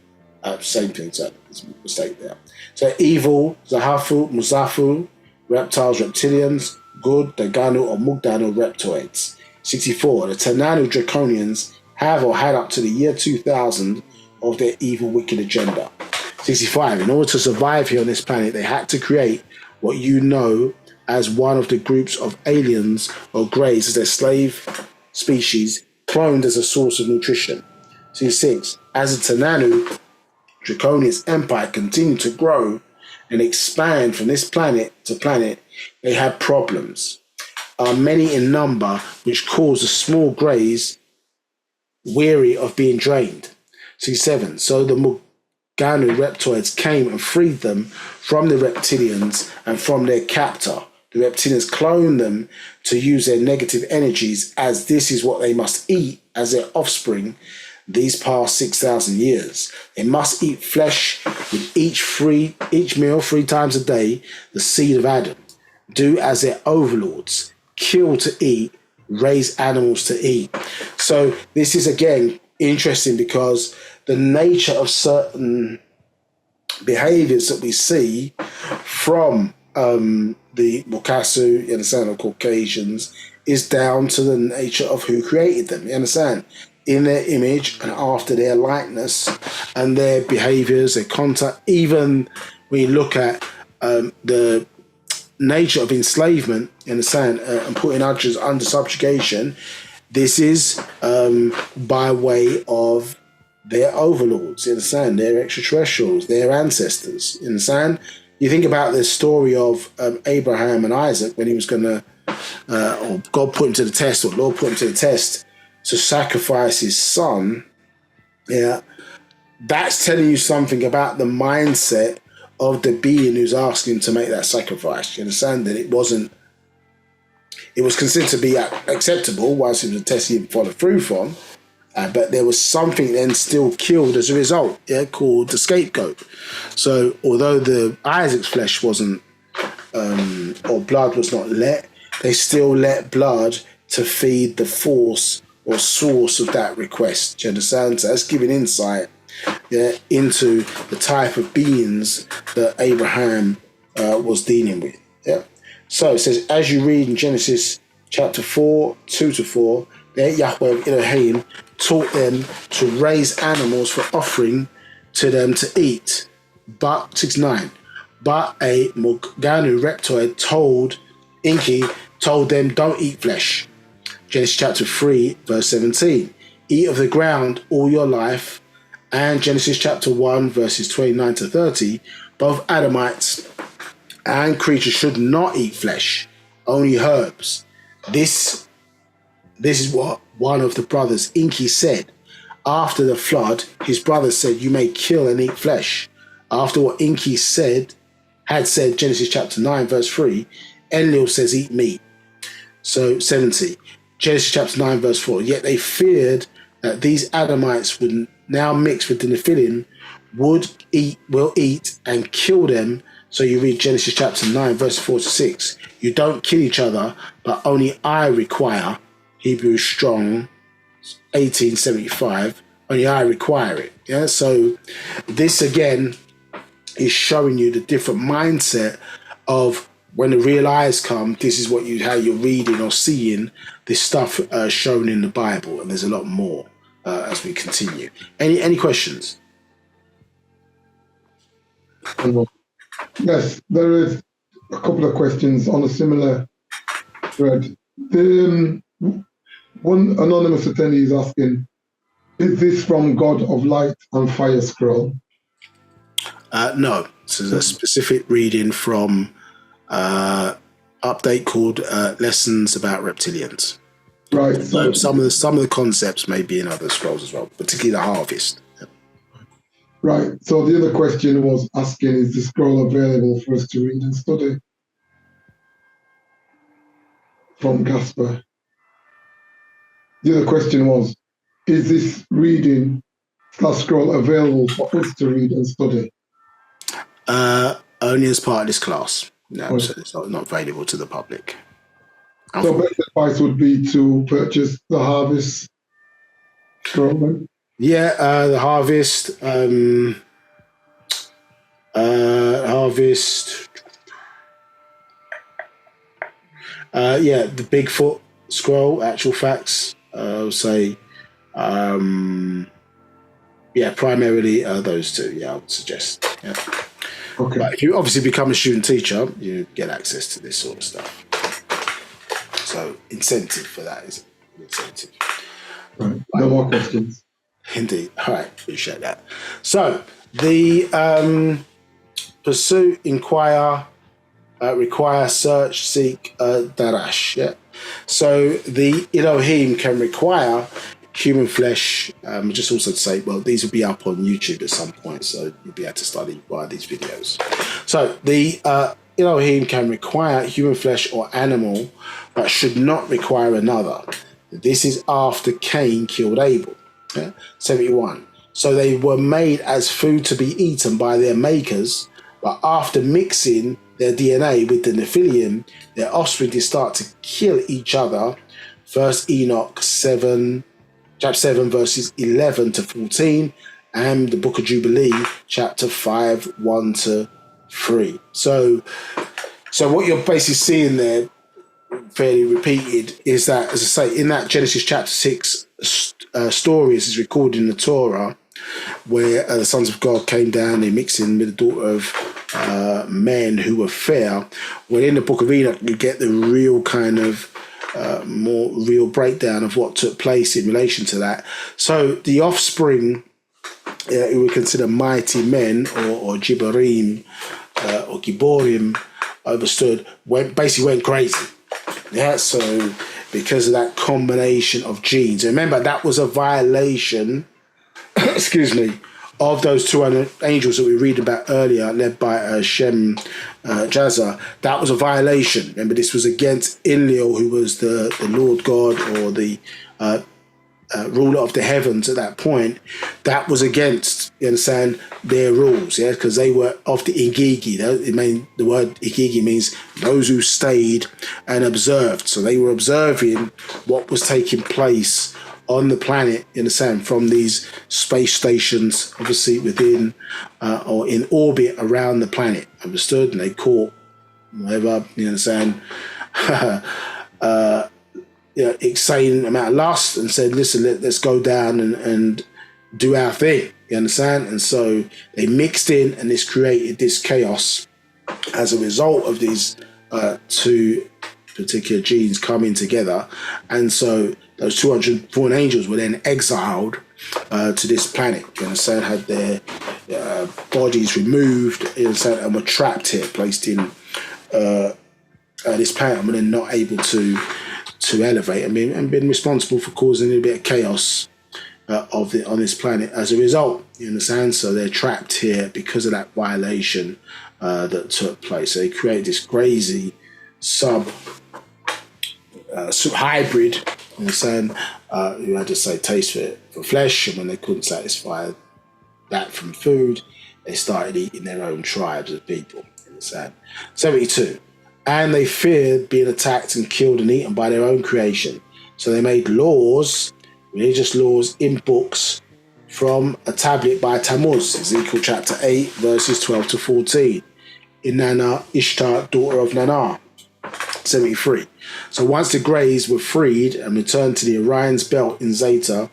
Speaker 1: Same thing, so there's a mistake there. So evil, Zahafu, Muzafu, reptiles, reptilians, good, Daganu or Mugdanu reptoids. 64. The Tananu Draconians have or had up to the year 2000 of their evil, wicked agenda. 65. In order to survive here on this planet, they had to create what you know as one of the groups of aliens or greys as their slave species, cloned as a source of nutrition. 66. As the Tananu Draconian's empire continued to grow and expand from this planet to planet, they had problems, many in number, which caused the small greys weary of being drained. 67. So the Ganu reptoids came and freed them from the reptilians and from their captor. The reptilians cloned them to use their negative energies, as this is what they must eat as their offspring these past 6,000 years. They must eat flesh with each meal 3 times a day, the seed of Adam. Do as their overlords, kill to eat, raise animals to eat. So this is again interesting, because the nature of certain behaviors that we see from the Mukasu, you understand, or Caucasians, is down to the nature of who created them, you understand, in their image and after their likeness, and their behaviors, their contact. Even when you look at the nature of enslavement, you understand, and putting others under subjugation, this is by way of their overlords, you understand, their extraterrestrials, their ancestors, you understand. You think about the story of Abraham and Isaac when he was going to, or God put him to the test, or Lord put him to the test to sacrifice his son. Yeah, that's telling you something about the mindset of the being who's asking to make that sacrifice. You understand that it was considered to be acceptable whilst it was a test he didn't follow through from. But there was something then still killed as a result, called the scapegoat. So although the Isaac's flesh wasn't, or blood was not let, they still let blood to feed the force or source of that request. Do you understand? So that's giving insight into the type of beings that Abraham was dealing with. Yeah. So it says, as you read in Genesis chapter 4, 2-4, there Yahweh Elohim taught them to raise animals for offering to them to eat. But 6:9. But a Morganu reptoid told them, don't eat flesh. Genesis chapter 3, verse 17. Eat of the ground all your life. And Genesis chapter 1, verses 29-30. Both Adamites and creatures should not eat flesh, only herbs. This is what one of the brothers, Inky, said. After the flood, his brother said, you may kill and eat flesh. After what Inky had said, Genesis chapter 9, verse 3, Enlil says, eat meat. So 70, Genesis chapter 9, verse 4, yet they feared that these Adamites would now mix with the Nephilim, will eat and kill them. So you read Genesis chapter 9, verse 4-6. You don't kill each other, but only I require, Hebrew Strong 1875, only I require it. Yeah. So this again is showing you the different mindset of when the real eyes come. This is how you're reading or seeing this stuff shown in the Bible, and there's a lot more as we continue. Any questions?
Speaker 2: Yes, there is a couple of questions on a similar thread. One anonymous attendee is asking, is this from God of Light and Fire Scroll?
Speaker 1: No, this is a specific reading from update called Lessons About Reptilians.
Speaker 2: Right.
Speaker 1: So some of the concepts may be in other scrolls as well, particularly the Harvest.
Speaker 2: Right. So the other question was asking, is the scroll available for us to read and study? From Gasper. The other question was, is this reading scroll available for us to read and study?
Speaker 1: Only as part of this class. No,
Speaker 2: Okay.
Speaker 1: so it's not available to the public.
Speaker 2: So best advice would be to purchase the Harvest scroll then?
Speaker 1: Yeah, the Harvest. Harvest. The Bigfoot scroll, actual facts. I would say, primarily those two. Yeah, I would suggest. Yeah.
Speaker 2: Okay.
Speaker 1: But if you obviously become a student teacher, you get access to this sort of stuff. So incentive for that is incentive.
Speaker 2: Right. No more questions.
Speaker 1: Indeed. All right. Appreciate that. So the pursue, inquire, require, search, seek, darash. Yeah. So the Elohim can require human flesh. Just also to say, well, these will be up on YouTube at some point, so you'll be able to study via these videos. So the Elohim can require human flesh or animal, but should not require another. This is after Cain killed Abel. 71. So they were made as food to be eaten by their makers, but after mixing their DNA with the Nephilim, their offspring did start to kill each other. First Enoch chapter 7, verses 11 to 14, and the Book of Jubilee, chapter 5, 1 to 3. So what you're basically seeing there, fairly repeated, is that, as I say, in that Genesis chapter 6 story, as is recorded in the Torah, where the sons of God came down, they mixed in with the daughter of men who were fair. Well, in the Book of Enoch, you get the real kind of more real breakdown of what took place in relation to that. So the offspring, who we consider mighty men or Giborim or Giborim, basically went crazy. Yeah, so because of that combination of genes. Remember, that was a violation, excuse me, of those 200 angels that we read about earlier, led by Shem Jaza. That was a violation. Remember, this was against Enlil, who was the Lord God, or the ruler of the heavens at that point. That was against, you understand, their rules, yeah, because they were of the Igigi. The word Igigi means those who stayed and observed. So they were observing what was taking place on the planet, you understand, from these space stations, obviously within or in orbit around the planet, understood? And they caught whatever, you understand, exciting amount of lust, and said, listen, let's go down and do our thing, you understand? And so they mixed in, and this created this chaos as a result of these two particular genes coming together. And so those 204 angels were then exiled to this planet, you understand, had their bodies removed, you understand, and were trapped here, placed in this planet, and were then not able to elevate and been responsible for causing a little bit of chaos on this planet as a result, you understand? So they're trapped here because of that violation that took place. So they created this crazy hybrid, you understand, who had to say taste for flesh, and when they couldn't satisfy that from food, they started eating their own tribes of people, you understand? 72. And they feared being attacked and killed and eaten by their own creation. So they made laws, religious laws, in books from a tablet by Tammuz, Ezekiel chapter 8, verses 12 to 14. Inanna, Ishtar, daughter of Nannar, 73. So once the Greys were freed and returned to the Orion's belt in Zeta,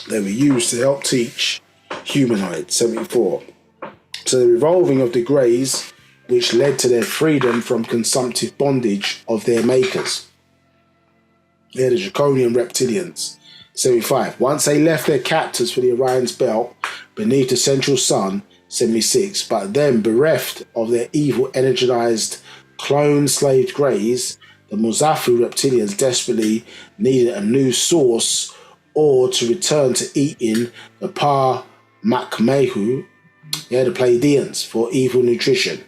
Speaker 1: they were used to help teach humanoid, 74. So the revolving of the Greys, which led to their freedom from consumptive bondage of their makers. They're the draconian reptilians. 75. Once they left their captors for the Orion's belt beneath the central sun, 76, but then bereft of their evil energized clone slaved Greys, the Muzafu reptilians desperately needed a new source, or to return to eating the Paa Makmehu, the Pleiadians, for evil nutrition.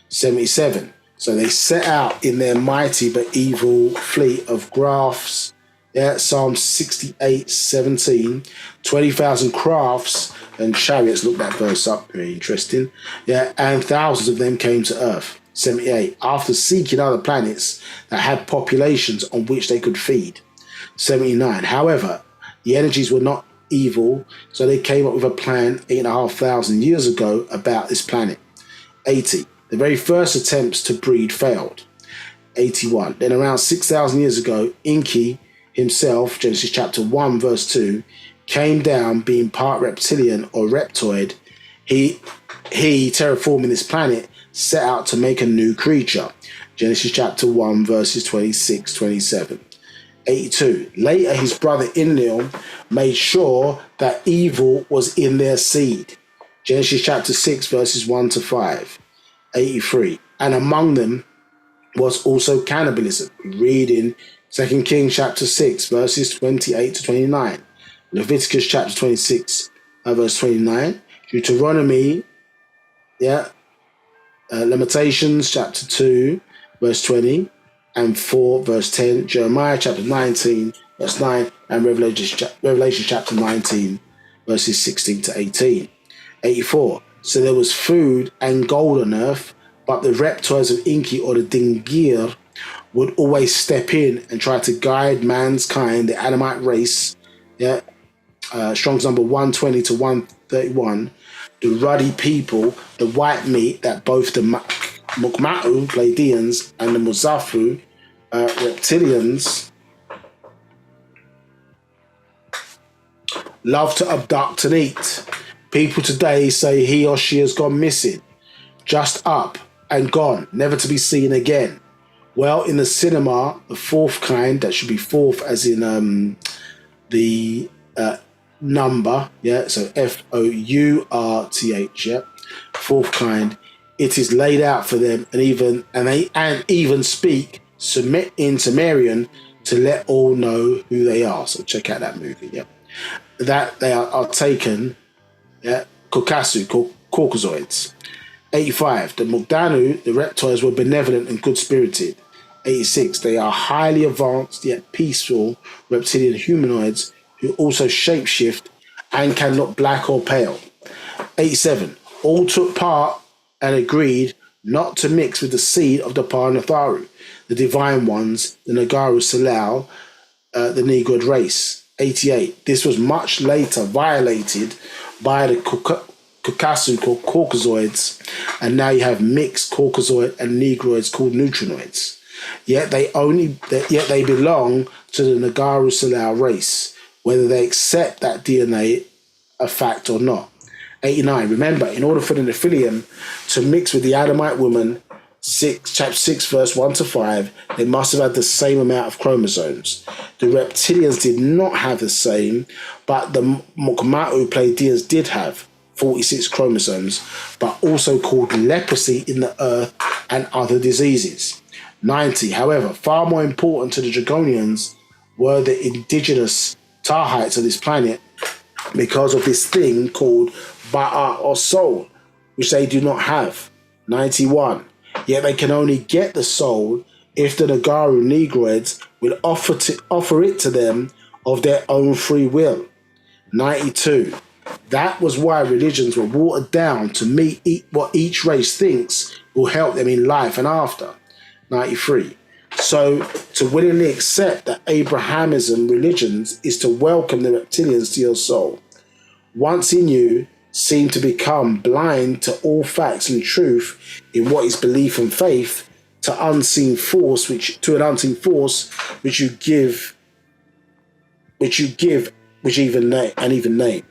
Speaker 1: 77. So they set out in their mighty but evil fleet of crafts. Yeah, Psalm 68, 17. 20,000 crafts and chariots. Look that verse up, very interesting. Yeah, and thousands of them came to earth. 78. After seeking other planets that had populations on which they could feed. 79. However, the energies were not evil, so they came up with a plan 8,500 years ago about this planet. 80. The very first attempts to breed failed. 81. Then around 6,000 years ago, Enki himself, Genesis chapter 1, verse 2, came down being part reptilian or reptoid. He terraforming this planet, set out to make a new creature. Genesis chapter 1, verses 26, 27. 82. Later, his brother Enlil made sure that evil was in their seed. Genesis chapter 6, verses 1 to 5. 83. And among them was also cannibalism. Read in 2 Kings chapter 6, verses 28 to 29. Leviticus chapter 26, verse 29. Deuteronomy, Lamentations chapter 2, verse 20 and 4, verse 10. Jeremiah chapter 19, verse 9, and Revelation chapter 19, verses 16 to 18. 84. So there was food and gold on earth, but the reptiles of Inki or the Dingir would always step in and try to guide mankind, the Adamite race. Strong's number 120 to 131. The ruddy people, the white meat that both the Mukma'u, Pleiadians, and the Muzafu, reptilians, love to abduct and eat. People today say he or she has gone missing, just up and gone, never to be seen again. Well, in the cinema, the fourth kind, that should be fourth as in the number, so Fourth, fourth kind, it is laid out for them and even speak in Sumerian to let all know who they are. So check out that movie, that they are taken, Caucasu, Caucasoids. 85. The Mugdanu, the reptiles, were benevolent and good-spirited. 86. They are highly advanced yet peaceful reptilian humanoids who also shapeshift and can look black or pale. 87. All took part and agreed not to mix with the seed of the Paa Natharu, the divine ones, the Nagaru Salal, the Negroid race. 88. This was much later violated by the Caucasus called Caucasoids, and now you have mixed Caucasoid and Negroids called Neutrinoids. Yet they belong to the Nagaru Salal race, whether they accept that DNA a fact or not. 89. Remember, in order for the Nephilim to mix with the Adamite woman, chapter 6, verse 1 to 5, they must have had the same amount of chromosomes. The reptilians did not have the same, but the Mukma'u Pleiadians did have 46 chromosomes, but also called leprosy in the earth and other diseases. 90. However, far more important to the Dragonians were the indigenous Tahites of this planet because of this thing called Ba'a or soul, which they do not have. 91. Yet they can only get the soul if the Nagaru Negroids will offer it to them of their own free will. 92. That was why religions were watered down to meet what each race thinks will help them in life and after. 93. So to willingly accept that Abrahamism religions is to welcome the reptilians to your soul. Once in you, seem to become blind to all facts and truth in what is belief and faith, to an unseen force which you even name.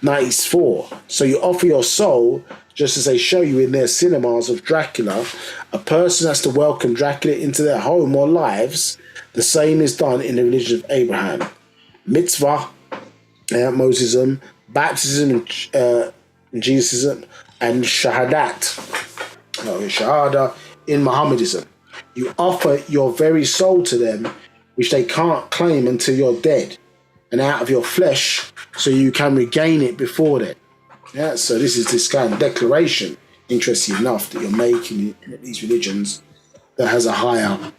Speaker 1: 94. So you offer your soul, just as they show you in their cinemas of Dracula. A person has to welcome Dracula into their home or lives. The same is done in the religion of Abraham. Mitzvah, Mosism, baptism, Jesusism, and Shahada in Mohammedism. You offer your very soul to them, which they can't claim until you're dead and out of your flesh, so you can regain it before then. So this is this kind of declaration, interesting enough, that you're making in these religions that has a higher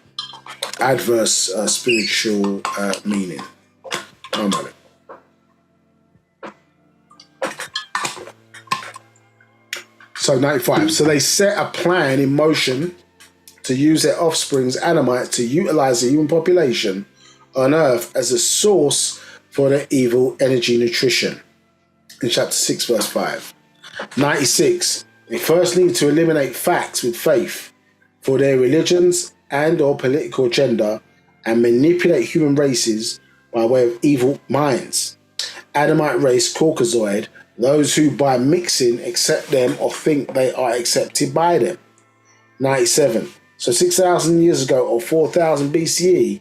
Speaker 1: adverse spiritual meaning. Oh, man. So 95. So they set a plan in motion to use their offspring's Adamites to utilize the human population on Earth as a source for their evil energy nutrition. In chapter 6, verse 5. 96. They first need to eliminate facts with faith for their religions and or political agenda and manipulate human races by way of evil minds. Adamite race, Caucasoid, those who by mixing accept them or think they are accepted by them. 97. So 6,000 years ago or 4,000 BCE,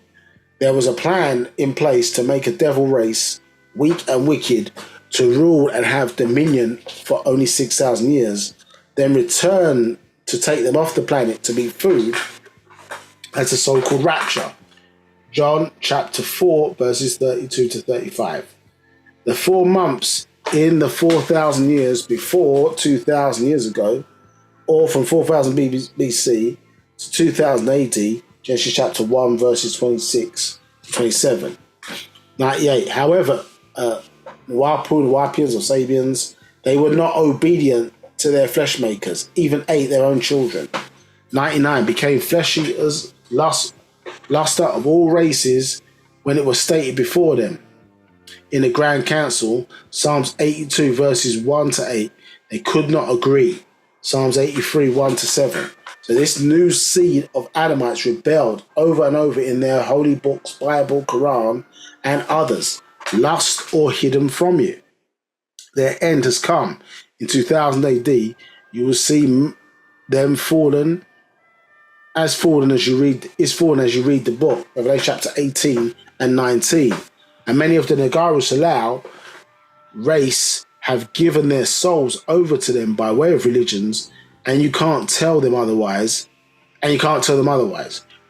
Speaker 1: there was a plan in place to make a devil race, weak and wicked, to rule and have dominion for only 6,000 years, then return to take them off the planet to be food as a so-called rapture. John chapter 4, verses 32 to 35. The 4 months in the 4,000 years before 2,000 years ago, or from 4,000 BC to 2000 AD, Genesis chapter 1, verses 26 to 27. 98. However, Wapians or Sabians, they were not obedient to their flesh makers, even ate their own children. 99. Became flesh eaters, luster of all races, when it was stated before them in the Grand Council, Psalms 82 verses 1 to 8, they could not agree. Psalms 83 1 to 7. So this new seed of Adamites rebelled over and over in their holy books, Bible, Quran, and others, lost or hidden from you. Their end has come. In 2000 AD, you will see them fallen as you read the book, Revelation chapter 18 and 19. And many of the Nagaru Salau race have given their souls over to them by way of religions, and you can't tell them otherwise.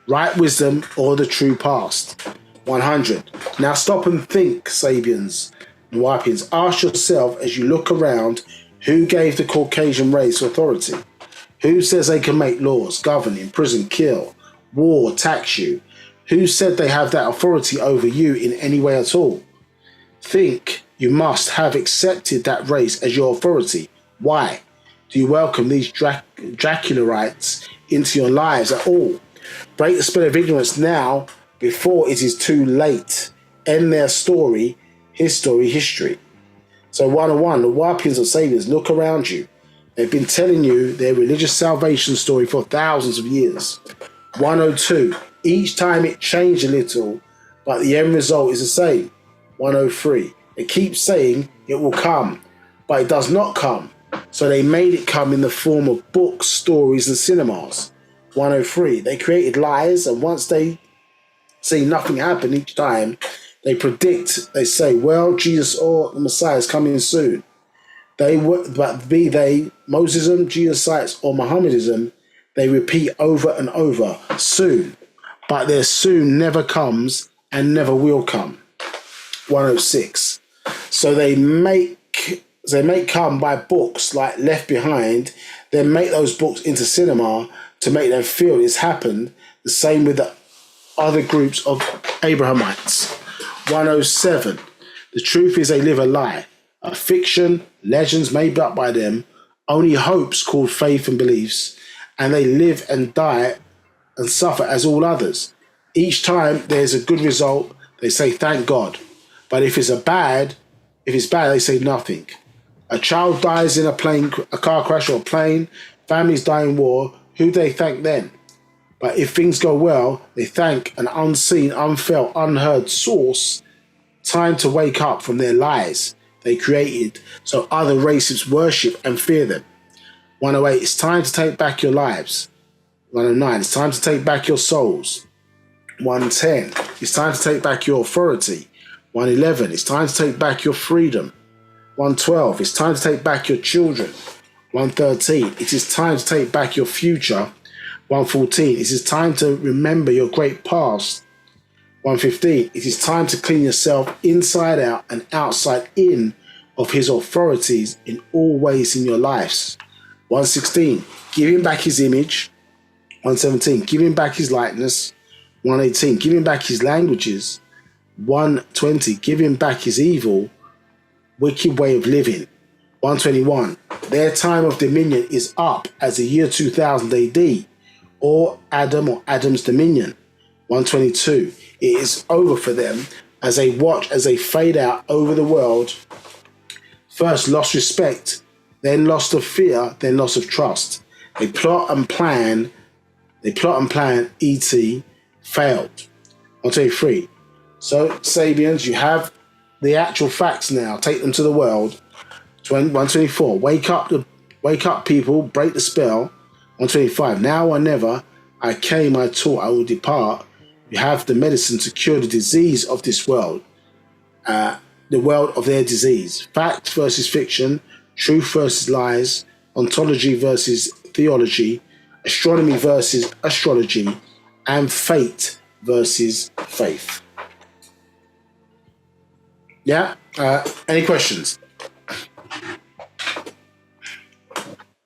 Speaker 1: Right wisdom or the true past. 100. Now stop and think, Sabians and Wapians. Ask yourself as you look around, who gave the Caucasian race authority? Who says they can make laws, govern, imprison, kill, war, tax you? Who said they have that authority over you in any way at all? Think you must have accepted that race as your authority. Why do you welcome these Dracularites into your lives at all? Break the spell of ignorance now before it is too late. End their story, history. So 101, the Wapians or Saviors, look around you. They've been telling you their religious salvation story for thousands of years. 102, each time it changed a little, but the end result is the same. 103, they keep saying it will come, but it does not come. So they made it come in the form of books, stories, and cinemas. 103, they created lies, and once they see nothing happen each time, they say, well, Jesus or the Messiah is coming soon. But be they Mosism, Jesusites, or Mohammedism, they repeat over and over, soon. But their soon never comes and never will come. 106. So they make come by books like Left Behind, then make those books into cinema to make them feel it's happened. The same with the other groups of Abrahamites. 107. The truth is they live a lie. A fiction, legends made up by them, only hopes called faith and beliefs, and they live and die and suffer as all others. Each time there's a good result, they say thank God. But if it's bad, they say nothing. A child dies in a car crash or a plane, families die in war, who do they thank then? But if things go well, they thank an unseen, unfelt, unheard source. Time to wake up from their lies they created so other races worship and fear them. 108, it's time to take back your lives. 109, it's time to take back your souls. 110, it's time to take back your authority. 111, it's time to take back your freedom. 112, it's time to take back your children. 113, it is time to take back your future. 114, it is time to remember your great past. 115, it is time to clean yourself inside out and outside in of his authorities in all ways in your lives. 116, give him back his image. 117, give him back his likeness. 118, give him back his languages. 120, give him back his evil, wicked way of living. 121, their time of dominion is up as the year 2000 AD, or Adam's dominion. 122, it is over for them as they watch as they fade out over the world. First lost respect, then loss of fear, then loss of trust. They plot and plan, E.T. failed. 123, so Sabians, you have the actual facts now, take them to the world. 124, wake up people, break the spell. 125, now or never, I came, I taught, I will depart. You have the medicine to cure the disease of this world, the world of their disease. Fact versus fiction, truth versus lies, ontology versus theology, astronomy versus astrology, and fate versus faith. Yeah. Any questions?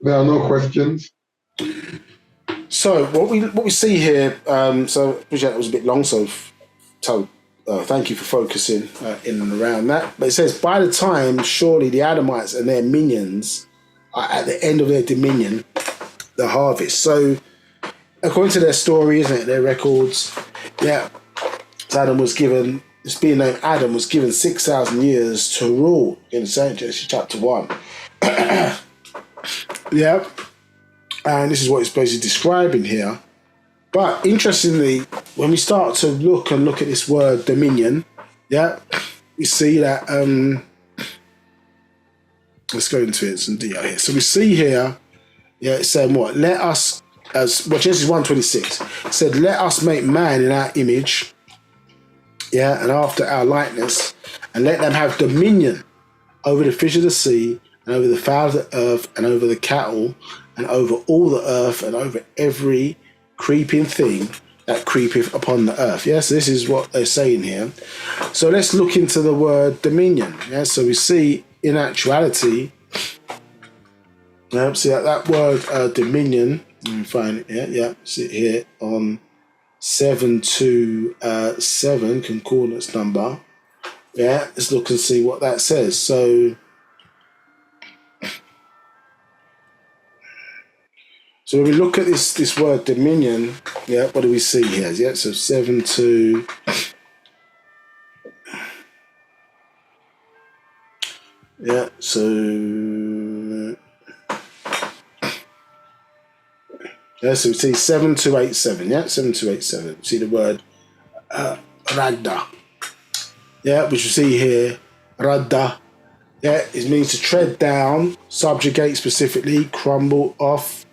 Speaker 2: There are no questions.
Speaker 1: So what we see here. So I appreciate it was a bit long. So thank you for focusing in and around that. But it says, by the time surely the Adamites and their minions are at the end of their dominion, the harvest. So according to their story, isn't it, their records, yeah, Adam was given, this being named Adam was given 6,000 years to rule in St. Genesis chapter 1. Yeah, and this is what it's basically describing here. But interestingly, when we start to look at this word dominion, yeah, we see that, let's go into it some detail here. So we see here, yeah, it's saying what? Let us, Genesis 1:26, it said, let us make man in our image, yeah, and after our likeness, and let them have dominion over the fish of the sea, and over the fowl of the earth, and over the cattle, and over all the earth, and over every creeping thing that creepeth upon the earth. Yeah, so this is what they're saying here. So let's look into the word dominion. Yeah, so we see in actuality, see that word dominion. Let me find it here. Yeah, see it here on 727 concordance number. Yeah, let's look and see what that says. So when we look at this word dominion, yeah, what do we see here? Yeah, so 7.2. Yeah, so we see 7287. Yeah, 7287. See the word radda. Yeah, which you see here, radda. Yeah, it means to tread down, subjugate specifically, crumble off,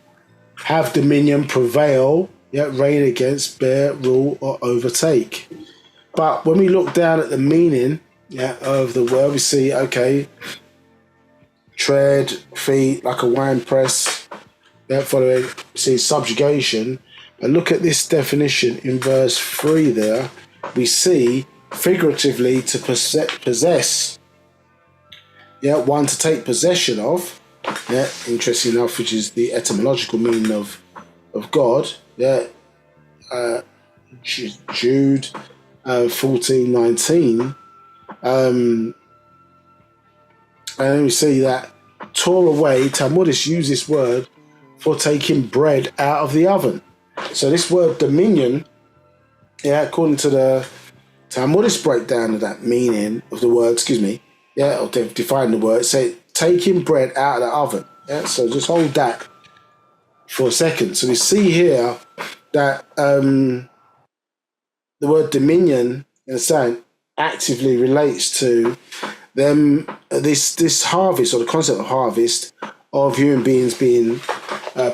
Speaker 1: have dominion, prevail, yeah, reign against, bear, rule, or overtake. But when we look down at the meaning, yeah, of the word, we see, okay, tread, feet, like a wine press, yeah, following, see subjugation. And look at this definition in verse 3 there. We see figuratively to possess, yeah, one to take possession of, yeah, interesting enough, which is the etymological meaning of God, yeah, Jude 14:19, and then we see that tore away. Talmudists use this word for taking bread out of the oven. So this word dominion, yeah, according to the Talmudic breakdown of that meaning of the word, yeah, or they've defined the word, say taking bread out of the oven. Yeah, so just hold that for a second. So we see here that the word dominion, in a sense, actively relates to them this harvest, or the concept of harvest, of human beings being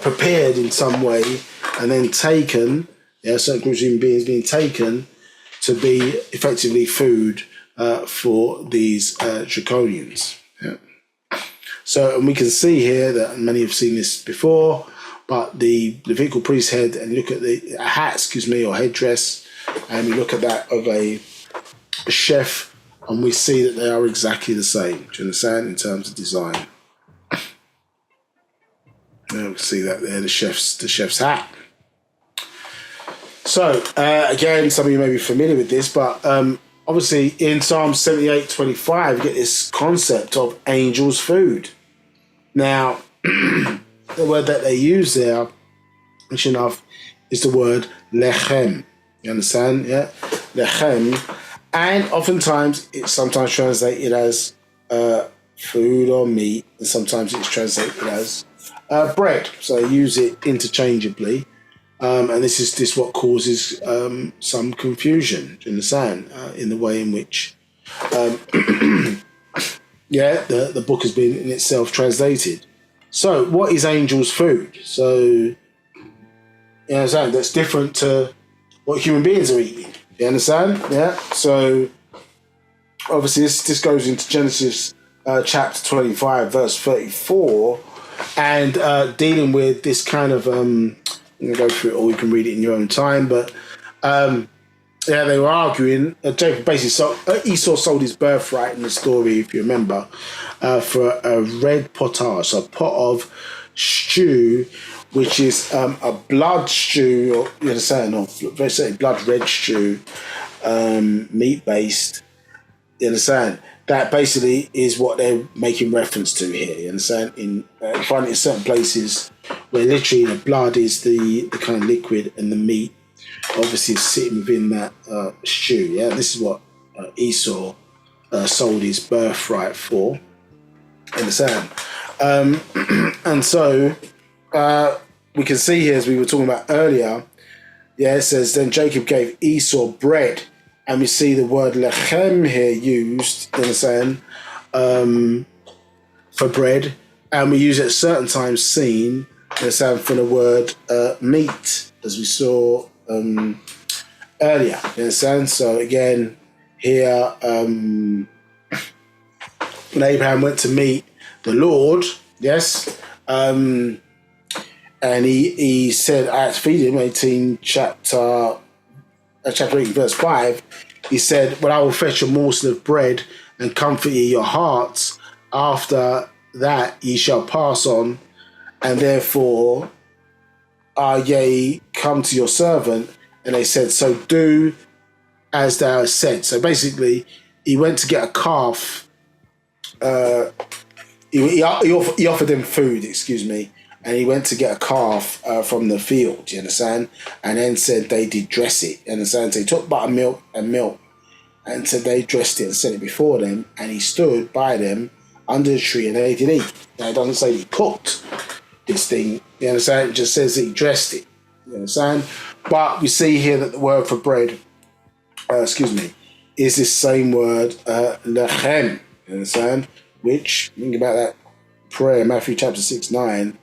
Speaker 1: prepared in some way and then taken, yeah, certain groups of human beings being taken to be effectively food for these draconians. Yeah. So, and we can see here that many have seen this before, but the Levitical priest head, and look at the hat, or headdress, and we look at that of a chef, and we see that they are exactly the same. Do you understand? In terms of design, we can see that there, the chef's hat. So again, some of you may be familiar with this, but obviously in Psalm 78:25, you get this concept of angels' food. Now, the word that they use there, which enough, is the word lechem. You understand? Yeah, lechem, and oftentimes it's sometimes translated as food or meat, and sometimes it's translated as bread. So they use it interchangeably, and this is what causes some confusion. Do you understand? In the way in which, yeah, the book has been in itself translated. So, what is angels' food? So, you understand, that's different to what human beings are eating. You understand? Yeah. So, obviously, this goes into Genesis chapter 25, verse 34, and dealing with this kind of. I'm going to go through it, or you can read it in your own time. But Yeah, they were arguing. Jacob basically Esau sold his birthright in the story, if you remember, for a red potage, a pot of stew, which is a blood stew, or you understand, or very certainly blood red stew, meat based. You understand? That basically is what they're making reference to here. You understand? In finding certain places where literally the blood is the kind of liquid and the meat obviously is sitting within that stew. Yeah, this is what Esau sold his birthright for. Understand? And so we can see here, as we were talking about earlier, yeah, it says, then Jacob gave Esau bread, and we see the word lechem here used, understand, for bread, and we use it at certain times seen, understand, for the word meat, as we saw earlier, you understand? So again, here, when Abraham went to meet the Lord, yes, and he said, I had to feed him, 18 chapter 8 verse 5, he said, well, I will fetch a morsel of bread and comfort ye your hearts. After that ye shall pass on, and therefore yea, come to your servant. And they said, so do as thou hast said. So basically, he went to get a calf. He offered them food, excuse me, and he went to get a calf from the field, you understand? And then said they did dress it, you understand? So he took buttermilk and milk and said they dressed it and set it before them, and he stood by them under the tree and they did eat. Now, it doesn't say he cooked this thing, you understand? It just says that he dressed it, you understand? But we see here that the word for bread, is this same word, lechem, you understand? Which, think about that prayer, Matthew chapter 6-9,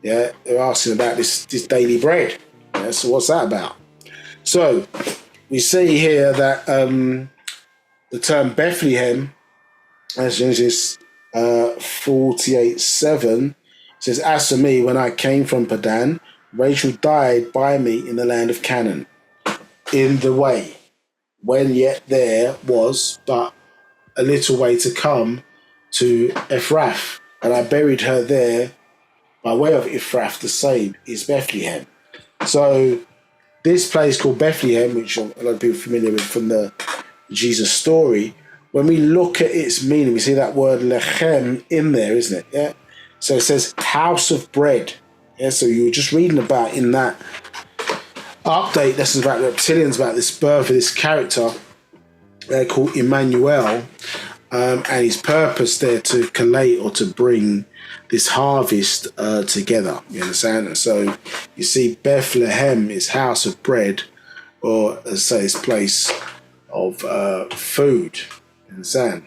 Speaker 1: yeah, they're asking about this daily bread. Yeah, so what's that about? So we see here that the term Bethlehem, as Genesis 48:7 says, as for me, when I came from Padan, Rachel died by me in the land of Canaan, in the way, when yet there was but a little way to come to Ephrath, and I buried her there by way of Ephrath, the same is Bethlehem. So this place called Bethlehem, which a lot of people are familiar with from the Jesus story, when we look at its meaning, we see that word lechem in there, isn't it? Yeah. So it says house of bread. Yeah. So you were just reading about in that update lessons about reptilians, about this birth of this character called Emmanuel, and his purpose there to collate or to bring this harvest together, you understand? And so you see Bethlehem is house of bread, or as I say, this place of food, you understand?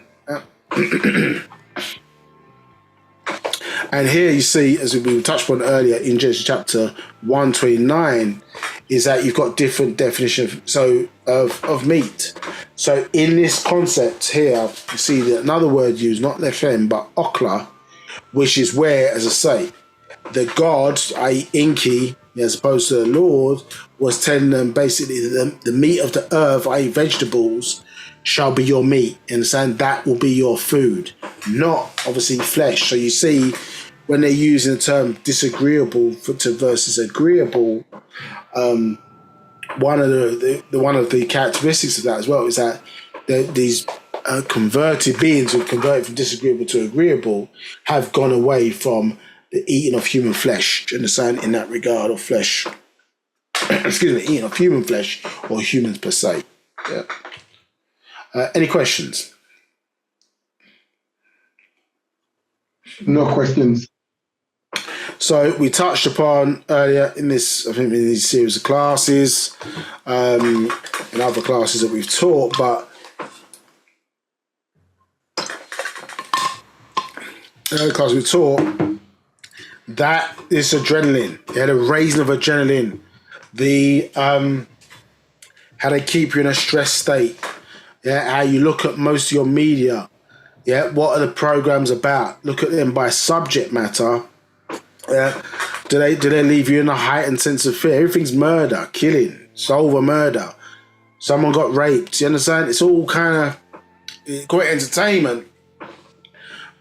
Speaker 1: And here you see, as we touched upon earlier in Genesis chapter 129, is that you've got different definitions of meat. So in this concept here, you see that another word used, not lechem, but okla, which is where, as I say, the god, i.e. Inki, as opposed to the Lord, was telling them basically that the meat of the earth, i.e. vegetables, shall be your meat. And that will be your food, not obviously flesh. So you see, when they're using the term disagreeable versus agreeable, one of the characteristics of that as well is that these converted beings who converted from disagreeable to agreeable have gone away from the eating of human flesh. Do you understand? In that regard of flesh, eating of human flesh or humans per se. Yeah. Any questions?
Speaker 2: No questions.
Speaker 1: So we touched upon earlier in this, I think, in these series of classes, and other classes that we've taught, but class we taught that is adrenaline. Yeah, the raising of adrenaline, the how they keep you in a stress state. Yeah, how you look at most of your media. Yeah, what are the programs about? Look at them by subject matter. Yeah, do they leave you in a heightened sense of fear? Everything's murder, killing, solve a murder. someone got raped. You understand? It's all kind of great entertainment,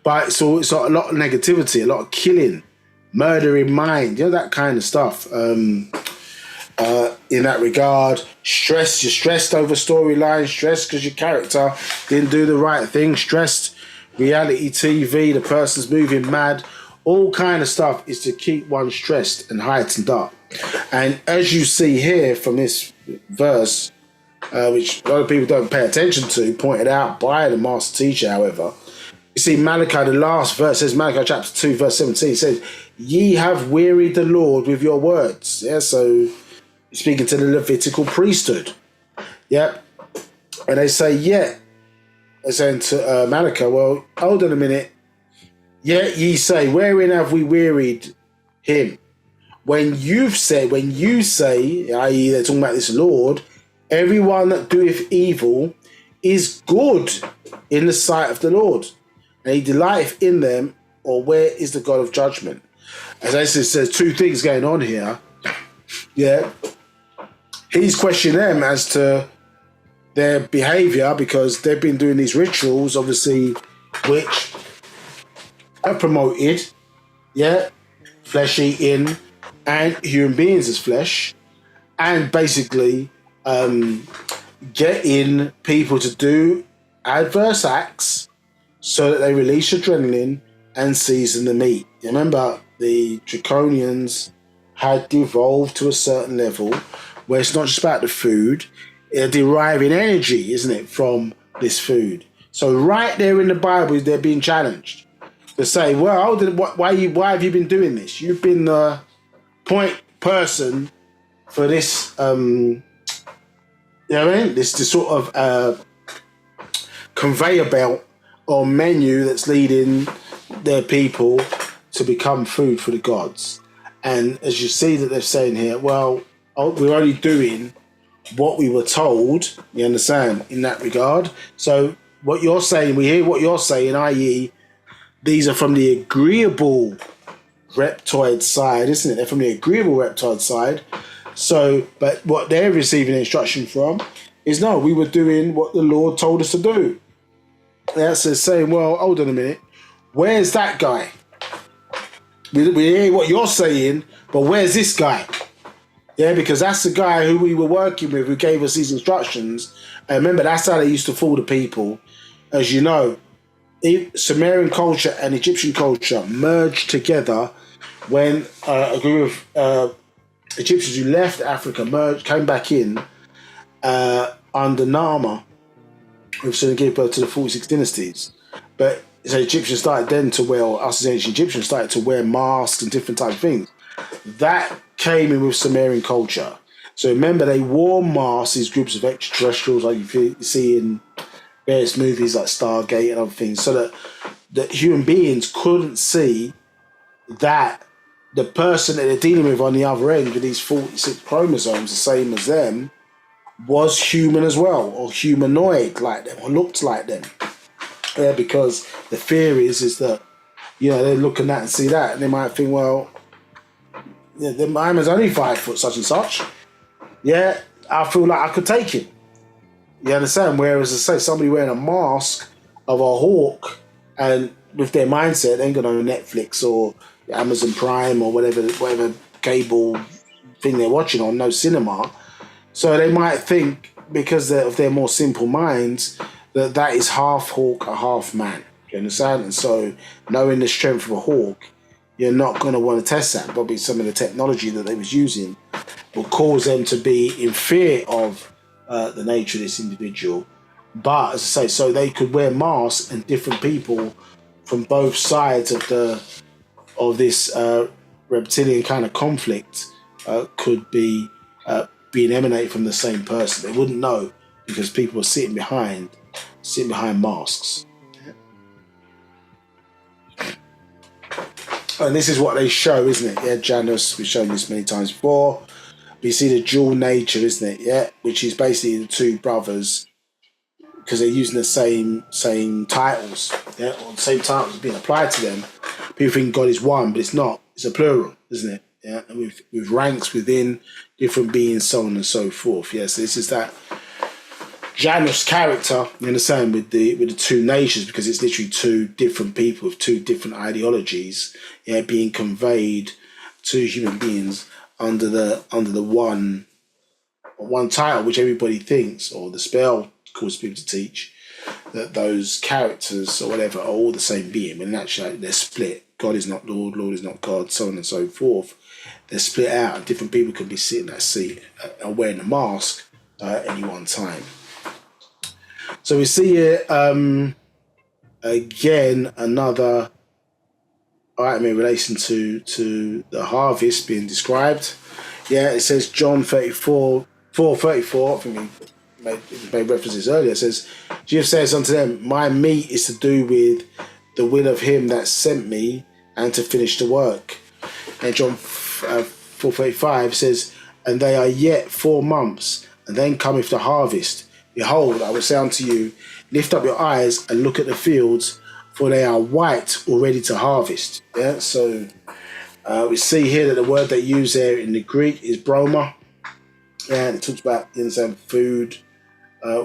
Speaker 1: but it's got a lot of negativity, a lot of killing, murder in mind, that kind of stuff. In that regard, you're stressed over storyline, stressed because your character didn't do the right thing, stressed reality TV, the person's moving mad, all kind of stuff is to keep one stressed and heightened up. And as you see here from this verse, which a lot of people don't pay attention to, pointed out by the master teacher, however, you see Malachi, the last verse says, Malachi chapter 2, verse 17, says, ye have wearied the Lord with your words. Yeah, so speaking to the Levitical priesthood. Yep. And they say, they're saying to Malachi, well, hold on a minute. Yet ye say, wherein have we wearied him? When you say, i.e. they're talking about this Lord, everyone that doeth evil is good in the sight of the Lord, and he delighteth in them, or where is the God of judgment? As I said, there's two things going on here. Yeah. He's questioning them as to their behaviour because they've been doing these rituals, obviously, which are promoted, flesh eating and human beings as flesh, and basically getting people to do adverse acts so that they release adrenaline and season the meat. You remember the Draconians had devolved to a certain level where it's not just about the food, they're deriving energy, isn't it, from this food. So right there in the Bible, they're being challenged to say, well, why have you been doing this? You've been the point person for this, this sort of conveyor belt or menu that's leading their people to become food for the gods. And as you see that they're saying here, well, we're only doing what we were told, you understand, in that regard. So what you're saying, we hear what you're saying, i.e. these are from the agreeable reptoid side, isn't it? They're from the agreeable reptoid side. So, but what they're receiving instruction from is, no, we were doing what the Lord told us to do. That's saying, well, hold on a minute, where's that guy? We hear what you're saying, but where's this guy? Yeah, because that's the guy who we were working with, who gave us these instructions. And remember, that's how they used to fool the people. As you know, Sumerian culture and Egyptian culture merged together when a group of Egyptians who left Africa came back in under Nama, which then gave birth to the 46 dynasties. But so Egyptians started then to wear, or us as ancient Egyptians started to wear masks and different type of things. That came in with Sumerian culture. So remember, they wore masks, these groups of extraterrestrials like you see in various movies like Stargate and other things, so that human beings couldn't see that the person that they're dealing with on the other end with these 46 chromosomes, the same as them, was human as well, or humanoid like them, or looked like them. Yeah, because the fear is that, they're looking at and see that, and they might think, well, the Muhammad's only 5 foot such and such. Yeah, I feel like I could take him. You understand? Whereas, I say, somebody wearing a mask of a hawk and with their mindset, they ain't got no Netflix or Amazon Prime or whatever cable thing they're watching on, no cinema. So they might think, because of their more simple minds, that is half hawk, a half man. You understand? And so, knowing the strength of a hawk, you're not going to want to test that. Probably some of the technology that they was using will cause them to be in fear of the nature of this individual. But as I say, so they could wear masks, and different people from both sides of this reptilian kind of conflict could be being emanated from the same person. They wouldn't know because people were sitting behind masks. And this is what they show, isn't it? Yeah, Janus, we've shown this many times before. But you see the dual nature, isn't it? Yeah, which is basically the two brothers, because they're using the same titles. Yeah, or the same titles being applied to them. People think God is one, but it's not. It's a plural, isn't it? Yeah, and with ranks within different beings, so on and so forth. Yes, this is that Janus character, you understand, with the two nations, because it's literally two different people with two different ideologies, being conveyed to human beings under the one title, which everybody thinks, or the spell causes people to teach, that those characters or whatever are all the same being, when actually they're split. God is not Lord, Lord is not God, so on and so forth. They're split out, and different people can be sitting in that seat wearing a mask at any one time. So we see here again another item in relation to the harvest being described. It says John 34, 4:34. I think we made references earlier. It says, Jesus says unto them, my meat is to do with the will of him that sent me and to finish the work. And John 4:35 says, and they are yet 4 months, and then cometh the harvest. Behold, I will say unto you, lift up your eyes and look at the fields, for they are white already to harvest. So we see here that the word they use there in the Greek is broma. And it talks about food,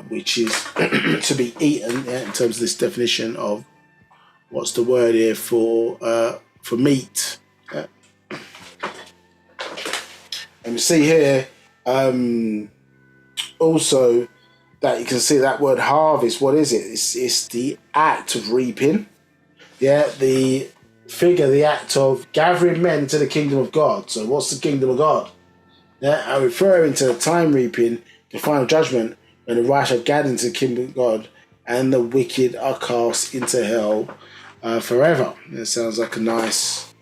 Speaker 1: which is to be eaten, in terms of this definition of what's the word here for meat. And we see here also that you can see that word harvest. What is it? It's the act of reaping. The act of gathering men to the kingdom of God. So what's the kingdom of God? I'm referring to the time reaping, the final judgment, when the righteous are gathered into the kingdom of God and the wicked are cast into hell forever. It sounds like a nice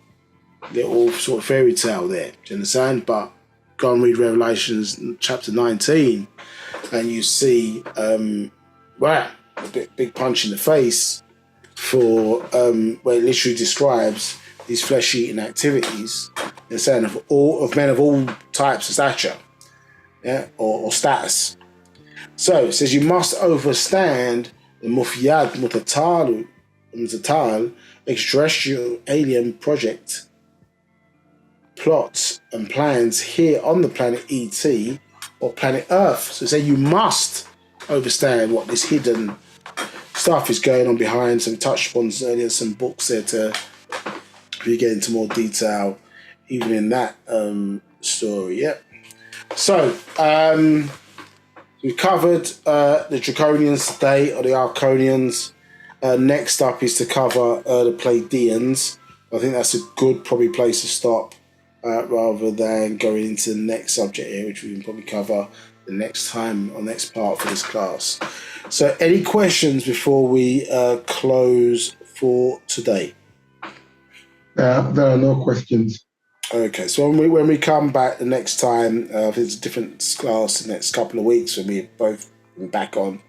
Speaker 1: little sort of fairy tale there. Do you understand? But go and read Revelations chapter 19 and you see a big punch in the face for where it literally describes these flesh-eating activities. They're saying of men of all types of stature, or status. So it says you must overstand the mufiyad mutatal extraterrestrial alien project plots and plans here on the planet ET or planet Earth. So say you must understand what this hidden stuff is going on behind. So we touched upon earlier some books there to really get into more detail even in that story. So we've covered the Draconians today, or the Arconians. Next up is to cover the Pleiadians. I think that's a good probably place to stop rather than going into the next subject here, which we can probably cover the next time or next part for this class. So any questions before we close for today?
Speaker 2: There are no questions.
Speaker 1: Okay, so when we come back the next time, if it's a different class the next couple of weeks, when we're both back on,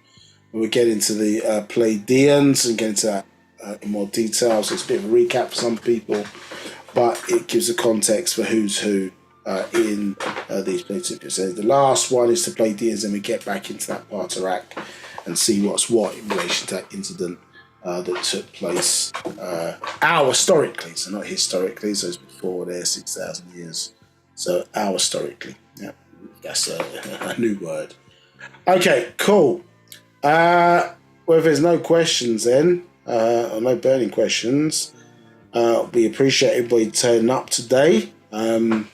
Speaker 1: when we get into the Pleiadians and get into that in more detail. So it's a bit of a recap for some people, but it gives a context for who's who in these Pleiadians. So the last one is the Pleiadians, and we get back into that Paa Taraq and see what's what in relation to that incident that took place historically, so not historically, so it's before there 6,000 years. So historically, that's a new word. Okay, cool. Well, if there's no questions then, or no burning questions, we appreciate everybody turning up today, and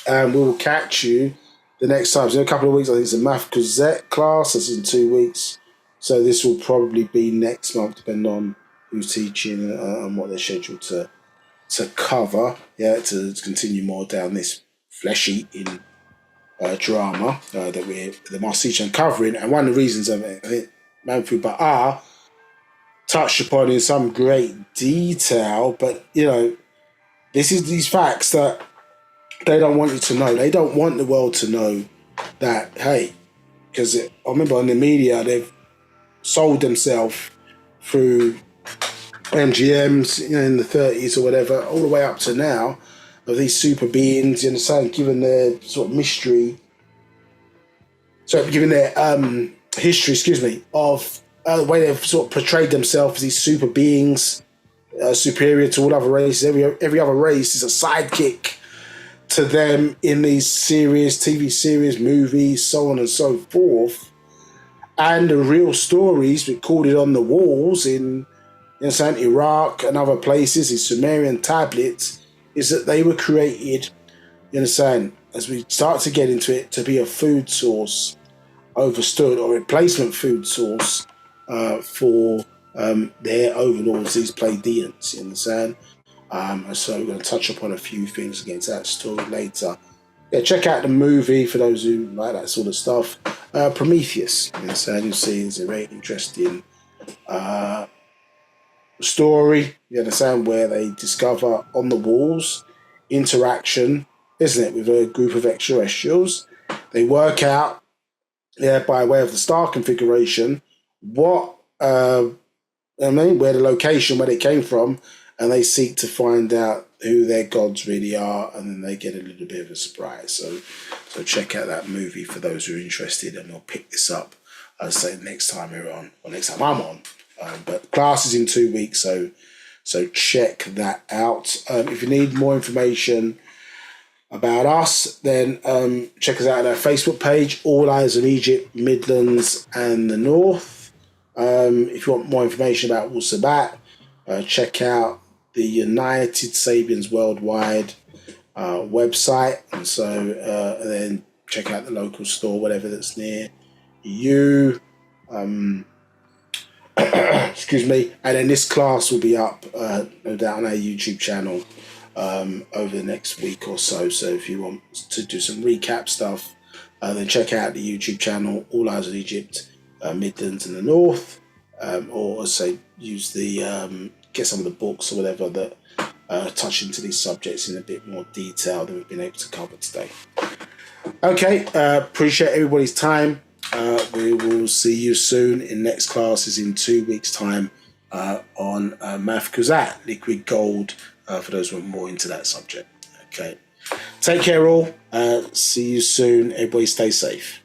Speaker 1: we will catch you the next time. So in a couple of weeks, I think it's a Math Gazette class. That's in 2 weeks. So this will probably be next month, depending on who's teaching and what they're scheduled to cover. To continue more down this flesh-eating drama that we're the master teacher uncovering. And one of the reasons of it, I think Manfred Ba'a touched upon in some great detail, but this is these facts that they don't want you to know. They don't want the world to know that, hey, because I remember in the media they've sold themselves through MGMs in the 30s or whatever, all the way up to now, of these super beings, you understand, given their sort of mystery, given their history, of the way they've sort of portrayed themselves as these super beings, superior to all other races. Every other race is a sidekick to them in these series, TV series, movies, so on and so forth. and the real stories recorded on the walls in Iraq and other places, in Sumerian tablets, is that they were created, as we start to get into it, to be a food source, overstood, or replacement food source for their overlords, these Pleiadians, you understand? And so we're going to touch upon a few things against that story later. Yeah, check out the movie for those who like that sort of stuff. Prometheus, you understand? You'll see it's a very interesting story, you understand, where they discover on the walls interaction, isn't it, with a group of extraterrestrials. They work out, by way of the star configuration, where the location, where they came from, and they seek to find out who their gods really are, and then they get a little bit of a surprise. So check out that movie for those who are interested, and we'll pick this up, I'll say, next time we're on, or next time I'm on. But class is in 2 weeks, so check that out. If you need more information about us, then check us out on our Facebook page, All Eyes on Egypt, Midlands and the North. If you want more information about Wu-Sabat, check out the United Sabians Worldwide website, and so then check out the local store, whatever that's near you. Excuse me. And then this class will be up, no doubt, on our YouTube channel over the next week or so. So if you want to do some recap stuff, then check out the YouTube channel, All Eyes on Egypt, Midlands and the North, or say use the get some of the books or whatever that touch into these subjects in a bit more detail than we've been able to cover today. Okay, appreciate everybody's time. We will see you soon in next classes in 2 weeks' time on Math Kuzat, Liquid Gold, for those who are more into that subject. Okay, take care all. See you soon. Everybody stay safe.